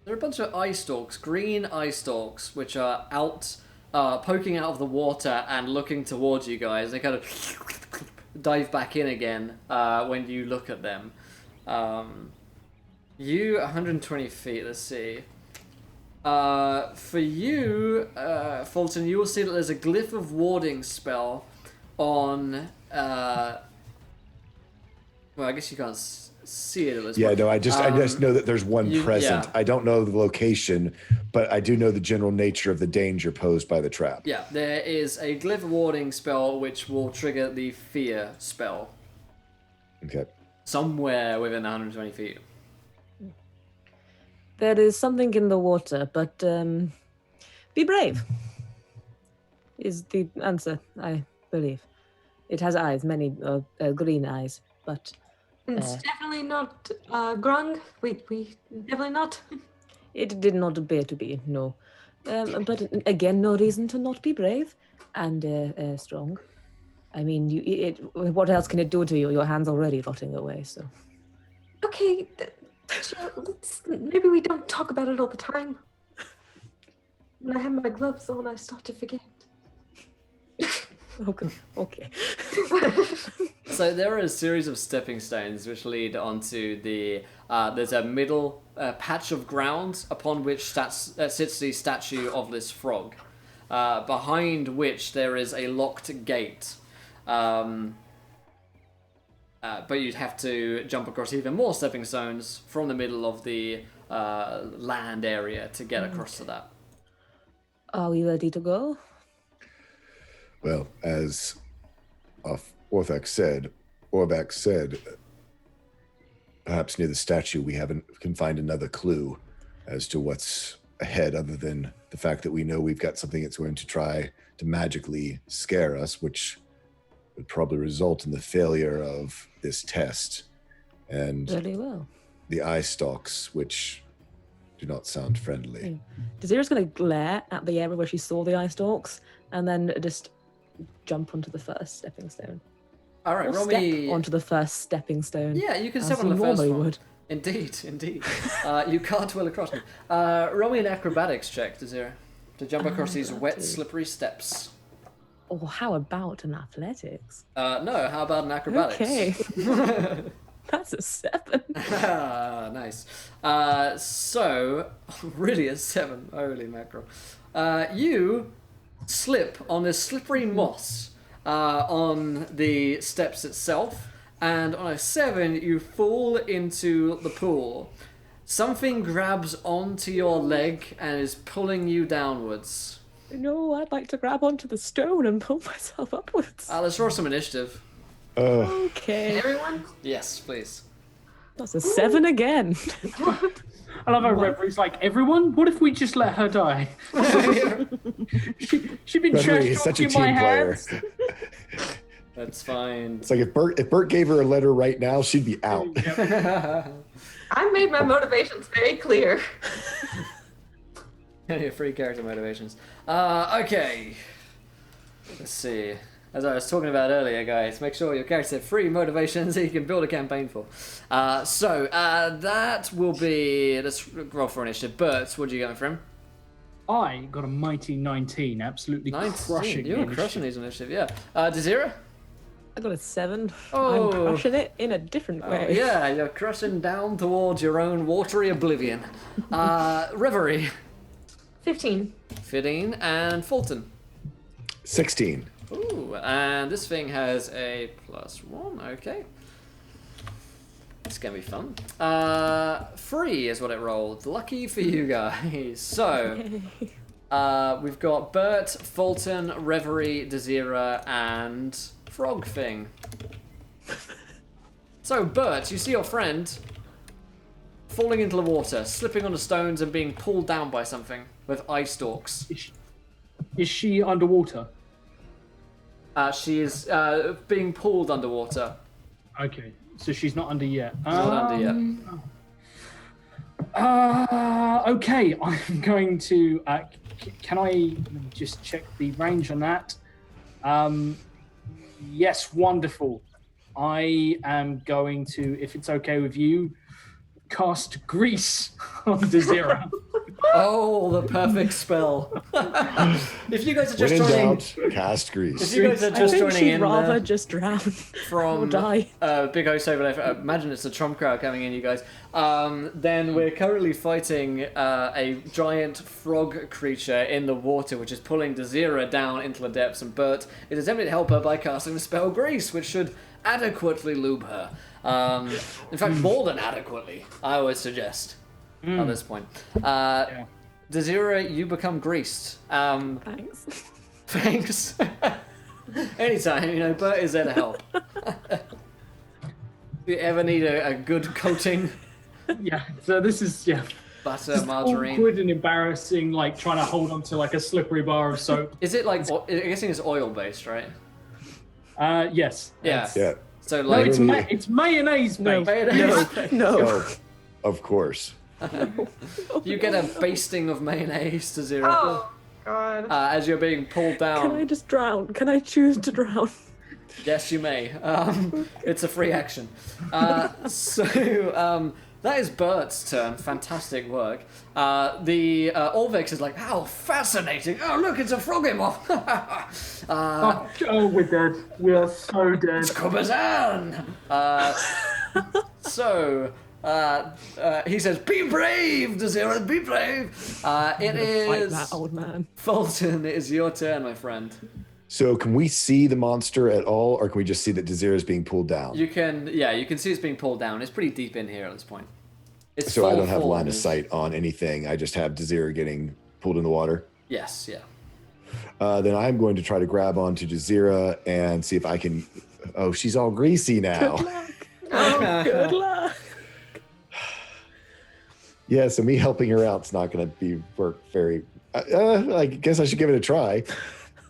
There are a bunch of eye stalks, green eye stalks, which are out, poking out of the water and looking towards you guys. They kind of dive back in again when you look at them. You 120 feet. Let's see. For you, Fulton, you will see that there's a glyph of warding spell on. Well, I guess you can't see it at this point. No, I just know that there's one present. yeah. I don't know the location, but I do know the general nature of the danger posed by the trap. Yeah, there is a glyph warding spell which will trigger the fear spell Okay. somewhere within 120 feet. There is something in the water, but be brave is the answer, I believe. It has eyes, many green eyes, but It's definitely not grung. We definitely not. it did not appear to be, no. But again, no reason to not be brave and strong. I mean, what else can it do to you? Your hand's already rotting away, so. Okay, maybe we don't talk about it all the time. When I have my gloves on, I start to forget. Okay. So there are a series of stepping stones which lead onto the. There's a middle patch of ground upon which sits the statue of this frog, behind which there is a locked gate. But you'd have to jump across even more stepping stones from the middle of the land area to get across to that. Are we ready to go? Well, as Orvax said, perhaps near the statue we can find another clue as to what's ahead, other than the fact that we know we've got something that's going to try to magically scare us, which would probably result in the failure of this test. And Really well. the eye stalks, which do not sound friendly. Desira's going to glare at the area where she saw the eye stalks and then just jump onto the first stepping stone. All right, Or roll step me. onto the first stepping stone. Yeah, you can as step on you the first normally one. would. Indeed. You cartwheel across me. Roll me an acrobatics check, Desira, to jump across these wet, to. slippery steps. Or how about an athletics? No, how about an acrobatics? Okay. That's a 7. Nice. So, really a 7. Holy mackerel. You slip on this slippery moss on the steps itself, and on a 7, you fall into the pool. Something grabs onto your leg and is pulling you downwards. No, I'd like to grab onto the stone and pull myself upwards. Let's roll some initiative. Okay. Everyone? Yes, please. That's a 7 again. I love how Revery's like, everyone, what if we just let her die? She'd been Reverie is trash such a talking my team player. hands. That's fine. It's like if Bert gave her a letter right now, she'd be out. I made my motivations very clear. Your free character motivations. Okay. Let's see. As I was talking about earlier, guys, make sure your characters have free motivations that you can build a campaign for. So that will be... Let's roll for initiative. Bert, what are you going for him? I got a mighty 19, absolutely 19. crushing You're initiative. crushing these initiative, yeah. Desira? I got a 7. Oh. I'm crushing it in a different way. Yeah, you're crushing down towards your own watery oblivion. Reverie? 15. 15. And Fulton? 16. Ooh, and this thing has a +1, okay. It's gonna be fun. 3 is what it rolled. Lucky for you guys. So, we've got Bert, Fulton, Reverie, Desira, and Frog Thing. So, Bert, you see your friend falling into the water, slipping on the stones and being pulled down by something with eye stalks. Is she underwater? She is being pulled underwater. Okay, so she's not under yet. Not under yet. Okay, I'm going to. Can I let me just check the range on that? Yes, wonderful. I am going to, if it's okay with you, cast Grease on Desira. Oh, the perfect spell. If you guys are just When in joining, doubt, cast Grease. if you guys are I just think joining she'd in rather just drown or from die. Big Host over there, imagine it's a Trump crowd coming in, you guys. Then we're currently fighting a giant frog creature in the water, which is pulling Desira down into the depths, and Bert is attempting to help her by casting the spell Grease, which should adequately lube her. In fact, more than adequately, I would suggest at this point. Desira, you become greased. Thanks. Thanks. Anytime, Bert is there to help. If you ever need a good coating, Yeah, so this is, butter, margarine. awkward and embarrassing, like trying to hold on to like a slippery bar of soap. Is it like, I'm guessing it's oil based, right? Yes. Yeah. Yeah. So No, like, it's mayonnaise No, based. no. Oh, of course. you get a basting of mayonnaise, Desira, Oh, God. as you're being pulled down. Can I just drown? Can I choose to drown? Yes, you may. It's a free action. That is Bert's turn. Fantastic work. The Orvex is like, how fascinating. Oh, look, it's a froggy-moth. Oh, we're dead. We are so dead. Kobazan! He says, be brave, Desira, be brave. It Fight is... that old man. Fulton, it is your turn, my friend. So can we see the monster at all, or can we just see that Desira is being pulled down? You can see it's being pulled down. It's pretty deep in here at this point. It's So I full don't have line of form. sight on anything. I just have Desira getting pulled in the water. Yes, yeah. then I'm going to try to grab onto Jazeera and see if I can. Oh, she's all greasy now. Good luck. Oh, good luck. Yeah, so me helping her out's not going to work very. I guess I should give it a try.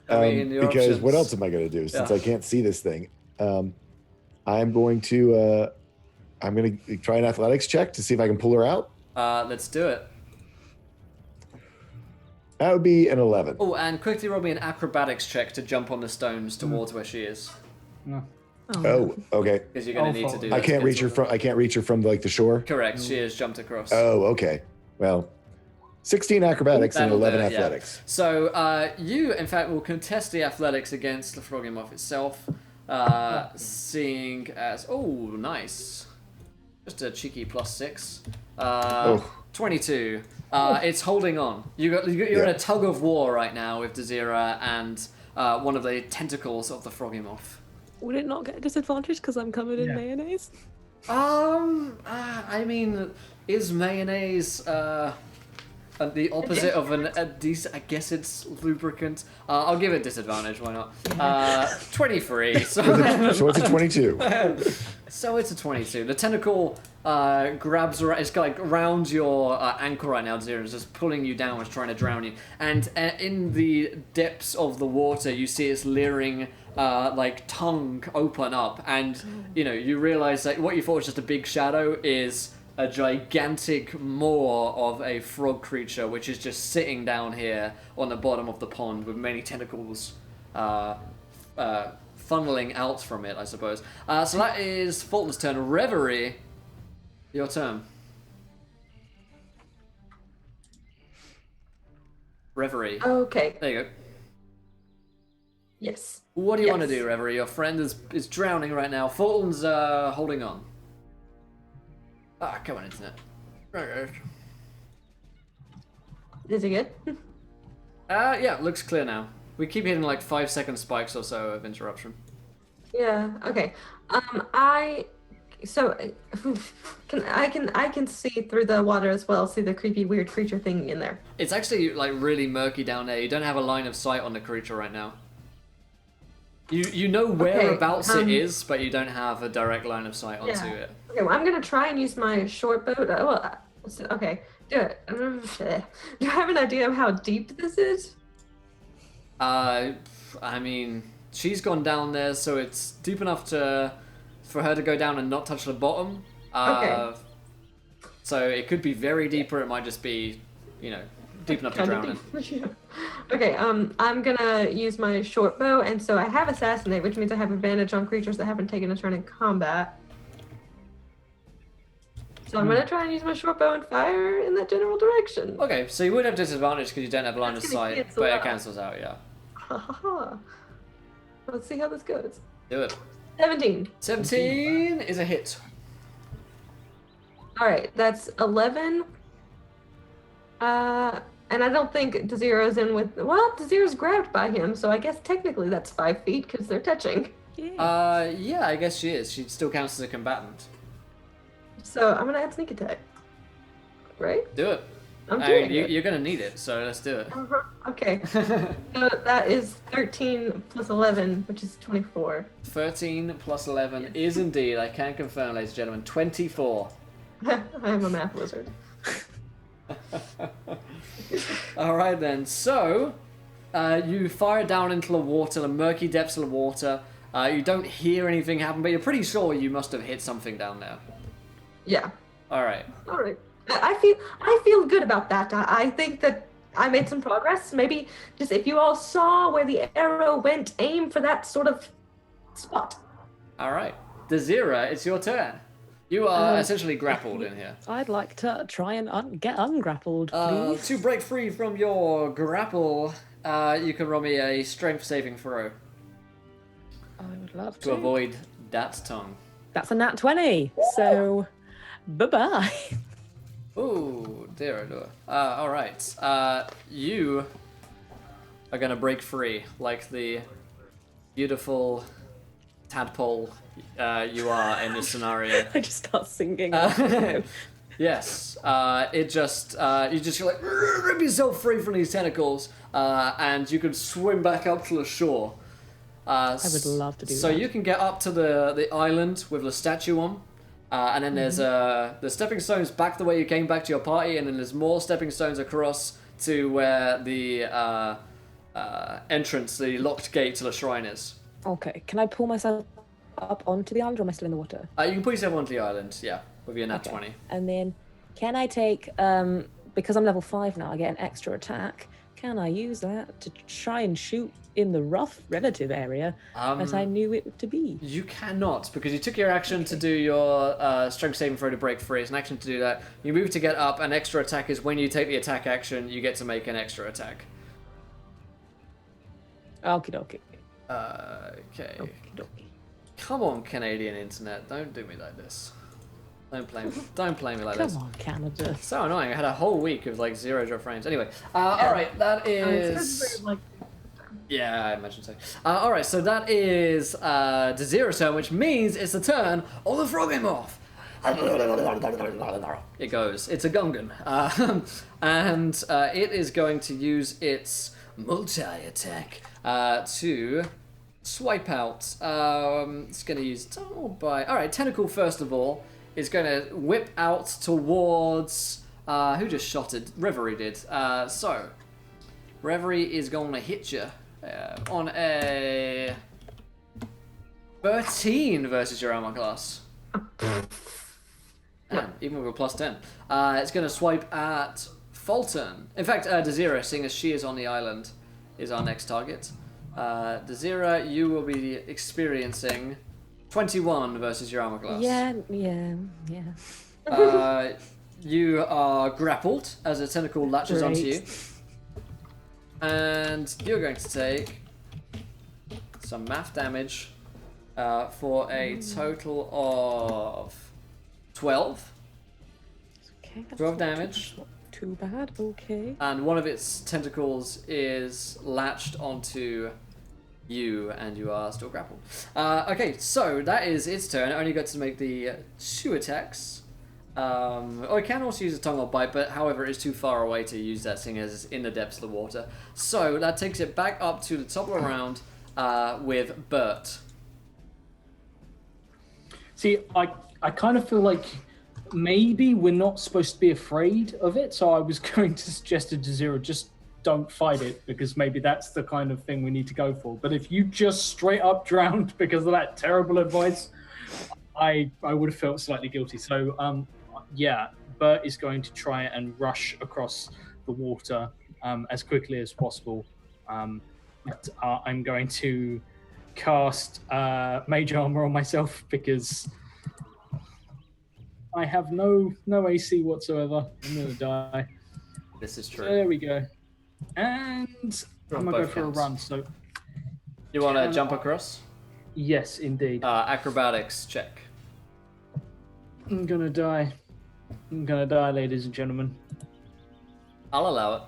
Because what else am I going to do since I can't see this thing? I'm going to try an athletics check to see if I can pull her out. Let's do it. That would be an 11. Oh, and quickly roll me an acrobatics check to jump on the stones towards where she is. No. Oh, okay. Because you're going to need to do that. I can't reach her from like the shore. Correct. She has jumped across. Oh, okay. Well, 16 acrobatics and 11 athletics. Yeah. So you, in fact, will contest the athletics against the Froggymoth itself, seeing as nice, just a cheeky +6. 22. It's holding on. You're in a tug of war right now with Jazeera and one of the tentacles of the Froggymoth. Would it not get a disadvantage because I'm covered in mayonnaise? I mean, is mayonnaise the opposite of a decent? I guess it's lubricant. I'll give it disadvantage. Why not? 23. So it's a 22. So it's a 22. The tentacle grabs around. It's like around your ankle right now, Zero. It's just pulling you downwards, trying to drown you. And in the depths of the water, you see its leering tongue open up, and you realize that what you thought was just a big shadow is a gigantic maw of a frog creature, which is just sitting down here on the bottom of the pond with many tentacles funneling out from it, I suppose. So that is Fulton's turn. Reverie, your turn. Reverie. Okay. There you go. Yes. What do you want to do, Reverie? Your friend is drowning right now. Fulton's holding on. Come on, internet. Is it good? Yeah, looks clear now. We keep hitting like 5-second spikes or so of interruption. Yeah. Okay. I can see through the water as well. See the creepy, weird creature thing in there. It's actually like really murky down there. You don't have a line of sight on the creature right now. You know whereabouts it is, but you don't have a direct line of sight onto it. Okay, well, I'm gonna try and use my short boat. Okay, do it. Do you have an idea of how deep this is? I mean, she's gone down there, so it's deep enough for her to go down and not touch the bottom. Okay. So it could be very deep, or it might just be, deep enough to drown in. Okay, I'm gonna use my short bow, and so I have Assassinate, which means I have advantage on creatures that haven't taken a turn in combat. So I'm gonna try and use my short bow and fire in that general direction. Okay, so you would have disadvantage because you don't have line of sight, but it cancels out, yeah. Ha ha ha. Let's see how this goes. Do it. 17. 17 is a hit. Alright, that's 11. And I don't think Jazeera's in with... Well, Jazeera's grabbed by him, so I guess technically that's 5 feet because they're touching. Yeah, I guess she is. She still counts as a combatant. So I'm gonna add sneak attack. Right? Do it. I'm doing it. You're gonna need it, so let's do it. Okay. So that is 13 plus 11, which is 24. 13 plus 11 is indeed, I can confirm, ladies and gentlemen, 24. I am a math wizard. Alright then, so you fire down into the water, the murky depths of the water. You don't hear anything happen, but you're pretty sure you must have hit something down there. Yeah. Alright. Alright. I feel good about that. I think that I made some progress. Maybe just if you all saw where the arrow went, aim for that sort of spot. Alright. Jazeera, it's your turn. You are essentially grappled in here. I'd like to try and get ungrappled, please. To break free from your grapple, you can roll me a strength saving throw. I would love to avoid that tongue. That's a nat 20, so bye-bye. Ooh, dear, dear. Alright. You are gonna break free like the beautiful tadpole you are in this scenario. I just start singing. Yes. It just you just like rip yourself free from these tentacles, and you can swim back up to the shore. I would love to do so that. you can get up to the island with the statue on, and then there's the stepping stones back the way you came back to your party, and then there's more stepping stones across to where the entrance, the locked gate to the shrine is. Okay, can I pull myself up onto the island, or am I still in the water? You can put yourself onto the island, yeah, with your nat 20. And then, can I take, because I'm level 5 now, I get an extra attack. Can I use that to try and shoot in the rough relative area as I knew it to be? You cannot, because you took your action to do your strength saving throw to break free. It's an action to do that. You move to get up. An extra attack is when you take the attack action, you get to make an extra attack. Okie dokie. Okay. Okie dokie. Come on, Canadian internet. Don't do me like this. Don't play me like this. Come on, Canada. So annoying. I had a whole week of like 0 drop frames. Anyway, alright, that is... Yeah, I imagine so. Alright, so that is Desira's turn, which means it's the turn of the Frogimoth. It goes. It's a Gungan. And it is going to use its multi-attack to swipe out. It's going to use tunnel by... Alright, Tentacle first of all is going to whip out towards... who just shotted? Bravery did. So, Bravery is going to hit you on a 13 versus your armor class. Even with a plus 10. It's going to swipe at Fulton. In fact, Desira, seeing as she is on the island, is our next target. Desira, you will be experiencing 21 versus your armor class. Yeah. You are grappled as a tentacle latches onto you. And you're going to take some math damage for a total of 12. Okay, 12 damage. Not too bad, okay. And one of its tentacles is latched onto you, and you are still grappled. Okay, so that is its turn. It only got to make the 2 attacks. Or it can also use a tongue or bite, but however, it's too far away to use that, seeing as it's in the depths of the water. So that takes it back up to the top of the round with Bert. See, I kind of feel like maybe we're not supposed to be afraid of it, so I was going to suggest to Desira, just don't fight it, because maybe that's the kind of thing we need to go for. But if you just straight up drowned because of that terrible advice, I would have felt slightly guilty. So, yeah, Bert is going to try and rush across the water as quickly as possible. But I'm going to cast Mage Armor on myself because I have no AC whatsoever. I'm going to die. This is true. There we go. And I'm going to go for a run. So, you want to jump across? Yes, indeed. Acrobatics check. I'm going to die. I'm going to die, ladies and gentlemen. I'll allow it.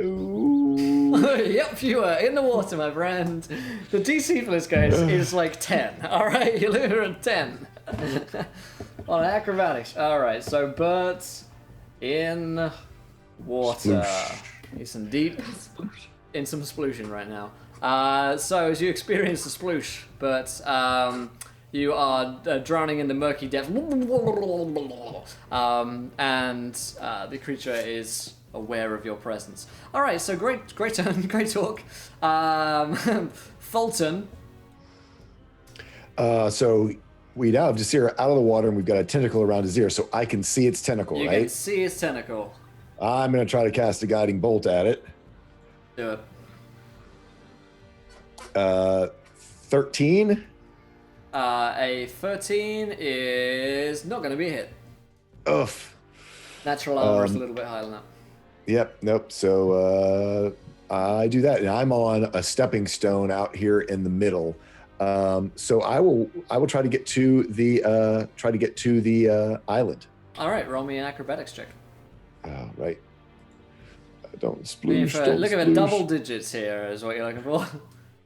Ooh. Yep, you are in the water, my friend. The DC for this guy is like 10. Alright, you live at 10. On acrobatics. Alright, so Bert's in water. Sploosh. He's in deep, in some splooshin right now. So as you experience the sploosh, but you are drowning in the murky depths. And the creature is aware of your presence. Alright, so great turn, great talk. Fulton. So we now have Desira out of the water, and we've got a tentacle around Desira, so I can see its tentacle, You right? can see its tentacle. I'm going to try to cast a guiding bolt at it. Do it. 13. A 13 is not going to be a hit. Ugh. Natural armor is a little bit higher than that. Yep. Nope. So I do that, and I'm on a stepping stone out here in the middle. So I will try to get to the island. All right, roll me an acrobatics check. Right. Don't sploosh. Look at the double digits here is what you're looking for.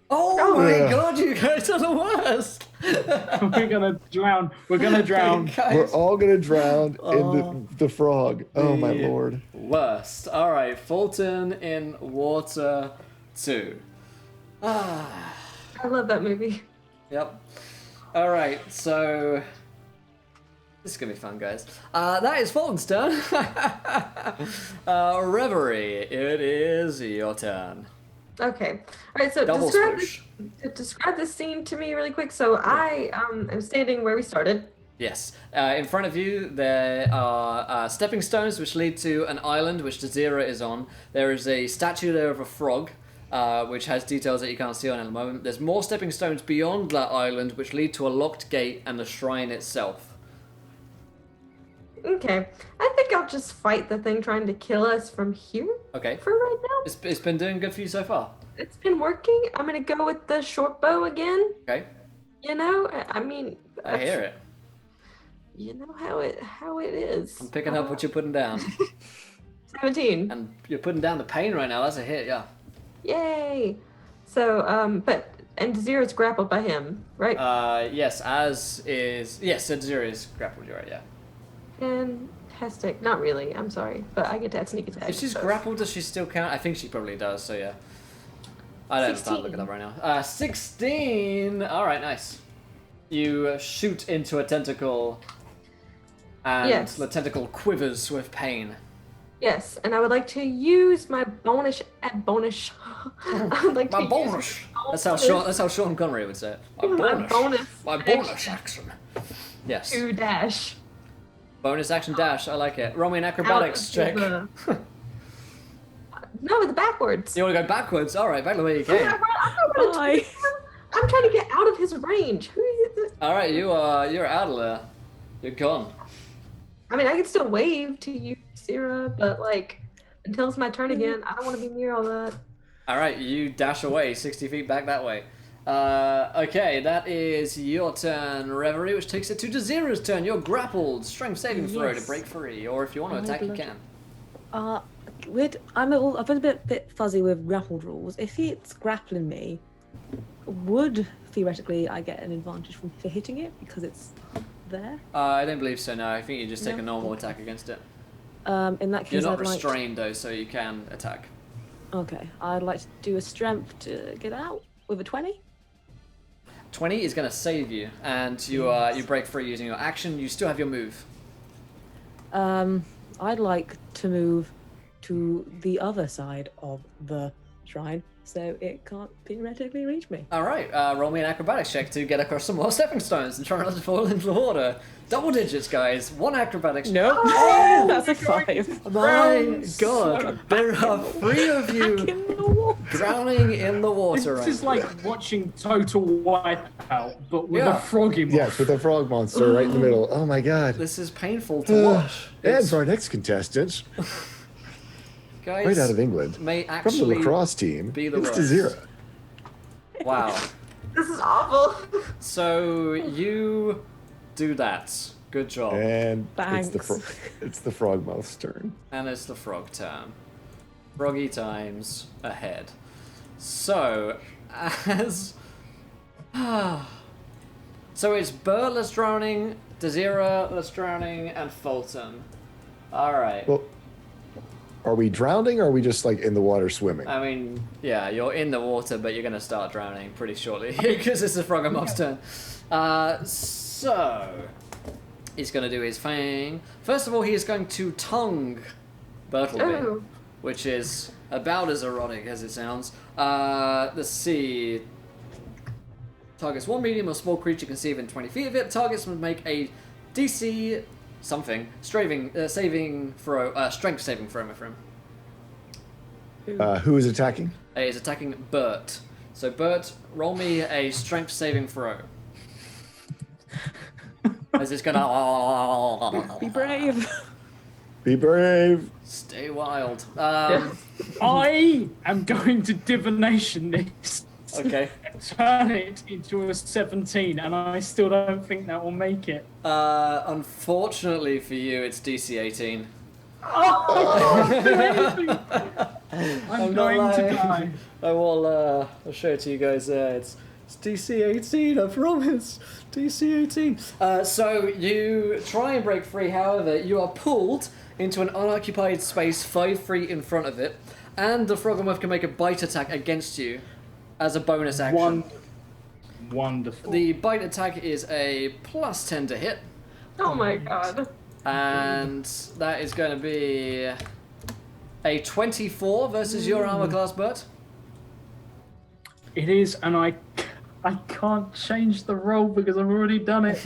Oh my god, you guys are the worst! We're gonna drown. We're gonna drown. Guys, We're all gonna drown Oh. in the frog. Oh my The lord. worst. All right, Fulton in water 2. Ah. I love that movie. Yep. All right, so this is gonna be fun, guys. That is Fulton's turn. Reverie, it is your turn. Okay. All right. So Double swoosh. describe this scene to me really quick. So I am standing where we started. Yes. In front of you, there are stepping stones which lead to an island which Desira is on. There is a statue there of a frog, which has details that you can't see on at the moment. There's more stepping stones beyond that island which lead to a locked gate and the shrine itself. Okay. I think I'll just fight the thing trying to kill us from here Okay. for right now. It's been doing good for you so far. It's been working. I'm gonna go with the short bow again. Okay. You know, I mean, I hear it. You know how it is. I'm picking up what you're putting down. 17. And you're putting down the pain right now. That's a hit, yeah. Yay. So, and Desira's grappled by him, right? Yes, so Desira is grappled, you're right, yeah. Fantastic. Not really. I'm sorry, but I get to add sneak attack. If she's so- grappled, does she still count? I think she probably does, so yeah. I don't have time to look it 16. up right now. 16! Alright, nice. You shoot into a tentacle, and Yes. the tentacle quivers with pain. Yes, and I would like to use my bonus. I would like My to bonus! use That's how Sean Connery would say it. my bonus. My bonus action. Yes. To dash. Bonus action dash, I like it. Roll me an acrobatics check. No, it's backwards. You want to go backwards? Alright, back the way you came. Bye. I'm trying to get out of his range. Who is it? Alright, you're out of there. You're gone. I mean, I can still wave to you, Sarah, but like, until it's my turn again, I don't want to be near all that. Alright, you dash away 60 feet back that way. Okay, that is your turn, Reverie, which takes it to Desira's turn. You're grappled. Strength saving throw to Yes. break free, or if you want to attack, you can. I'm a bit fuzzy with grappled rules. If it's grappling me, would theoretically I get an advantage for hitting it because it's there? I don't believe so, no. I think you just take No? a normal attack against it. In that You're case, not I'd like. restrained, though, so you can attack. Okay, I'd like to do a strength to get out with a 20. 20 is going to save you, and you break free using your action. You still have your move. I'd like to move to the other side of the shrine so it can't theoretically reach me. Alright, roll me an acrobatics check to get across some more stepping stones and try not to fall into the water. Double digits, guys. 1 acrobatics. No, that's a 5. My god, there are 3 of Back you in the water. drowning in the water This right is like watching Total Wipeout, but with Yeah. a frog in Yes, with a frog monster right in the middle. Oh my god. This is painful to watch. And It's- for our next contestant, guys, right out of England, may from the actually lacrosse team, be the it's worst. Desira. Wow. This is awful. So you do that. Good job. And Thanks. it's the frog mouth's turn. And it's the frog turn. Froggy times ahead. So, as... so it's Bert that's drowning, Desira that's drowning, and Fulton. Alright. Well, are we drowning or are we just like in the water swimming? I mean, yeah, you're in the water, but you're going to start drowning pretty shortly, because it's the Frogomob's turn. So, he's going to do his thing. First of all, he is going to tongue Bertleby, Ooh. which is about as erotic as it sounds. Let's see. Targets one medium or small creature conceived in 20 feet of it. Targets must make a DC something, saving throw, strength saving throw for him. Who is attacking? He's attacking Bert. So Bert, roll me a strength saving throw. As it's gonna Be brave. Be brave. stay wild. I am going to divination this. Okay. Turn it into a 17, and I still don't think that will make it. Unfortunately for you, it's DC 18. I'm not going to lying. die. I will. I'll show it to you guys. It's It's DC 18, I promise. DC 18. So you try and break free, however, you are pulled into an unoccupied space 5 feet in front of it, and the Frogomorph can make a bite attack against you as a bonus action. Wonderful. The bite attack is a +10 to hit. Oh my god. And that is going to be a 24 versus your armor class, Bert. It is, and I can't change the roll because I've already done it.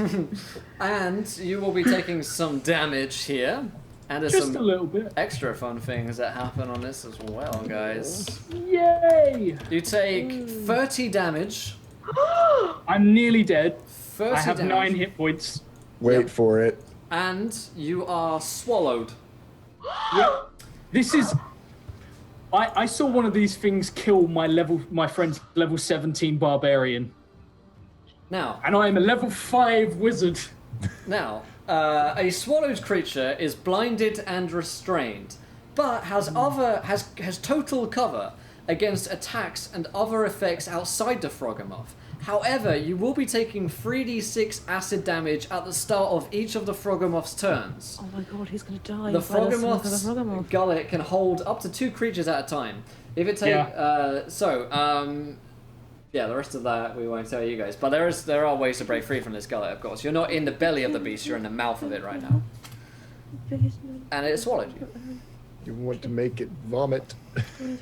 And you will be taking some damage here. And there's Just some a little bit. extra fun things that happen on this as well, guys. Yay! You take 30 damage. I'm nearly dead. 30 I have damage, 9 hit points. Wait for it. and you are swallowed. Yep. This is... I saw one of these things kill my friend's level 17 barbarian. Now, And I am a level 5 wizard. a swallowed creature is blinded and restrained, but has total cover against attacks and other effects outside the Frogomorph. However, you will be taking 3d6 acid damage at the start of each of the Frogomorph's turns. Oh my god, he's gonna die. The by the smoke of Frogomorph's the Frogomorph. gullet can hold up to 2 creatures at a time. If it takes, yeah, the rest of that we won't tell you guys. But there are ways to break free from this gullet, of course. You're not in the belly of the beast; you're in the mouth of it right now, and it swallowed you. You want to make it vomit.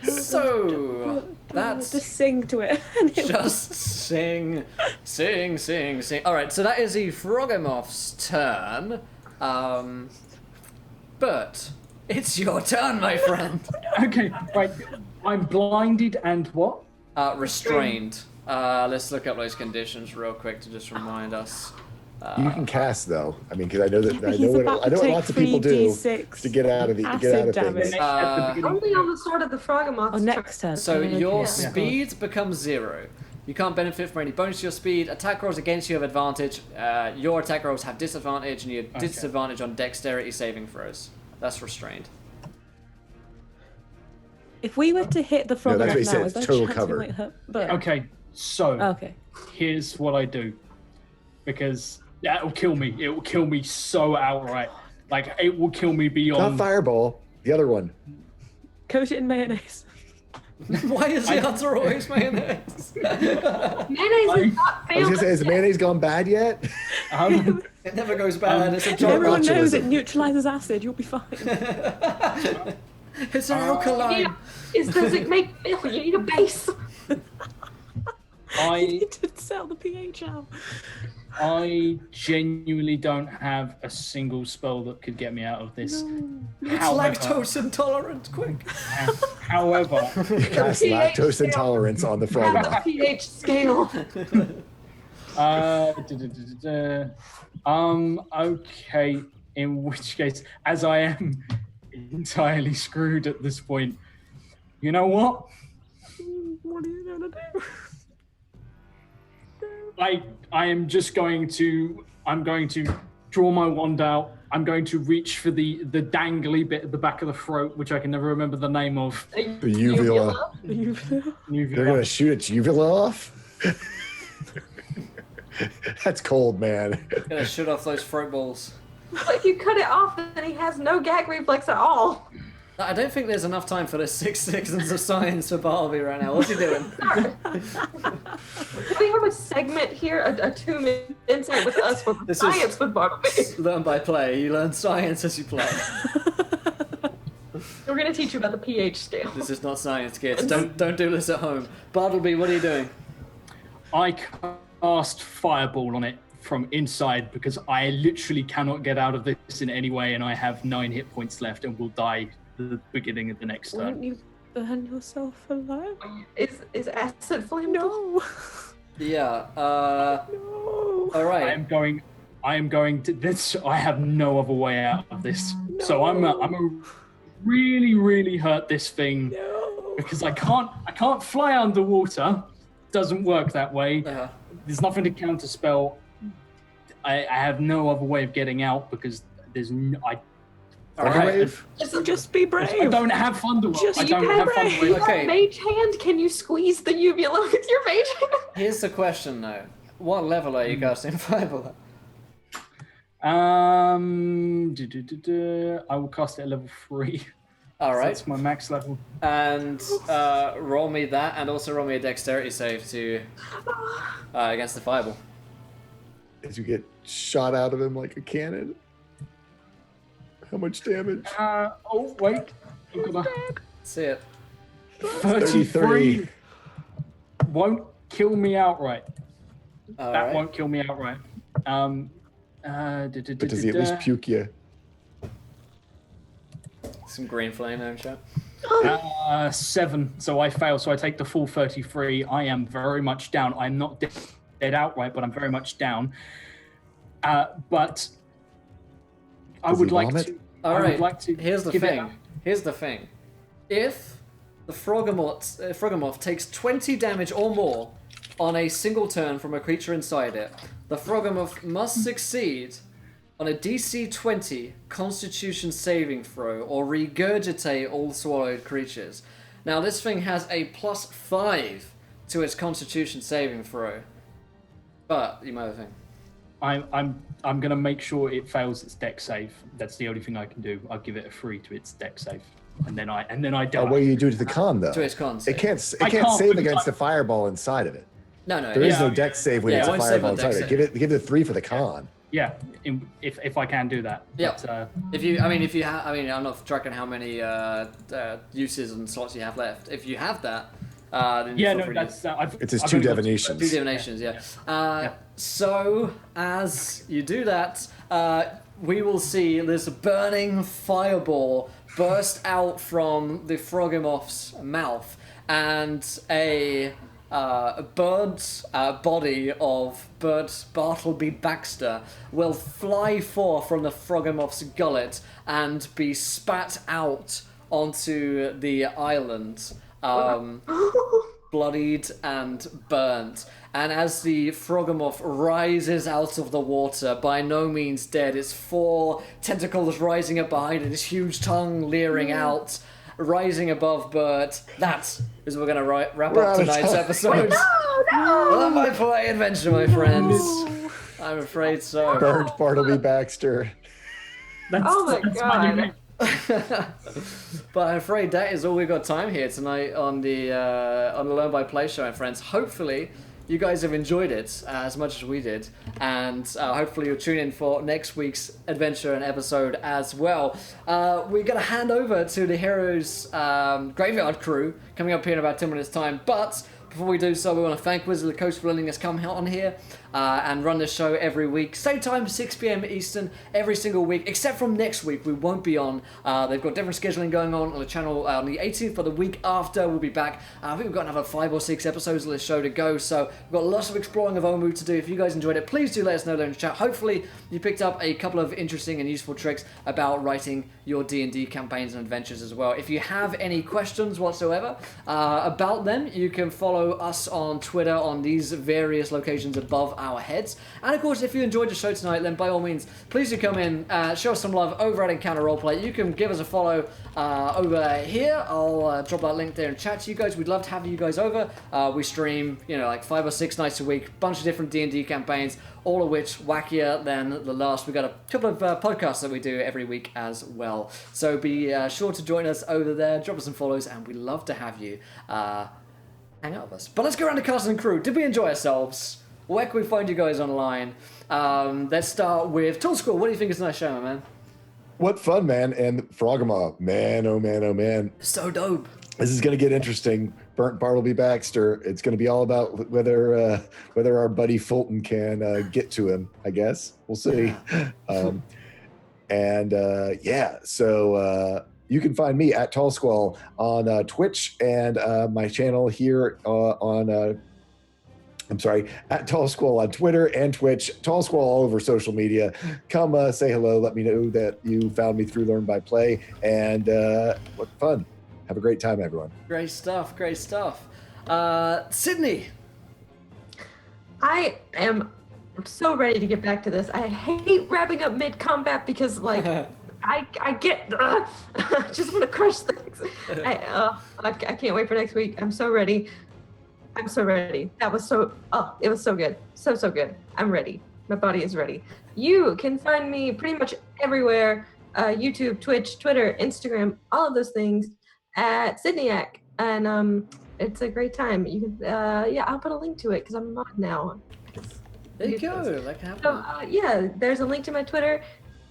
So that's just sing to it. just sing. All right, so that is the Frogomorph's turn. Bert, it's your turn, my friend. Okay, right. I'm blinded and what? Restrained. Let's look up those conditions real quick to just remind us. You can cast though. I mean, because I know But he's about what to take lots of people do 3d6 to get out of acid things. damage. Only on the start of the Frogomorph's Oh, next turn. So Okay, your yeah. speed becomes 0. You can't benefit from any bonus to your speed. Attack rolls against you have advantage. Your attack rolls have disadvantage, and you have disadvantage on dexterity saving throws. That's restrained. If we were to hit the No, that's Frogomorph what he now, said, is there a total chance cover. we might hurt Bert? Okay, so Okay. here's what I do. Because that will kill me. It will kill me so outright. Like, it will kill me Not beyond... fireball. The other one. Coat it in mayonnaise. Why is the answer always mayonnaise? Mayonnaise is not I was gonna say, has the mayonnaise gone bad yet? It never goes bad. It's a Everyone joke. knows botulism. it neutralizes acid. You'll be fine. It's an alkaline. Does it make you need a base? You I need to sell the pH out. genuinely don't have a single spell that could get me out of this. It's However- lactose intolerant. Quick. However, Cast pH lactose scale. intolerance on the Have frog. the pH scale. Okay, in which case, as I am entirely screwed at this point, you know what? What are you gonna do? I am just going to draw my wand out. I'm going to reach for the dangly bit at the back of the throat, which I can never remember the name of. The uvula. They're gonna shoot its uvula off? That's cold, man. Gonna shoot off those throat balls. But if you cut it off, then he has no gag reflex at all. I don't think there's enough time for the 6 seconds of science for Bartleby right now. What's he doing? We have a segment here, a 2-minute insight with us with This is- science with Bartleby. Learn by play. You learn science as you play. We're going to teach you about the pH scale. This is not science, kids. Don't do this at home. Bartleby, what are you doing? I cast Fireball on it from inside because I literally cannot get out of this in any way, and I have 9 hit points left and will die at the beginning of the next Won't turn. you burn yourself alive? Is acid flammable? No. Yeah. No. All right. I am going to this. I have no other way out of this. So I'm a really, really hurt this thing No. because I can't fly underwater. Doesn't work that way. There's nothing to counterspell. I have no other way of getting out because All right. Thunderwave? Just be brave. I don't have Thunderwave. Just I be don't have brave. Thunderwave. Okay. Mage hand, can you squeeze the uvula with your mage hand? Here's the question though: what level are you casting Fireball at? I will cast it at level 3. All right. That's my max level. And roll me that, and also roll me a dexterity save to against the Fireball. As you get shot out of him like a cannon. How much damage? Oh, wait. I'm gonna... See it. 33 won't kill me outright. All That right. won't kill me outright. But does he at least puke you? Some green flame there in chat. 7. So I fail. So I take the full 33. I am very much down. I'm not dead outright, but I'm very much down. But I Does would he like vomit? to. All I right. would like to. Here's the give it thing. a- Here's the thing. If the Froggermoth takes 20 damage or more on a single turn from a creature inside it, the Froggermoth must succeed on a DC 20 Constitution saving throw or regurgitate all swallowed creatures. Now this thing has a +5 to its Constitution saving throw, but you might have a thing. I'm gonna make sure it fails its deck save. That's the only thing I can do. I'll give it a 3 to its deck save, and then I die. Oh, what do you do to the con though? To its con It save. can't I save can't, against but- the fireball inside of it. No, There is yeah. no deck save when Yeah, it's it a won't save fireball on dex inside it. save. Give it a 3 for the con. Yeah, if I can do that. Yeah. But, If you have, I'm not tracking how many uses and slots you have left. If you have that, then yeah, feel no, free to- that's. It's his I've 2 only got divinations. Two divinations, yeah. So as you do that, we will see this burning fireball burst out from the Froggermoth's mouth, and a bird's body of Bert Bartleby Baxter will fly forth from the Froggermoth's gullet and be spat out onto the island. Bloodied and burnt. And as the Froggermoth rises out of the water, by no means dead, its 4 tentacles rising up behind it, its huge tongue leering out, rising above Bert. That is what we're going to wrap We're up out of tonight's time. episode. On my play adventure, my friends. I'm afraid so. Burnt Bartleby Baxter. That's, Oh my that's God. new name. But I'm afraid that is all we've got time here tonight on the Learn by Play show, my friends. Hopefully you guys have enjoyed it as much as we did, and hopefully you'll tune in for next week's adventure and episode as well. We're going to hand over to the Heroes Graveyard crew coming up here in about 10 minutes time, but before we do so, we want to thank Wizard of the Coast for letting us come on here and run this show every week. Same time, 6 p.m. Eastern, every single week, except from next week. We won't be on. They've got different scheduling going on the channel on the 18th, but the week after we'll be back. I think we've got another 5 or 6 episodes of this show to go, so we've got lots of exploring of Oulu to do. If you guys enjoyed it, please do let us know there in the chat. Hopefully, you picked up a couple of interesting and useful tricks about writing your D&D campaigns and adventures as well. If you have any questions whatsoever about them, you can follow us on Twitter on these various locations above our heads. And of course, if you enjoyed the show tonight, then by all means, please do come in, show us some love over at Encounter Roleplay. You can give us a follow over here. I'll drop that link there in chat to you guys. We'd love to have you guys over. We stream, like 5 or 6 nights a week, bunch of different D&D campaigns, all of which wackier than the last. We've got a couple of podcasts that we do every week as well. So be sure to join us over there, drop us some follows, and we'd love to have you hang out with us. But let's go around the cast and crew. Did we enjoy ourselves? Where can we find you guys online? Let's start with Tool School. What do you think is a nice show, my man? What fun, man. And Froggermoth, man, oh man, oh man. So dope. This is going to get interesting. Burnt Bartleby Baxter. It's going to be all about whether our buddy Fulton can get to him, I guess. We'll see. So you can find me at Tall Squall on Twitch and my channel here at Tall Squall on Twitter and Twitch, Tall Squall all over social media. Come say hello. Let me know that you found me through Learn by Play, and what fun. Have a great time, everyone. Great stuff. Sydney. I'm so ready to get back to this. I hate wrapping up mid-combat because, I get. I just want to crush things. I can't wait for next week. I'm so ready. That was so. Oh, it was so good. So good. I'm ready. My body is ready. You can find me pretty much everywhere. YouTube, Twitch, Twitter, Instagram, all of those things at Sydneyak, and it's a great time. You can, I'll put a link to it because I'm a mod now. There you go. That can happen. So, there's a link to my Twitter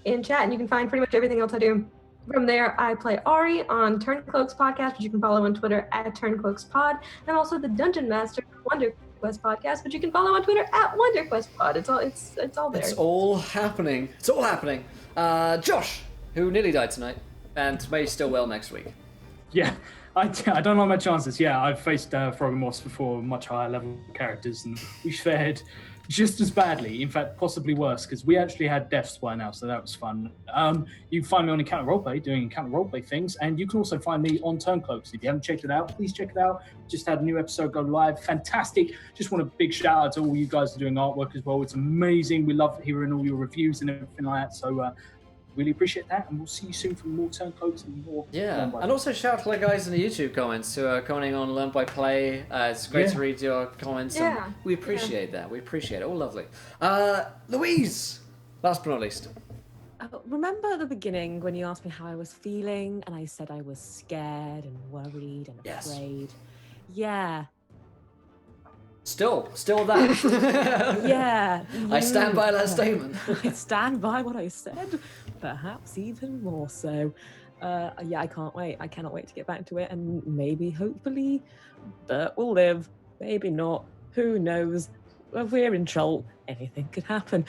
in chat, and you can find pretty much everything else I do. From there, I play Ari on Turncloaks podcast, which you can follow on Twitter at TurncloaksPod, and also the Dungeon Master Wonder Quest podcast, which you can follow on Twitter at WonderQuestPod. It's all there. It's all happening. Josh, who nearly died tonight, and may still well next week. Yeah, I don't like my chances. Yeah, I've faced Frog and Moss before, much higher level characters, and we fared just as badly, in fact, possibly worse, because we actually had deaths by now, so that was fun. You can find me on Encounter Roleplay, doing Encounter Roleplay things, and you can also find me on Turncloaks. If you haven't checked it out, please check it out. Just had a new episode go live. Fantastic. Just want a big shout out to all you guys that are doing artwork as well. It's amazing. We love hearing all your reviews and everything like that, so really appreciate that, and we'll see you soon for more Turncloaks and more. Yeah, and also shout out to the guys in the YouTube comments who are commenting on Learn by Play. It's great to read your comments. Yeah. And we appreciate that. We appreciate it. All lovely. Louise, last but not least. Remember at the beginning when you asked me how I was feeling, and I said I was scared and worried and afraid? Yeah. Still that. Yeah. I stand by that statement. I stand by what I said, perhaps even more so. I can't wait. I cannot wait to get back to it, and maybe, hopefully, Bert will live. Maybe not. Who knows? We're in Chult. Anything could happen.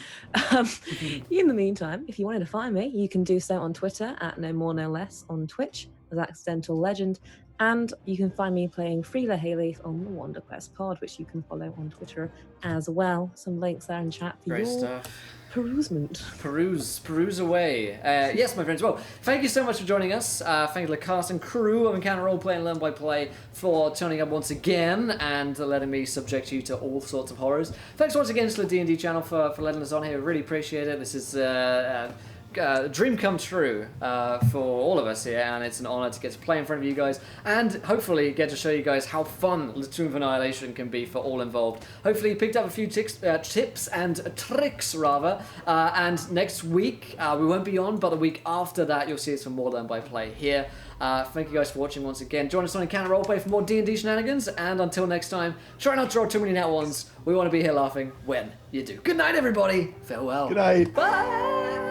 In the meantime, if you wanted to find me, you can do so on Twitter at No More No Less, on Twitch as Accidental Legend, and you can find me playing Freela Hayleaf on the Wonder Quest Pod, which you can follow on Twitter as well. Some links there in chat for Great your stuff. perusement. Peruse away. Yes, my friends. Well, thank you so much for joining us. Thank you to the cast and crew of Encounter Roleplay and Learn by Play for turning up once again and letting me subject you to all sorts of horrors. Thanks once again to the D&D channel for letting us on here. Really appreciate it. This is dream come true for all of us here, and it's an honor to get to play in front of you guys and hopefully get to show you guys how fun the Tomb of Annihilation can be for all involved. Hopefully you picked up a few tips and tricks rather, and next week we won't be on, but the week after that you'll see us for more Learn by Play here. Thank you guys for watching once again. Join us on Encounter Roleplay for more D&D shenanigans, and until next time, try not to draw too many net ones. We want to be here laughing when you do. Good night, everybody. Farewell. Good night. Bye.